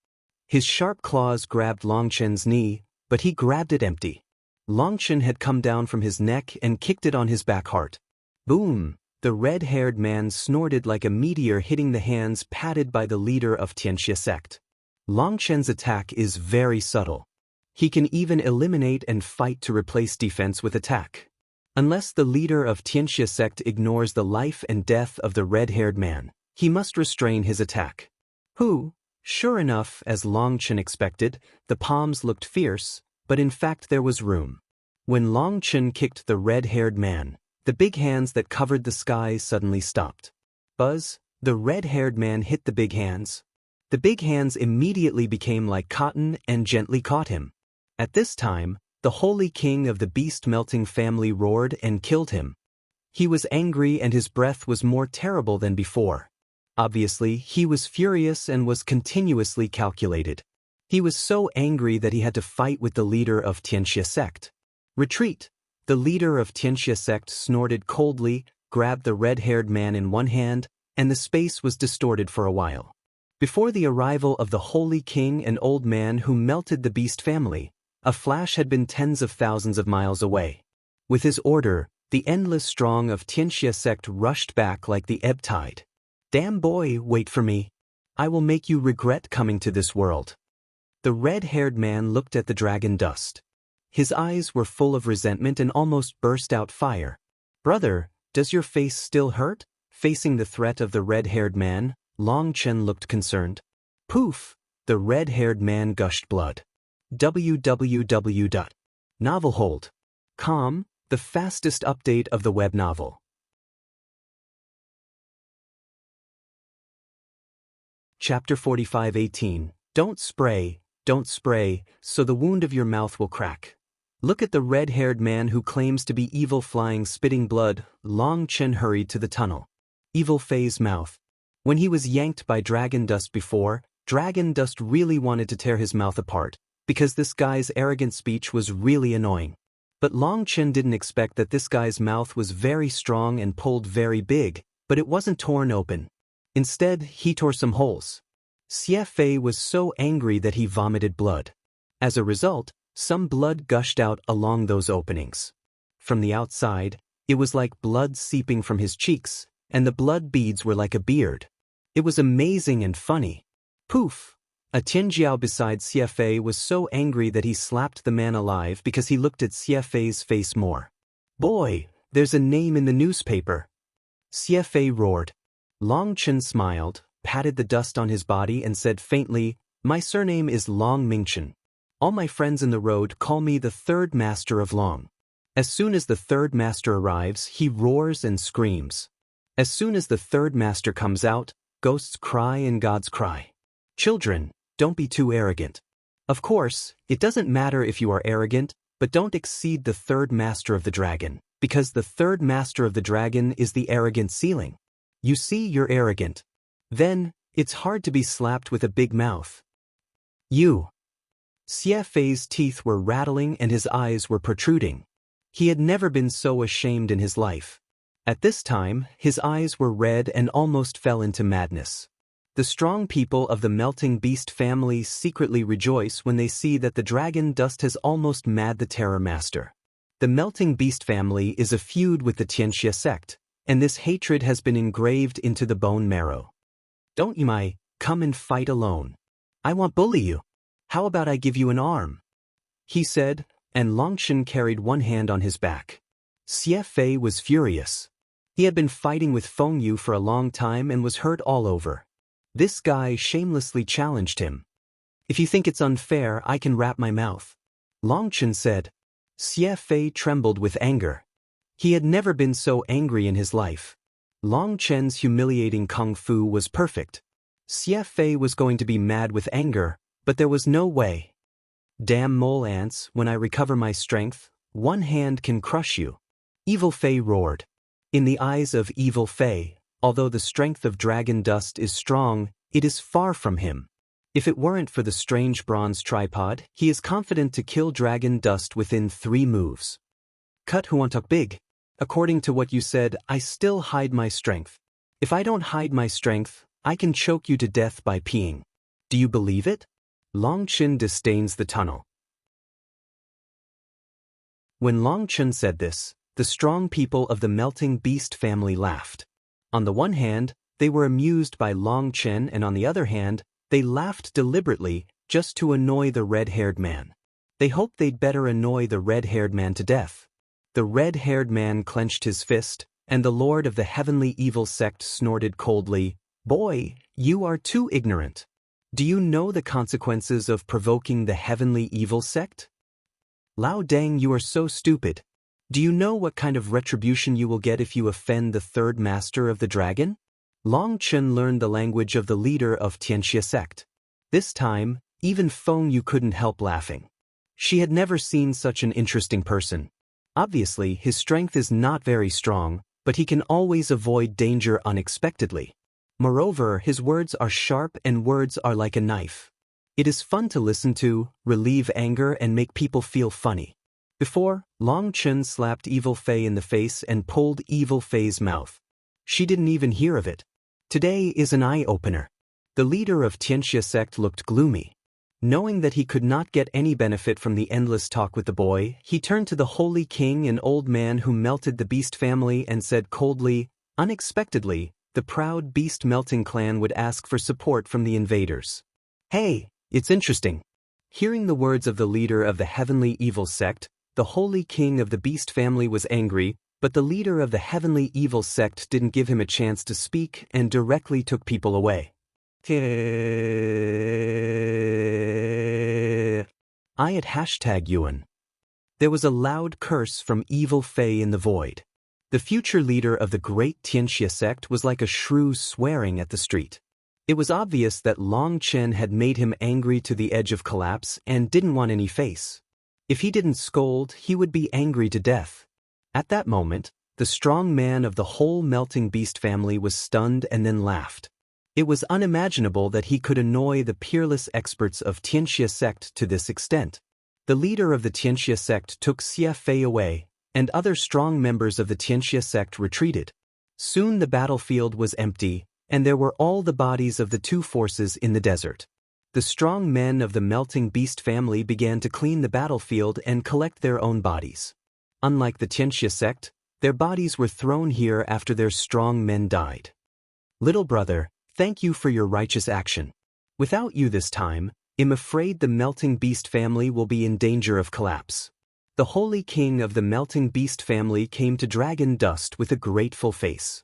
His sharp claws grabbed Long Chen's knee, but he grabbed it empty. Long Chen had come down from his neck and kicked it on his back heart. Boom! The red-haired man snorted like a meteor hitting the hands patted by the leader of Tianxia sect. Long Chen's attack is very subtle. He can even eliminate and fight to replace defense with attack. Unless the leader of Tianxia sect ignores the life and death of the red-haired man, he must restrain his attack. Sure enough, as Long Chen expected, the palms looked fierce, but in fact there was room. When Long Chen kicked the red-haired man, the big hands that covered the sky suddenly stopped. Buzz, the red-haired man hit the big hands. The big hands immediately became like cotton and gently caught him. At this time, the holy king of the beast-melting family roared and killed him. He was angry and his breath was more terrible than before. Obviously, he was furious and was continuously calculated. He was so angry that he had to fight with the leader of Tianxia sect. Retreat! The leader of Tianxia sect snorted coldly, grabbed the red-haired man in one hand, and the space was distorted for a while. Before the arrival of the holy king and old man who melted the beast family, a flash had been tens of thousands of miles away. With his order, the endless strong of Tianxia sect rushed back like the ebb tide. Damn boy, wait for me. I will make you regret coming to this world. The red-haired man looked at the dragon dust. His eyes were full of resentment and almost burst out fire. Brother, does your face still hurt? Facing the threat of the red-haired man, Long Chen looked concerned. Poof! The red-haired man gushed blood. www.novelhold.com, the fastest update of the web novel. Chapter 45:18. Don't spray, so the wound of your mouth will crack. Look at the red-haired man who claims to be evil flying spitting blood. Long Chen hurried to the tunnel. Evil Fei's mouth. When he was yanked by Dragon Dust before, Dragon Dust really wanted to tear his mouth apart, because this guy's arrogant speech was really annoying. But Long Chen didn't expect that this guy's mouth was very strong and pulled very big, but it wasn't torn open. Instead, he tore some holes. Xie Fei was so angry that he vomited blood. As a result, some blood gushed out along those openings. From the outside, it was like blood seeping from his cheeks, and the blood beads were like a beard. It was amazing and funny. Poof! A Tianjiao beside Xie Fei was so angry that he slapped the man alive because he looked at Xie Fei's face more. Boy, there's a name in the newspaper. Xie Fei roared. Long Chen smiled, patted the dust on his body and said faintly, My surname is Long Mingchen. All my friends in the road call me the third master of Long. As soon as the third master arrives, he roars and screams. As soon as the third master comes out, ghosts cry and gods cry. Children, don't be too arrogant. Of course, it doesn't matter if you are arrogant, but don't exceed the third master of the dragon, because the third master of the dragon is the arrogant ceiling. You see, you're arrogant. Then, it's hard to be slapped with a big mouth. Xie Fei's teeth were rattling and his eyes were protruding. He had never been so ashamed in his life. At this time, his eyes were red and almost fell into madness. The strong people of the melting beast family secretly rejoice when they see that the dragon dust has almost mad the terror master. The melting beast family is a feud with the Tianxia sect, and this hatred has been engraved into the bone marrow. Don't you come and fight alone. I won't bully you. How about I give you an arm? He said, and Long Chen carried one hand on his back. Xie Fei was furious. He had been fighting with Feng Yu for a long time and was hurt all over. This guy shamelessly challenged him. If you think it's unfair, I can wrap my mouth. Long Chen said. Xie Fei trembled with anger. He had never been so angry in his life. Long Chen's humiliating kung fu was perfect. Xie Fei was going to be mad with anger, but there was no way. Damn mole ants, when I recover my strength, one hand can crush you. Evil Fei roared. In the eyes of Evil Fei, although the strength of dragon dust is strong, it is far from him. If it weren't for the strange bronze tripod, he is confident to kill dragon dust within 3 moves. Cut Huantok Big. According to what you said, I still hide my strength. If I don't hide my strength, I can choke you to death by peeing. Do you believe it? Long Chen disdains the tunnel. When Long Chen said this, the strong people of the Melting Beast family laughed. On the one hand, they were amused by Long Chen, and on the other hand, they laughed deliberately just to annoy the red-haired man. They hoped they'd better annoy the red-haired man to death. The red-haired man clenched his fist, and the Lord of the Heavenly Evil Sect snorted coldly, "Boy, you are too ignorant. Do you know the consequences of provoking the Heavenly Evil Sect? Lao Dang, you are so stupid. Do you know what kind of retribution you will get if you offend the third master of the dragon?" Long Chen learned the language of the leader of Tianxia sect. This time, even Feng Yu couldn't help laughing. She had never seen such an interesting person. Obviously, his strength is not very strong, but he can always avoid danger unexpectedly. Moreover, his words are sharp and words are like a knife. It is fun to listen to, relieve anger and make people feel funny. Before, Long Chen slapped Evil Fei in the face and pulled Evil Fei's mouth. She didn't even hear of it. Today is an eye-opener. The leader of Tianxia sect looked gloomy. Knowing that he could not get any benefit from the endless talk with the boy, he turned to the Holy King, an old man who melted the Beast family, and said coldly, unexpectedly, the proud Beast melting clan would ask for support from the invaders. Hey, it's interesting. Hearing the words of the leader of the Heavenly Evil Sect, the Holy King of the Beast family was angry, but the leader of the Heavenly Evil Sect didn't give him a chance to speak and directly took people away. I at #Yuan. There was a loud curse from Evil Fei in the void. The future leader of the great Tianxia sect was like a shrew swearing at the street. It was obvious that Long Chen had made him angry to the edge of collapse and didn't want any face. If he didn't scold, he would be angry to death. At that moment, the strong man of the whole Melting Beast family was stunned and then laughed. It was unimaginable that he could annoy the peerless experts of Tianxia sect to this extent. The leader of the Tianxia sect took Xie Fei away, and other strong members of the Tianxia sect retreated. Soon the battlefield was empty, and there were all the bodies of the two forces in the desert. The strong men of the Melting Beast family began to clean the battlefield and collect their own bodies. Unlike the Tianxia sect, their bodies were thrown here after their strong men died. Little brother, thank you for your righteous action. Without you this time, I'm afraid the Melting Beast family will be in danger of collapse. The Holy King of the Melting Beast family came to Dragon Dust with a grateful face.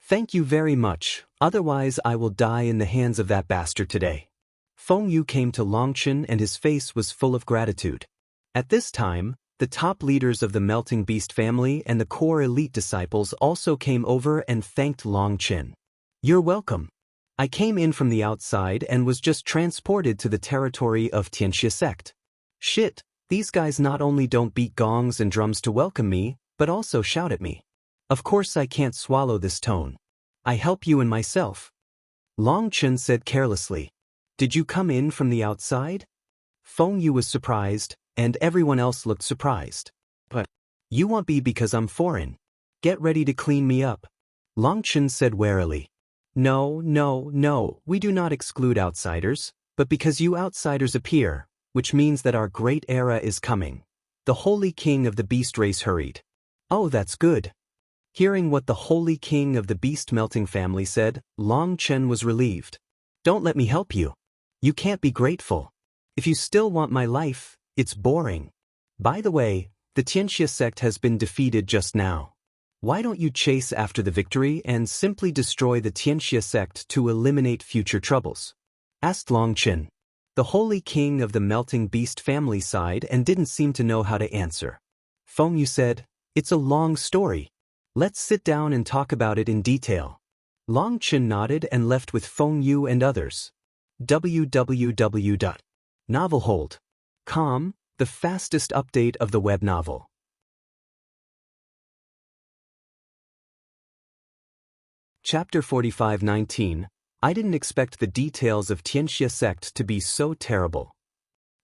Thank you very much, otherwise I will die in the hands of that bastard today. Feng Yu came to Long Chen and his face was full of gratitude. At this time, the top leaders of the Melting Beast family and the core elite disciples also came over and thanked Long Chen. You're welcome. I came in from the outside and was just transported to the territory of Tianxia sect. Shit, these guys not only don't beat gongs and drums to welcome me, but also shout at me. Of course I can't swallow this tone. I help you and myself. Long Chen said carelessly. Did you come in from the outside? Feng Yu was surprised, and everyone else looked surprised. But you won't be because I'm foreign. Get ready to clean me up. Long Chen said warily. No, we do not exclude outsiders, but because you outsiders appear, which means that our great era is coming. The Holy King of the Beast race hurried. Oh, that's good. Hearing what the Holy King of the Beast melting family said, Long Chen was relieved. Don't let me help you. You can't be grateful. If you still want my life, it's boring. By the way, the Tianxia sect has been defeated just now. Why don't you chase after the victory and simply destroy the Tianxia sect to eliminate future troubles? Asked Long Chen. The Holy King of the Melting Beast family sighed and didn't seem to know how to answer. Feng Yu said, it's a long story. Let's sit down and talk about it in detail. Long Chen nodded and left with Feng Yu and others. www.novelhold.com, the fastest update of the web novel. Chapter 45:19. I didn't expect the details of Tianxia sect to be so terrible.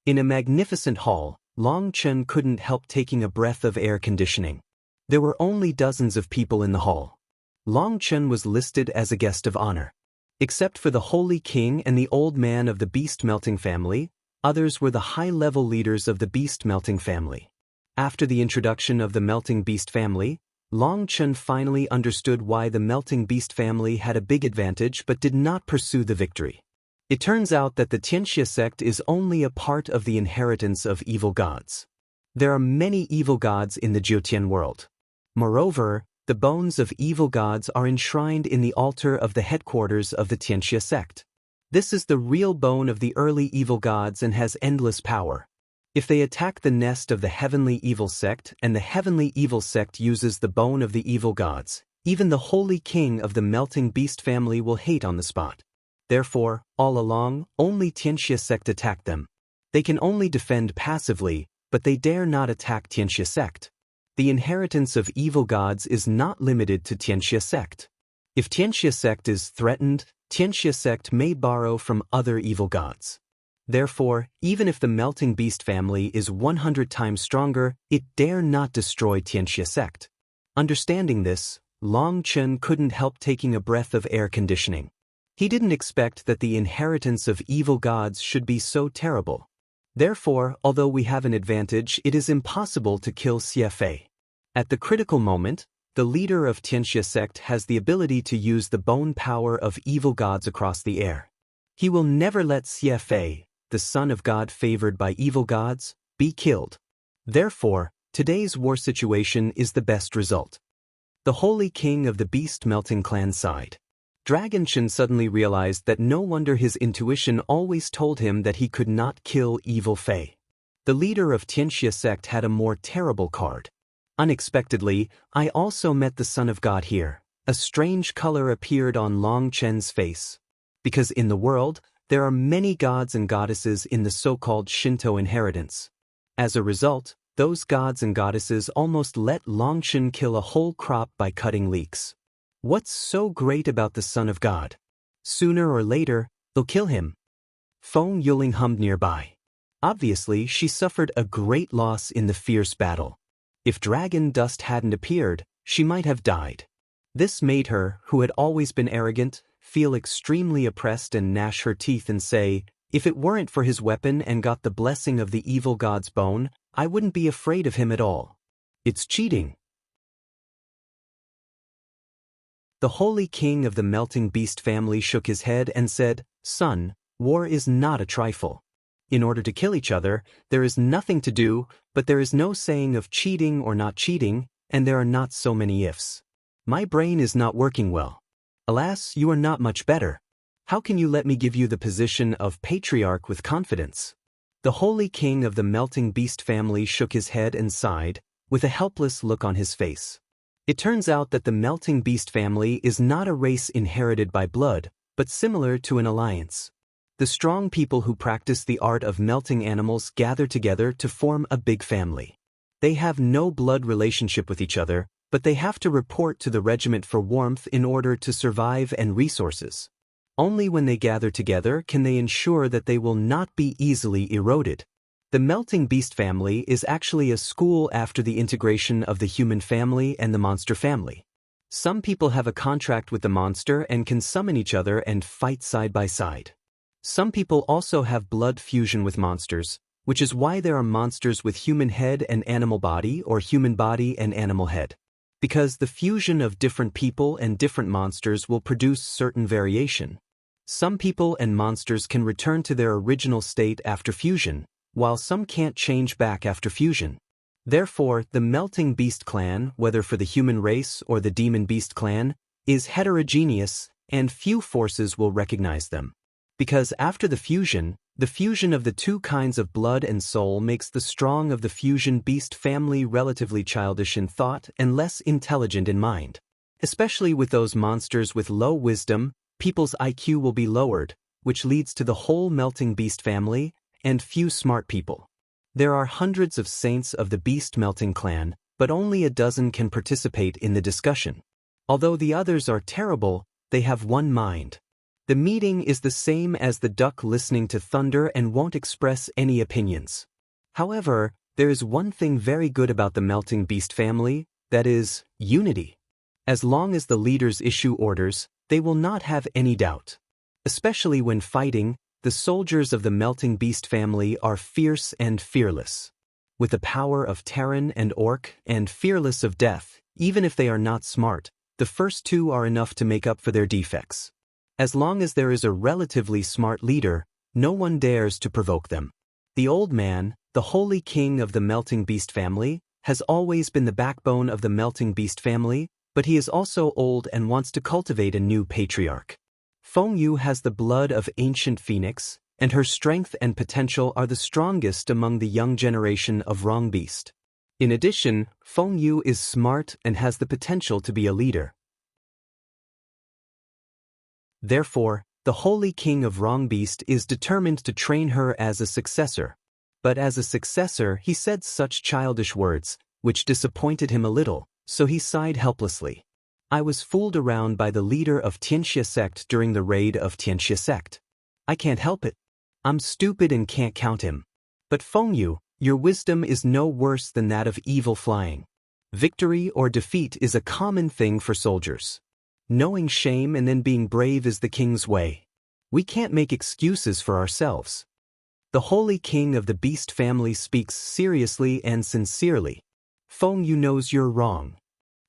In a magnificent hall, Long Chen couldn't help taking a breath of air conditioning. There were only dozens of people in the hall. Long Chen was listed as a guest of honor. Except for the Holy King and the old man of the beast-melting family, others were the high-level leaders of the beast-melting family. After the introduction of the melting beast family, Long Chen finally understood why the melting beast family had a big advantage but did not pursue the victory. It turns out that the Tianxia sect is only a part of the inheritance of evil gods. There are many evil gods in the Jiutian world. Moreover, the bones of evil gods are enshrined in the altar of the headquarters of the Tianxia sect. This is the real bone of the early evil gods and has endless power. If they attack the nest of the heavenly evil sect and the heavenly evil sect uses the bone of the evil gods, even the holy king of the melting beast family will hate on the spot. Therefore, all along, only Tianxia sect attacked them. They can only defend passively, but they dare not attack Tianxia sect. The inheritance of evil gods is not limited to Tianxia sect. If Tianxia sect is threatened, Tianxia sect may borrow from other evil gods. Therefore, even if the melting beast family is 100 times stronger, it dare not destroy Tianxia sect. Understanding this, Long Chen couldn't help taking a breath of air conditioning. He didn't expect that the inheritance of evil gods should be so terrible. Therefore, although we have an advantage, it is impossible to kill Xie Fei. At the critical moment, the leader of Tianxia sect has the ability to use the bone power of evil gods across the air. He will never let Xie Fei, the son of God favored by evil gods, be killed. Therefore, today's war situation is the best result. The holy king of the beast-melting clan sighed. Dragon Chen suddenly realized that no wonder his intuition always told him that he could not kill evil Fei. The leader of Tianxia sect had a more terrible card. Unexpectedly, I also met the son of God here. A strange color appeared on Long Chen's face. Because in the world, there are many gods and goddesses in the so-called Shinto inheritance. As a result, those gods and goddesses almost let Long Chen kill a whole crop by cutting leeks. What's so great about the Son of God? Sooner or later, they'll kill him. Feng Yuling hummed nearby. Obviously, she suffered a great loss in the fierce battle. If dragon dust hadn't appeared, she might have died. This made her, who had always been arrogant, feel extremely oppressed and gnash her teeth and say, if it weren't for his weapon and got the blessing of the evil god's bone, I wouldn't be afraid of him at all. It's cheating. The holy king of the melting beast family shook his head and said, son, war is not a trifle. In order to kill each other, there is nothing to do, but there is no saying of cheating or not cheating, and there are not so many ifs. My brain is not working well. Alas, you are not much better. How can you let me give you the position of patriarch with confidence? The holy king of the melting beast family shook his head and sighed, with a helpless look on his face. It turns out that the melting beast family is not a race inherited by blood, but similar to an alliance. The strong people who practice the art of melting animals gather together to form a big family. They have no blood relationship with each other, but they have to report to the regiment for warmth in order to survive and resources. Only when they gather together can they ensure that they will not be easily eroded. The melting beast family is actually a school after the integration of the human family and the monster family. Some people have a contract with the monster and can summon each other and fight side by side. Some people also have blood fusion with monsters, which is why there are monsters with human head and animal body or human body and animal head. Because the fusion of different people and different monsters will produce certain variation. Some people and monsters can return to their original state after fusion, while some can't change back after fusion. Therefore, the melting beast clan, whether for the human race or the demon beast clan, is heterogeneous, and few forces will recognize them. Because after the fusion, The fusion of the two kinds of blood and soul makes the strong of the fusion beast family relatively childish in thought and less intelligent in mind. Especially with those monsters with low wisdom, people's IQ will be lowered, which leads to the whole melting beast family, and few smart people. There are hundreds of saints of the beast melting clan, but only a dozen can participate in the discussion. Although the others are terrible, they have one mind. The meeting is the same as the duck listening to thunder and won't express any opinions. However, there is one thing very good about the melting beast family, that is, unity. As long as the leaders issue orders, they will not have any doubt. Especially when fighting, the soldiers of the melting beast family are fierce and fearless. With the power of Terran and Orc and fearless of death, even if they are not smart, the first two are enough to make up for their defects. As long as there is a relatively smart leader, no one dares to provoke them. The old man, the holy king of the melting beast family, has always been the backbone of the melting beast family, but he is also old and wants to cultivate a new patriarch. Feng Yu has the blood of ancient phoenix, and her strength and potential are the strongest among the young generation of Wrong Beast. In addition, Feng Yu is smart and has the potential to be a leader. Therefore, the Holy King of Wrong Beast is determined to train her as a successor. But as a successor he said such childish words, which disappointed him a little, so he sighed helplessly. I was fooled around by the leader of Tianxia sect during the raid of Tianxia sect. I can't help it. I'm stupid and can't count him. But Feng Yu, your wisdom is no worse than that of evil flying. Victory or defeat is a common thing for soldiers. Knowing shame and then being brave is the king's way. We can't make excuses for ourselves. The holy king of the beast family speaks seriously and sincerely. Feng Yu knows you're wrong.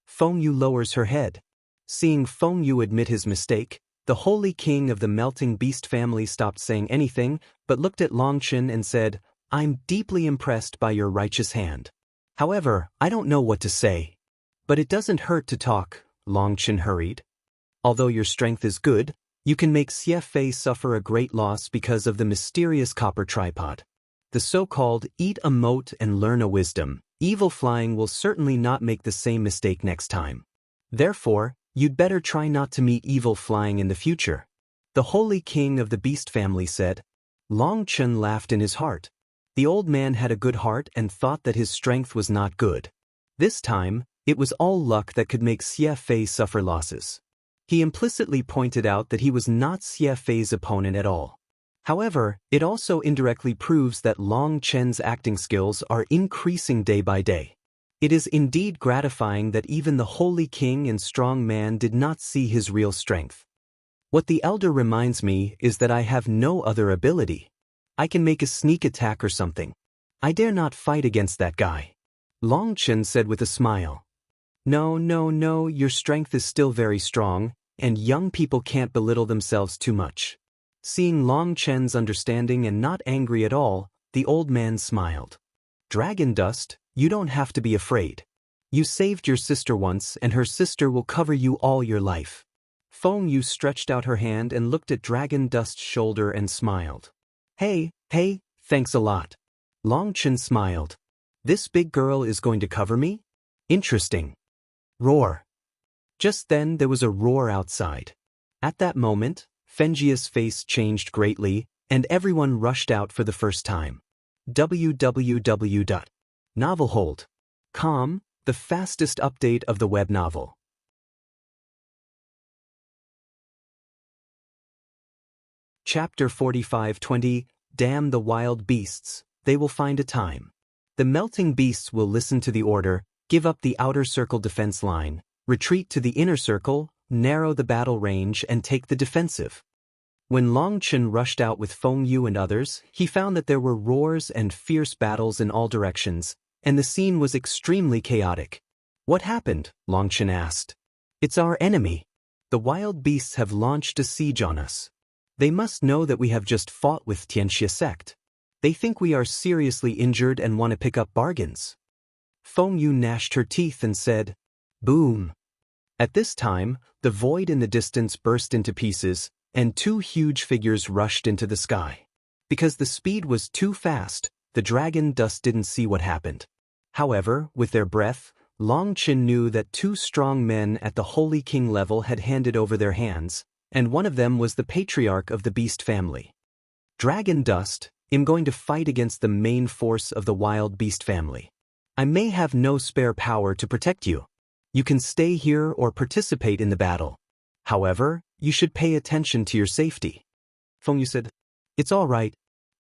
Feng Yu lowers her head. Seeing Feng Yu admit his mistake, the holy king of the melting beast family stopped saying anything, but looked at Longchen and said, I'm deeply impressed by your righteous hand. However, I don't know what to say. But it doesn't hurt to talk, Longchen hurried. Although your strength is good, you can make Xie Fei suffer a great loss because of the mysterious copper tripod. The so-called eat a mote and learn a wisdom, evil flying will certainly not make the same mistake next time. Therefore, you'd better try not to meet evil flying in the future. The holy king of the beast family said. Long Chen laughed in his heart. The old man had a good heart and thought that his strength was not good. This time, it was all luck that could make Xie Fei suffer losses. He implicitly pointed out that he was not Xie Fei's opponent at all. However, it also indirectly proves that Long Chen's acting skills are increasing day by day. It is indeed gratifying that even the holy king and strong man did not see his real strength. What the elder reminds me is that I have no other ability. I can make a sneak attack or something. I dare not fight against that guy. Long Chen said with a smile. No, your strength is still very strong, and young people can't belittle themselves too much. Seeing Long Chen's understanding and not angry at all, the old man smiled. Dragon Dust, you don't have to be afraid. You saved your sister once and her sister will cover you all your life. Feng Yu stretched out her hand and looked at Dragon Dust's shoulder and smiled. Hey, thanks a lot. Long Chen smiled. This big girl is going to cover me? Interesting. Roar. Just then there was a roar outside. At that moment, Fenjia's face changed greatly, and everyone rushed out for the first time. www.novelhold.com, the fastest update of the web novel. Chapter 45:20, Damn the wild beasts, they will find a time. The melting beasts will listen to the order, give up the outer circle defense line, retreat to the inner circle, narrow the battle range and take the defensive. When Long Chen rushed out with Feng Yu and others, he found that there were roars and fierce battles in all directions, and the scene was extremely chaotic. What happened? Long Chen asked. It's our enemy. The wild beasts have launched a siege on us. They must know that we have just fought with Tianxia sect. They think we are seriously injured and want to pick up bargains. Feng Yu gnashed her teeth and said, Boom. At this time, the void in the distance burst into pieces, and two huge figures rushed into the sky. Because the speed was too fast, the dragon dust didn't see what happened. However, with their breath, Long Chen knew that two strong men at the Holy King level had handed over their hands, and one of them was the patriarch of the beast family. Dragon dust, I'm going to fight against the main force of the wild beast family. I may have no spare power to protect you. You can stay here or participate in the battle. However, you should pay attention to your safety. Feng Yu said, It's all right.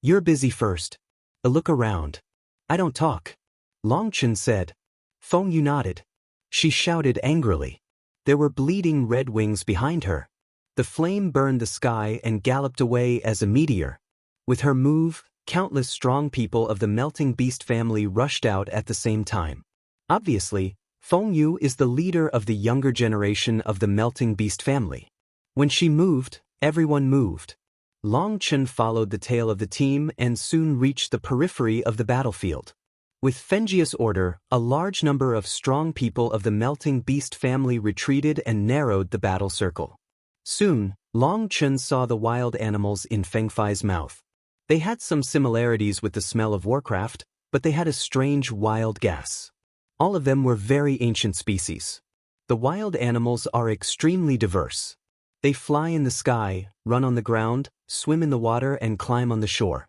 You're busy first. A look around. I don't talk. Long Chen said. Feng Yu nodded. She shouted angrily. There were bleeding red wings behind her. The flame burned the sky and galloped away as a meteor. With her move, countless strong people of the melting beast family rushed out at the same time. Obviously, Feng Yu is the leader of the younger generation of the melting beast family. When she moved, everyone moved. Long Chen followed the tail of the team and soon reached the periphery of the battlefield. With Fengius' order, a large number of strong people of the melting beast family retreated and narrowed the battle circle. Soon, Long Chen saw the wild animals in Feng Fei's mouth. They had some similarities with the smell of Warcraft, but they had a strange wild gas. All of them were very ancient species. The wild animals are extremely diverse. They fly in the sky, run on the ground, swim in the water and climb on the shore.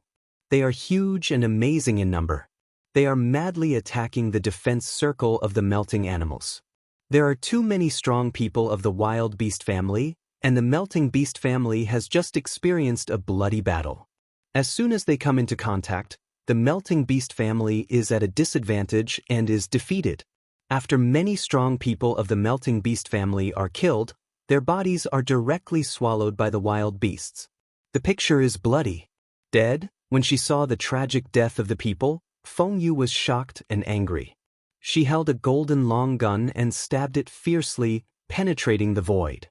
They are huge and amazing in number. They are madly attacking the defense circle of the melting animals. There are too many strong people of the wild beast family, and the melting beast family has just experienced a bloody battle. As soon as they come into contact, the melting beast family is at a disadvantage and is defeated. After many strong people of the melting beast family are killed, their bodies are directly swallowed by the wild beasts. The picture is bloody. Dead, when she saw the tragic death of the people, Feng Yu was shocked and angry. She held a golden long gun and stabbed it fiercely, penetrating the void.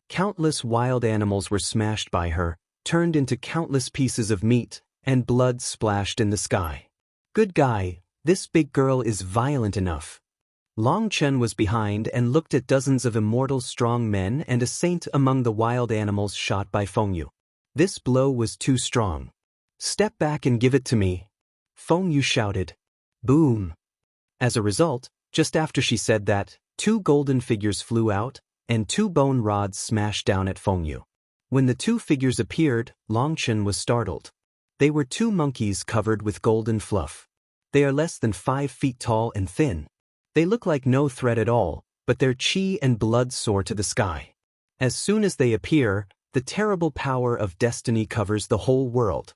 Countless wild animals were smashed by her, turned into countless pieces of meat, and blood splashed in the sky. Good guy, this big girl is violent enough. Long Chen was behind and looked at dozens of immortal strong men and a saint among the wild animals shot by Feng Yu. This blow was too strong. Step back and give it to me. Feng Yu shouted. Boom. As a result, just after she said that, two golden figures flew out, and two bone rods smashed down at Feng Yu. When the two figures appeared, Long Chen was startled. They were two monkeys covered with golden fluff. They are less than 5 feet tall and thin. They look like no threat at all, but their chi and blood soar to the sky. As soon as they appear, the terrible power of destiny covers the whole world.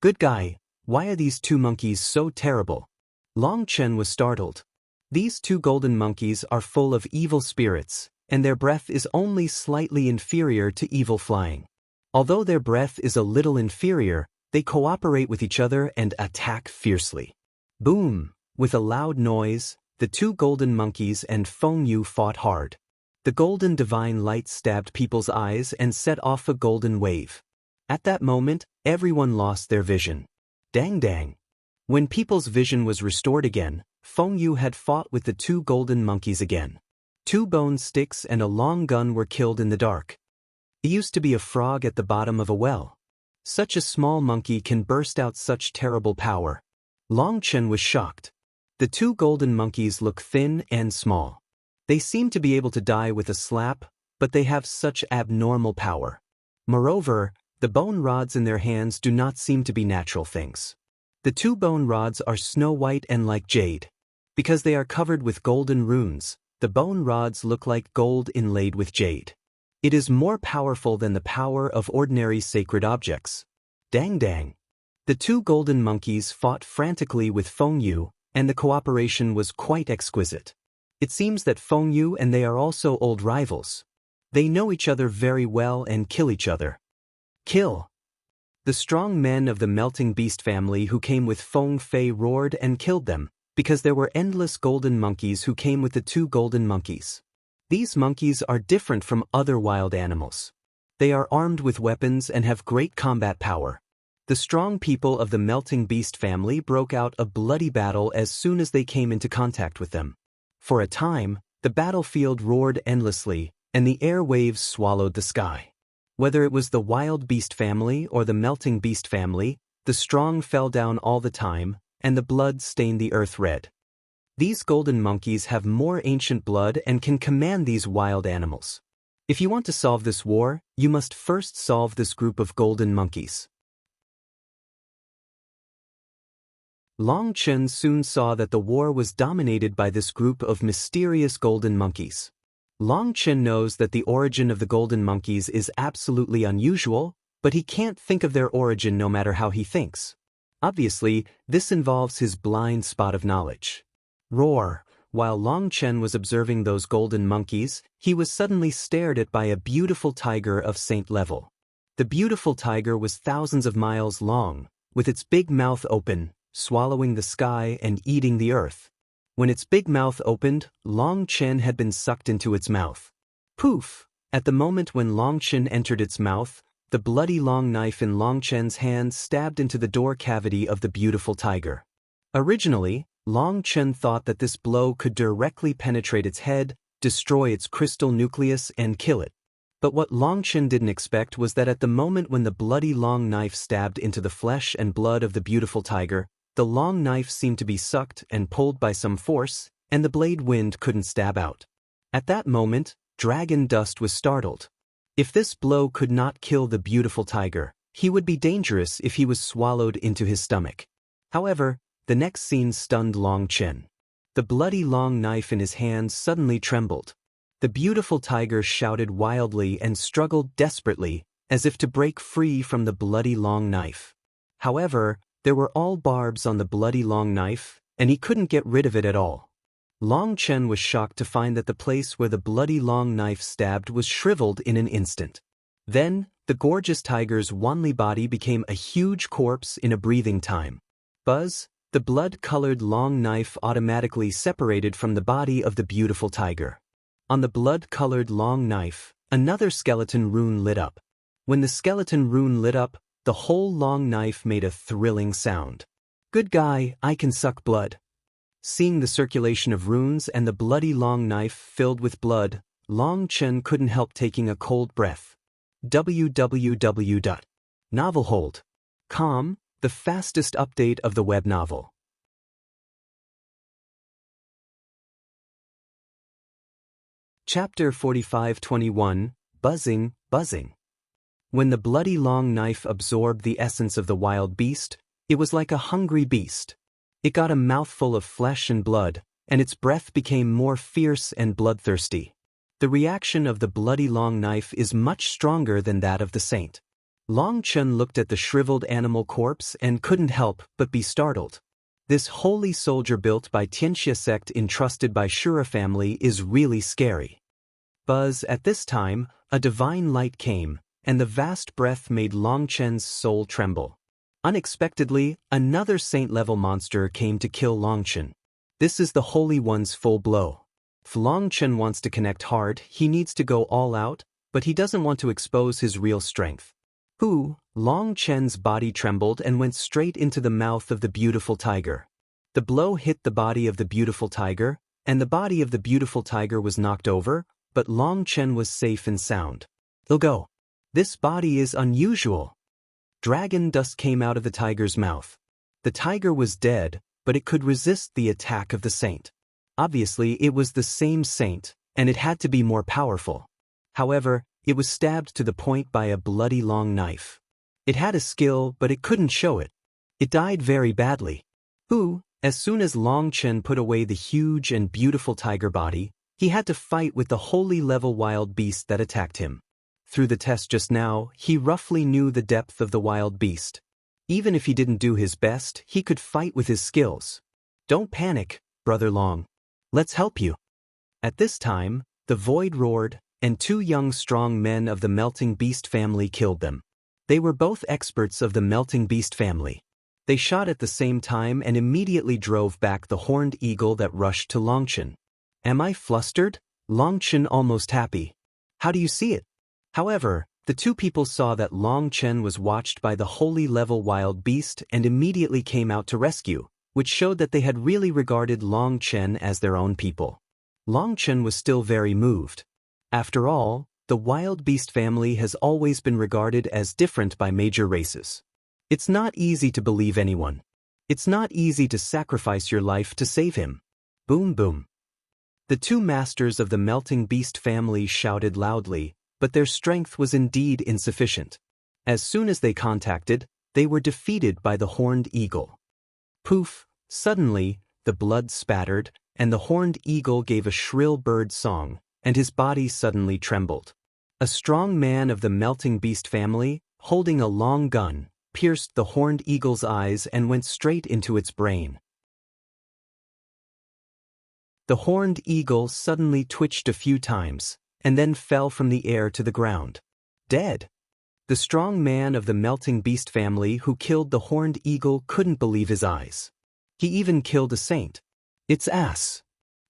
Good guy, why are these two monkeys so terrible? Long Chen was startled. These two golden monkeys are full of evil spirits, and their breath is only slightly inferior to evil flying. Although their breath is a little inferior, they cooperate with each other and attack fiercely. Boom! With a loud noise, the two golden monkeys and Feng Yu fought hard. The golden divine light stabbed people's eyes and set off a golden wave. At that moment, everyone lost their vision. Dang dang! When people's vision was restored again, Feng Yu had fought with the two golden monkeys again. 2 bone sticks and a long gun were killed in the dark. It used to be a frog at the bottom of a well. Such a small monkey can burst out such terrible power. Long Chen was shocked. The two golden monkeys look thin and small. They seem to be able to die with a slap, but they have such abnormal power. Moreover, the bone rods in their hands do not seem to be natural things. The 2 bone rods are snow white and like jade. Because they are covered with golden runes, the bone rods look like gold inlaid with jade. It is more powerful than the power of ordinary sacred objects. Dang dang! The 2 golden monkeys fought frantically with Feng Yu, and the cooperation was quite exquisite. It seems that Feng Yu and they are also old rivals. They know each other very well and kill each other. Kill! The strong men of the melting beast family who came with Feng Fei roared and killed them, because there were endless golden monkeys who came with the 2 golden monkeys. These monkeys are different from other wild animals. They are armed with weapons and have great combat power. The strong people of the melting beast family broke out a bloody battle as soon as they came into contact with them. For a time, the battlefield roared endlessly, and the air waves swallowed the sky. Whether it was the wild beast family or the melting beast family, the strong fell down all the time, and the blood stained the earth red. These golden monkeys have more ancient blood and can command these wild animals. If you want to solve this war, you must first solve this group of golden monkeys. Long Chen soon saw that the war was dominated by this group of mysterious golden monkeys. Long Chen knows that the origin of the golden monkeys is absolutely unusual, but he can't think of their origin no matter how he thinks. Obviously, this involves his blind spot of knowledge. Roar! While Long Chen was observing those golden monkeys, he was suddenly stared at by a beautiful tiger of saint level. The beautiful tiger was thousands of miles long, with its big mouth open, swallowing the sky and eating the earth. When its big mouth opened, Long Chen had been sucked into its mouth. Poof! At the moment when Long Chen entered its mouth, the bloody long knife in Long Chen's hand stabbed into the door cavity of the beautiful tiger. Originally, Long Chen thought that this blow could directly penetrate its head, destroy its crystal nucleus, and kill it. But what Long Chen didn't expect was that at the moment when the bloody long knife stabbed into the flesh and blood of the beautiful tiger, the long knife seemed to be sucked and pulled by some force, and the blade wind couldn't stab out. At that moment, Dragon Dust was startled. If this blow could not kill the beautiful tiger, he would be dangerous if he was swallowed into his stomach. However, the next scene stunned Long Chen. The bloody long knife in his hand suddenly trembled. The beautiful tiger shouted wildly and struggled desperately, as if to break free from the bloody long knife. However, there were all barbs on the bloody long knife, and he couldn't get rid of it at all. Long Chen was shocked to find that the place where the bloody long knife stabbed was shriveled in an instant. Then, the gorgeous tiger's wanly body became a huge corpse in a breathing time. Buzz! The blood-colored long knife automatically separated from the body of the beautiful tiger. On the blood-colored long knife, another skeleton rune lit up. When the skeleton rune lit up, the whole long knife made a thrilling sound. Good guy, I can suck blood. Seeing the circulation of runes and the bloody long knife filled with blood, Long Chen couldn't help taking a cold breath. www.novelhold.com, the fastest update of the web novel. Chapter 45:21, Buzzing. When the bloody long knife absorbed the essence of the wild beast, it was like a hungry beast. It got a mouthful of flesh and blood, and its breath became more fierce and bloodthirsty. The reaction of the bloody long knife is much stronger than that of the saint. Long Chen looked at the shriveled animal corpse and couldn't help but be startled. This holy soldier built by Tianxia sect entrusted by Shura family is really scary. Buzz! At this time, a divine light came, and the vast breath made Long Chen's soul tremble. Unexpectedly, another saint-level monster came to kill Long Chen. This is the Holy One's full blow. If Long Chen wants to connect hard, he needs to go all out, but he doesn't want to expose his real strength. Long Chen's body trembled and went straight into the mouth of the beautiful tiger. The blow hit the body of the beautiful tiger, and the body of the beautiful tiger was knocked over, but Long Chen was safe and sound. Go. This body is unusual. Dragon dust came out of the tiger's mouth. The tiger was dead, but it could resist the attack of the saint. Obviously, it was the same saint, and it had to be more powerful. However, it was stabbed to the point by a bloody long knife. It had a skill, but it couldn't show it. It died very badly. As soon as Long Chen put away the huge and beautiful tiger body, he had to fight with the holy level wild beast that attacked him. Through the test just now, he roughly knew the depth of the wild beast. Even if he didn't do his best, he could fight with his skills. Don't panic, Brother Long. Let's help you. At this time, the void roared, and two young strong men of the melting beast family killed them. They were both experts of the melting beast family. They shot at the same time and immediately drove back the horned eagle that rushed to Long Chen. Am I flustered? Long Chen almost happy. How do you see it? However, the two people saw that Long Chen was watched by the holy level wild beast and immediately came out to rescue, which showed that they had really regarded Long Chen as their own people. Long Chen was still very moved. After all, the wild beast family has always been regarded as different by major races. It's not easy to believe anyone. It's not easy to sacrifice your life to save him. Boom boom. The two masters of the melting beast family shouted loudly, but their strength was indeed insufficient. As soon as they contacted, they were defeated by the horned eagle. Poof! Suddenly, the blood spattered, and the horned eagle gave a shrill bird song, and his body suddenly trembled. A strong man of the melting beast family, holding a long gun, pierced the horned eagle's eyes and went straight into its brain. The horned eagle suddenly twitched a few times, and then fell from the air to the ground. Dead. The strong man of the melting beast family who killed the horned eagle couldn't believe his eyes. He even killed a saint. It's ass.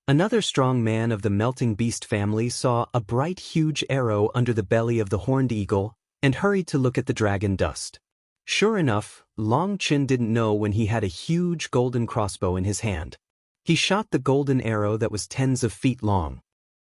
Another strong man of the melting beast family saw a bright huge arrow under the belly of the horned eagle and hurried to look at the dragon dust. Sure enough, Long Chin didn't know when he had a huge golden crossbow in his hand. He shot the golden arrow that was tens of feet long.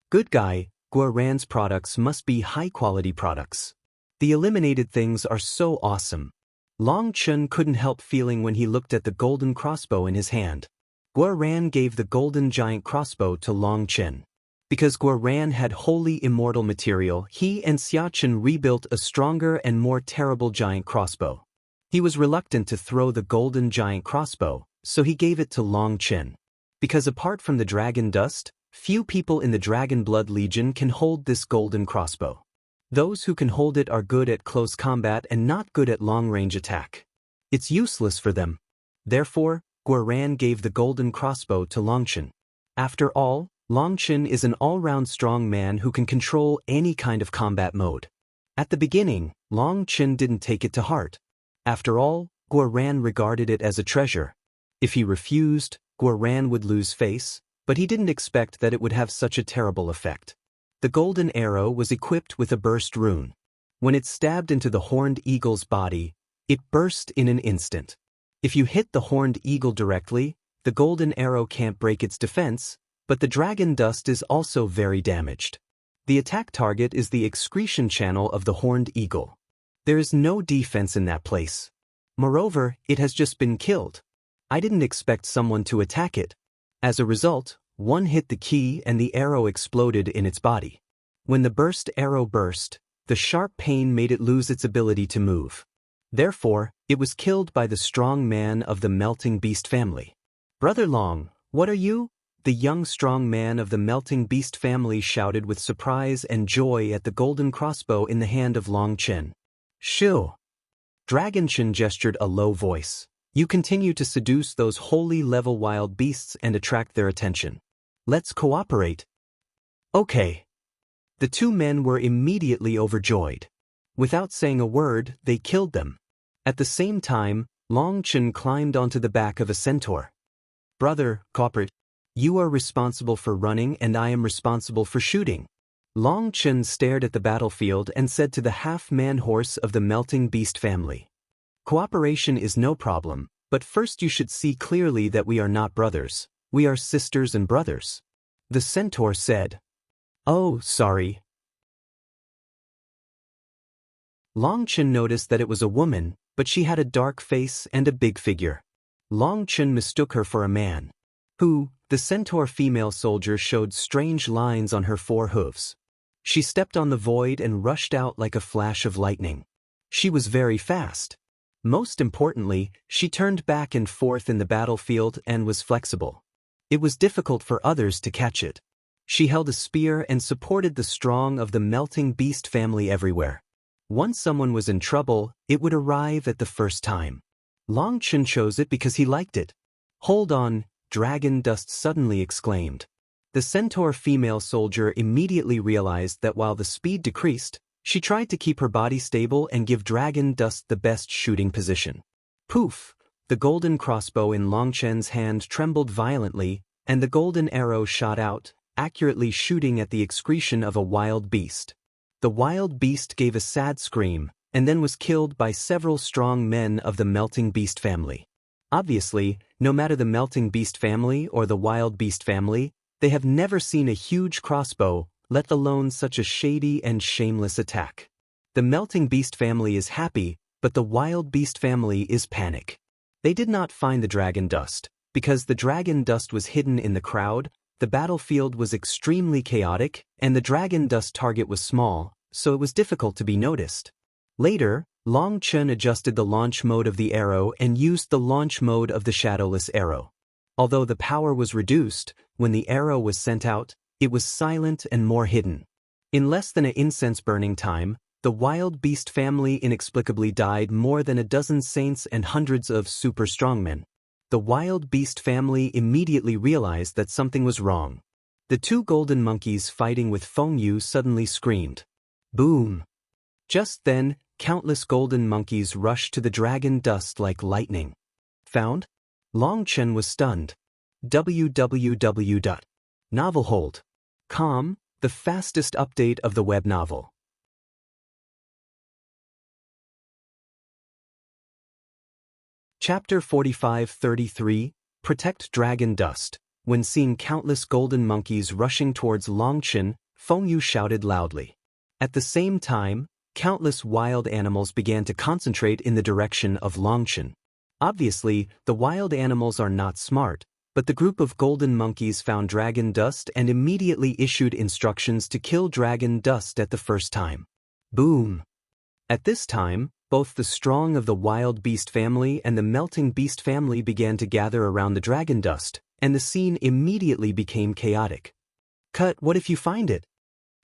Good guy, Guoran's products must be high-quality products. The eliminated things are so awesome. Long Chun couldn't help feeling when he looked at the golden crossbow in his hand. Guoran gave the golden giant crossbow to Long Chen. Because Guoran had holy immortal material, he and Xiachen rebuilt a stronger and more terrible giant crossbow. He was reluctant to throw the golden giant crossbow, so he gave it to Long Chen. Because apart from the dragon dust, few people in the Dragon Blood Legion can hold this golden crossbow. Those who can hold it are good at close combat and not good at long-range attack. It's useless for them. Therefore, Guoran gave the golden crossbow to Longchen. After all, Longchen is an all-round strong man who can control any kind of combat mode. At the beginning, Longchen didn't take it to heart. After all, Guoran regarded it as a treasure. If he refused, Guoran would lose face, but he didn't expect that it would have such a terrible effect. The golden arrow was equipped with a burst rune. When it stabbed into the horned eagle's body, it burst in an instant. If you hit the horned eagle directly, the golden arrow can't break its defense, but the dragon dust is also very damaged. The attack target is the excretion channel of the horned eagle. There is no defense in that place. Moreover, it has just been killed. I didn't expect someone to attack it. As a result, one hit the key and the arrow exploded in its body. When the burst arrow burst, the sharp pain made it lose its ability to move. Therefore, it was killed by the strong man of the melting beast family. Brother Long, what are you? The young strong man of the melting beast family shouted with surprise and joy at the golden crossbow in the hand of Long Chen. Shoo! Dragon Chen gestured a low voice. You continue to seduce those holy level wild beasts and attract their attention. Let's cooperate. Okay. The two men were immediately overjoyed. Without saying a word, they killed them. At the same time, Long Chen climbed onto the back of a centaur. Brother, cooperate. You are responsible for running and I am responsible for shooting. Long Chen stared at the battlefield and said to the half-man horse of the melting beast family. Cooperation is no problem, but first you should see clearly that we are not brothers. We are sisters and brothers. The centaur said. Oh, sorry. Long Chen noticed that it was a woman, but she had a dark face and a big figure. Long Chen mistook her for a man. Who, the centaur female soldier showed strange lines on her 4 hooves. She stepped on the void and rushed out like a flash of lightning. She was very fast. Most importantly, she turned back and forth in the battlefield and was flexible. It was difficult for others to catch it. She held a spear and supported the strong of the melting beast family everywhere. Once someone was in trouble, it would arrive at the first time. Long Chen chose it because he liked it. Hold on, Dragon Dust suddenly exclaimed. The centaur female soldier immediately realized that while the speed decreased, she tried to keep her body stable and give Dragon Dust the best shooting position. Poof! The golden crossbow in Long Chen's hand trembled violently, and the golden arrow shot out, accurately shooting at the excretion of a wild beast. The wild beast gave a sad scream, and then was killed by several strong men of the melting beast family. Obviously, no matter the melting beast family or the wild beast family, they have never seen a huge crossbow let alone such a shady and shameless attack. The melting beast family is happy, but the wild beast family is panic. They did not find the dragon dust. Because the dragon dust was hidden in the crowd, the battlefield was extremely chaotic, and the dragon dust target was small, so it was difficult to be noticed. Later, Long Chen adjusted the launch mode of the arrow and used the launch mode of the shadowless arrow. Although the power was reduced, when the arrow was sent out, it was silent and more hidden. In less than an incense burning time, the wild beast family inexplicably died more than a dozen saints and hundreds of super strongmen. The wild beast family immediately realized that something was wrong. The two golden monkeys fighting with Feng Yu suddenly screamed. Boom! Just then, countless golden monkeys rushed to the dragon dust like lightning. Found? Long Chen was stunned. www.novelhold.com, the fastest update of the web novel. Chapter 45-33, Protect Dragon Dust. When seeing countless golden monkeys rushing towards Long Chen, Feng Yu shouted loudly. At the same time, countless wild animals began to concentrate in the direction of Long Chen. Obviously, the wild animals are not smart, but the group of golden monkeys found dragon dust and immediately issued instructions to kill dragon dust at the first time. Boom! At this time, both the strong of the wild beast family and the melting beast family began to gather around the dragon dust, and the scene immediately became chaotic. Cut, what if you find it?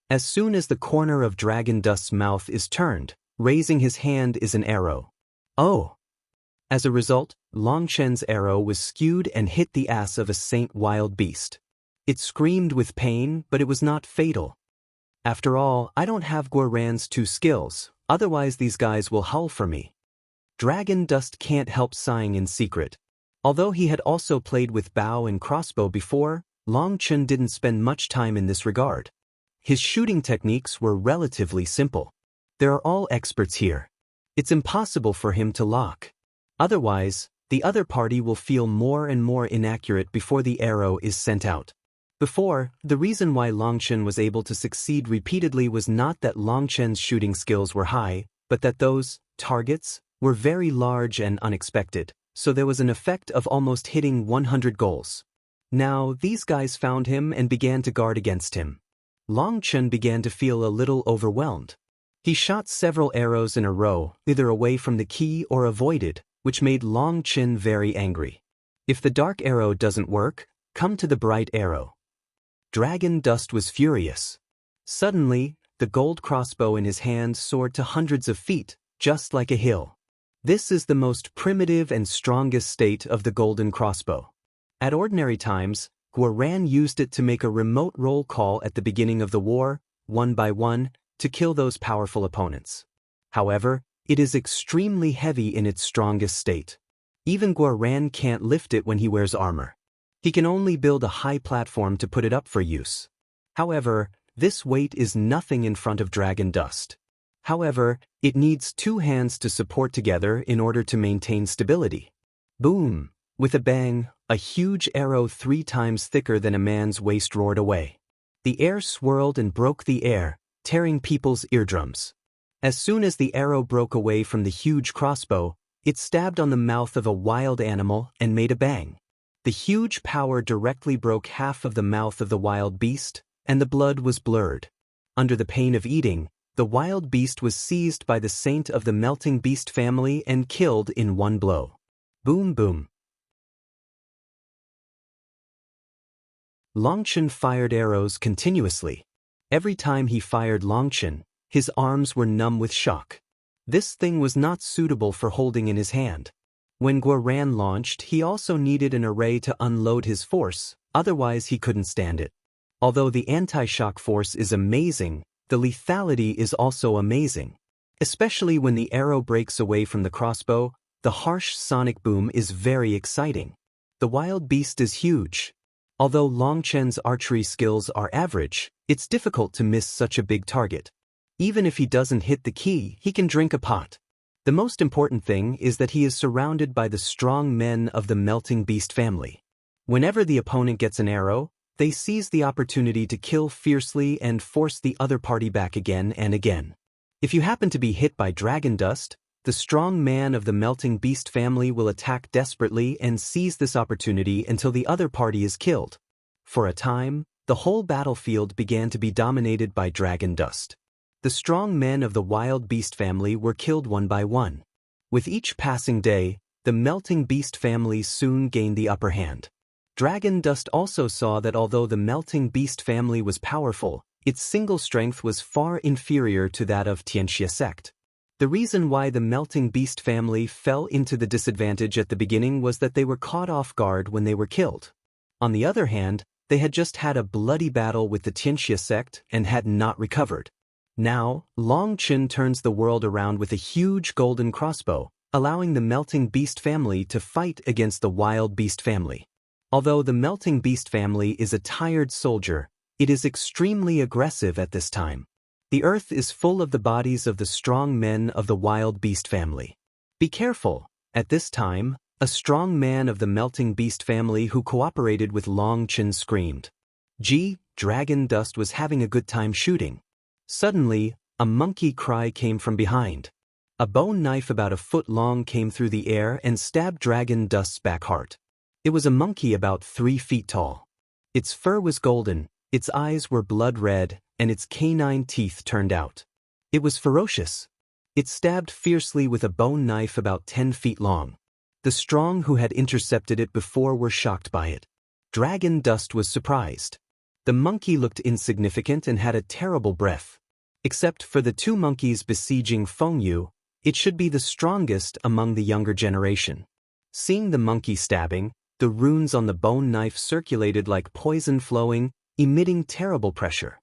As soon as the corner of dragon dust's mouth is turned, raising his hand is an arrow. Oh! As a result, Long Chen's arrow was skewed and hit the ass of a saint wild beast. It screamed with pain, but it was not fatal. After all, I don't have Guoran's 2 skills, otherwise these guys will howl for me. Dragon Dust can't help sighing in secret. Although he had also played with bow and crossbow before, Long Chen didn't spend much time in this regard. His shooting techniques were relatively simple. There are all experts here. It's impossible for him to lock. Otherwise, the other party will feel more and more inaccurate before the arrow is sent out. Before, the reason why Long Chen was able to succeed repeatedly was not that Long Chen's shooting skills were high, but that those targets were very large and unexpected, so there was an effect of almost hitting 100 goals. Now, these guys found him and began to guard against him. Long Chen began to feel a little overwhelmed. He shot several arrows in a row, either away from the key or avoided, which made Long Chen very angry. If the dark arrow doesn't work, come to the bright arrow. Dragon Dust was furious. Suddenly, the gold crossbow in his hand soared to hundreds of feet, just like a hill. This is the most primitive and strongest state of the golden crossbow. At ordinary times, Guoran used it to make a remote roll call at the beginning of the war, one by one, to kill those powerful opponents. However, it is extremely heavy in its strongest state. Even Guoran can't lift it when he wears armor. He can only build a high platform to put it up for use. However, this weight is nothing in front of Dragon Dust. However, it needs 2 hands to support together in order to maintain stability. Boom! With a bang, a huge arrow 3 times thicker than a man's waist roared away. The air swirled and broke the air, tearing people's eardrums. As soon as the arrow broke away from the huge crossbow, it stabbed on the mouth of a wild animal and made a bang. The huge power directly broke half of the mouth of the wild beast, and the blood was blurred. Under the pain of eating, the wild beast was seized by the saint of the melting beast family and killed in one blow. Boom boom. Long Chen fired arrows continuously. Every time he fired Long Chen, his arms were numb with shock. This thing was not suitable for holding in his hand. When Guoran launched, he also needed an array to unload his force, otherwise he couldn't stand it. Although the anti-shock force is amazing, the lethality is also amazing. Especially when the arrow breaks away from the crossbow, the harsh sonic boom is very exciting. The wild beast is huge. Although Long Chen's archery skills are average, it's difficult to miss such a big target. Even if he doesn't hit the key, he can drink a pot. The most important thing is that he is surrounded by the strong men of the melting beast family. Whenever the opponent gets an arrow, They seized the opportunity to kill fiercely and force the other party back again and again. If you happen to be hit by dragon dust, the strong man of the melting beast family will attack desperately and seize this opportunity until the other party is killed. For a time, the whole battlefield began to be dominated by dragon dust. The strong men of the wild beast family were killed one by one. With each passing day, the melting beast family soon gained the upper hand. Dragon dust also saw that although the melting beast family was powerful, its single strength was far inferior to that of Tianxia sect. The reason why the melting beast family fell into the disadvantage at the beginning was that they were caught off guard when they were killed. On the other hand, they had just had a bloody battle with the Tianxia sect and had not recovered. Now, Long Chen turns the world around with a huge golden crossbow, allowing the melting beast family to fight against the wild beast family. Although the melting beast family is a tired soldier, it is extremely aggressive at this time. The earth is full of the bodies of the strong men of the wild beast family. Be careful. At this time, a strong man of the melting beast family who cooperated with Long Chen screamed. Dragon dust was having a good time shooting. Suddenly, a monkey cry came from behind. A bone knife about a foot long came through the air and stabbed Dragon Dust's back heart. It was a monkey about 3 feet tall. Its fur was golden, its eyes were blood red, and its canine teeth turned out. It was ferocious. It stabbed fiercely with a bone knife about 10 feet long. The strong who had intercepted it before were shocked by it. Dragon Dust was surprised. The monkey looked insignificant and had a terrible breath. Except for the 2 monkeys besieging Fengyu, it should be the strongest among the younger generation. Seeing the monkey stabbing, the runes on the bone knife circulated like poison flowing, emitting terrible pressure.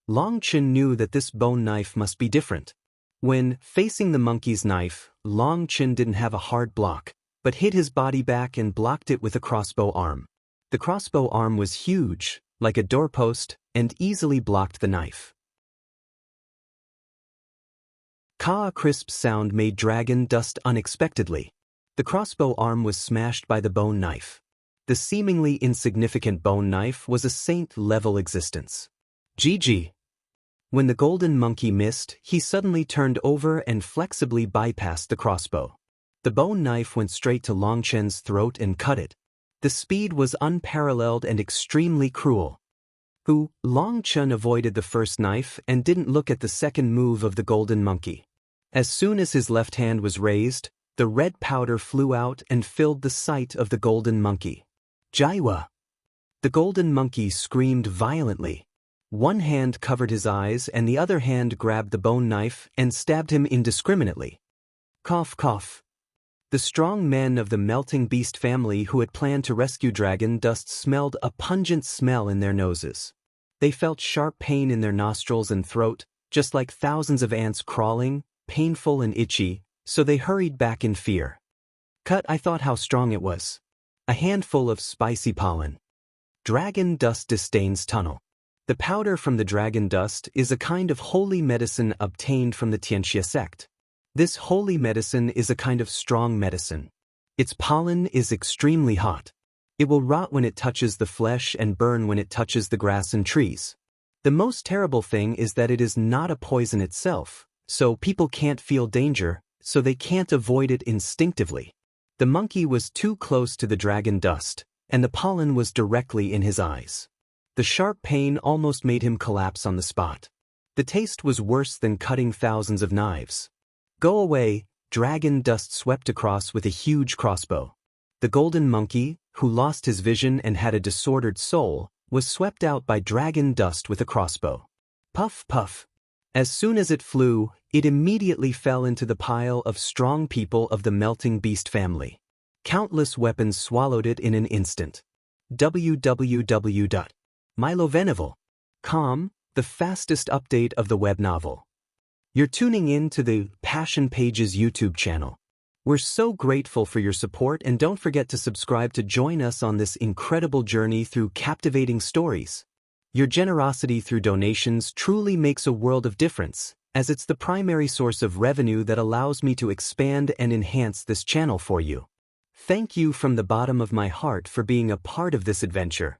Long Chen knew that this bone knife must be different. When facing the monkey's knife, Long Chen didn't have a hard block, but hit his body back and blocked it with a crossbow arm. The crossbow arm was huge, like a doorpost, and easily blocked the knife. A crisp sound made Dragon Dust unexpectedly. The crossbow arm was smashed by the bone knife. The seemingly insignificant bone knife was a saint-level existence. GG. When the golden monkey missed, he suddenly turned over and flexibly bypassed the crossbow. The bone knife went straight to Long Chen's throat and cut it. The speed was unparalleled and extremely cruel. Long Chen avoided the first knife and didn't look at the second move of the golden monkey. As soon as his left hand was raised, the red powder flew out and filled the sight of the golden monkey. Jaiwa! The golden monkey screamed violently. One hand covered his eyes and the other hand grabbed the bone knife and stabbed him indiscriminately. Cough cough. The strong men of the melting beast family who had planned to rescue Dragon Dust smelled a pungent smell in their noses. They felt sharp pain in their nostrils and throat, just like thousands of ants crawling, painful and itchy, so they hurried back in fear. I thought how strong it was. A handful of spicy pollen. Dragon Dust disdains tunnel. The powder from the dragon dust is a kind of holy medicine obtained from the Tianxia sect. This holy medicine is a kind of strong medicine. Its pollen is extremely hot. It will rot when it touches the flesh and burn when it touches the grass and trees. The most terrible thing is that it is not a poison itself, so people can't feel danger, so they can't avoid it instinctively. The monkey was too close to the dragon dust, and the pollen was directly in his eyes. The sharp pain almost made him collapse on the spot. The taste was worse than cutting thousands of knives. Go away, Dragon Dust swept across with a huge crossbow. The golden monkey, who lost his vision and had a disordered soul, was swept out by Dragon Dust with a crossbow. Puff puff. As soon as it flew, it immediately fell into the pile of strong people of the melting beast family. Countless weapons swallowed it in an instant. www.milovenival.com, the fastest update of the web novel. You're tuning in to the Passion Pages YouTube channel. We're so grateful for your support, and don't forget to subscribe to join us on this incredible journey through captivating stories. Your generosity through donations truly makes a world of difference, as it's the primary source of revenue that allows me to expand and enhance this channel for you. Thank you from the bottom of my heart for being a part of this adventure.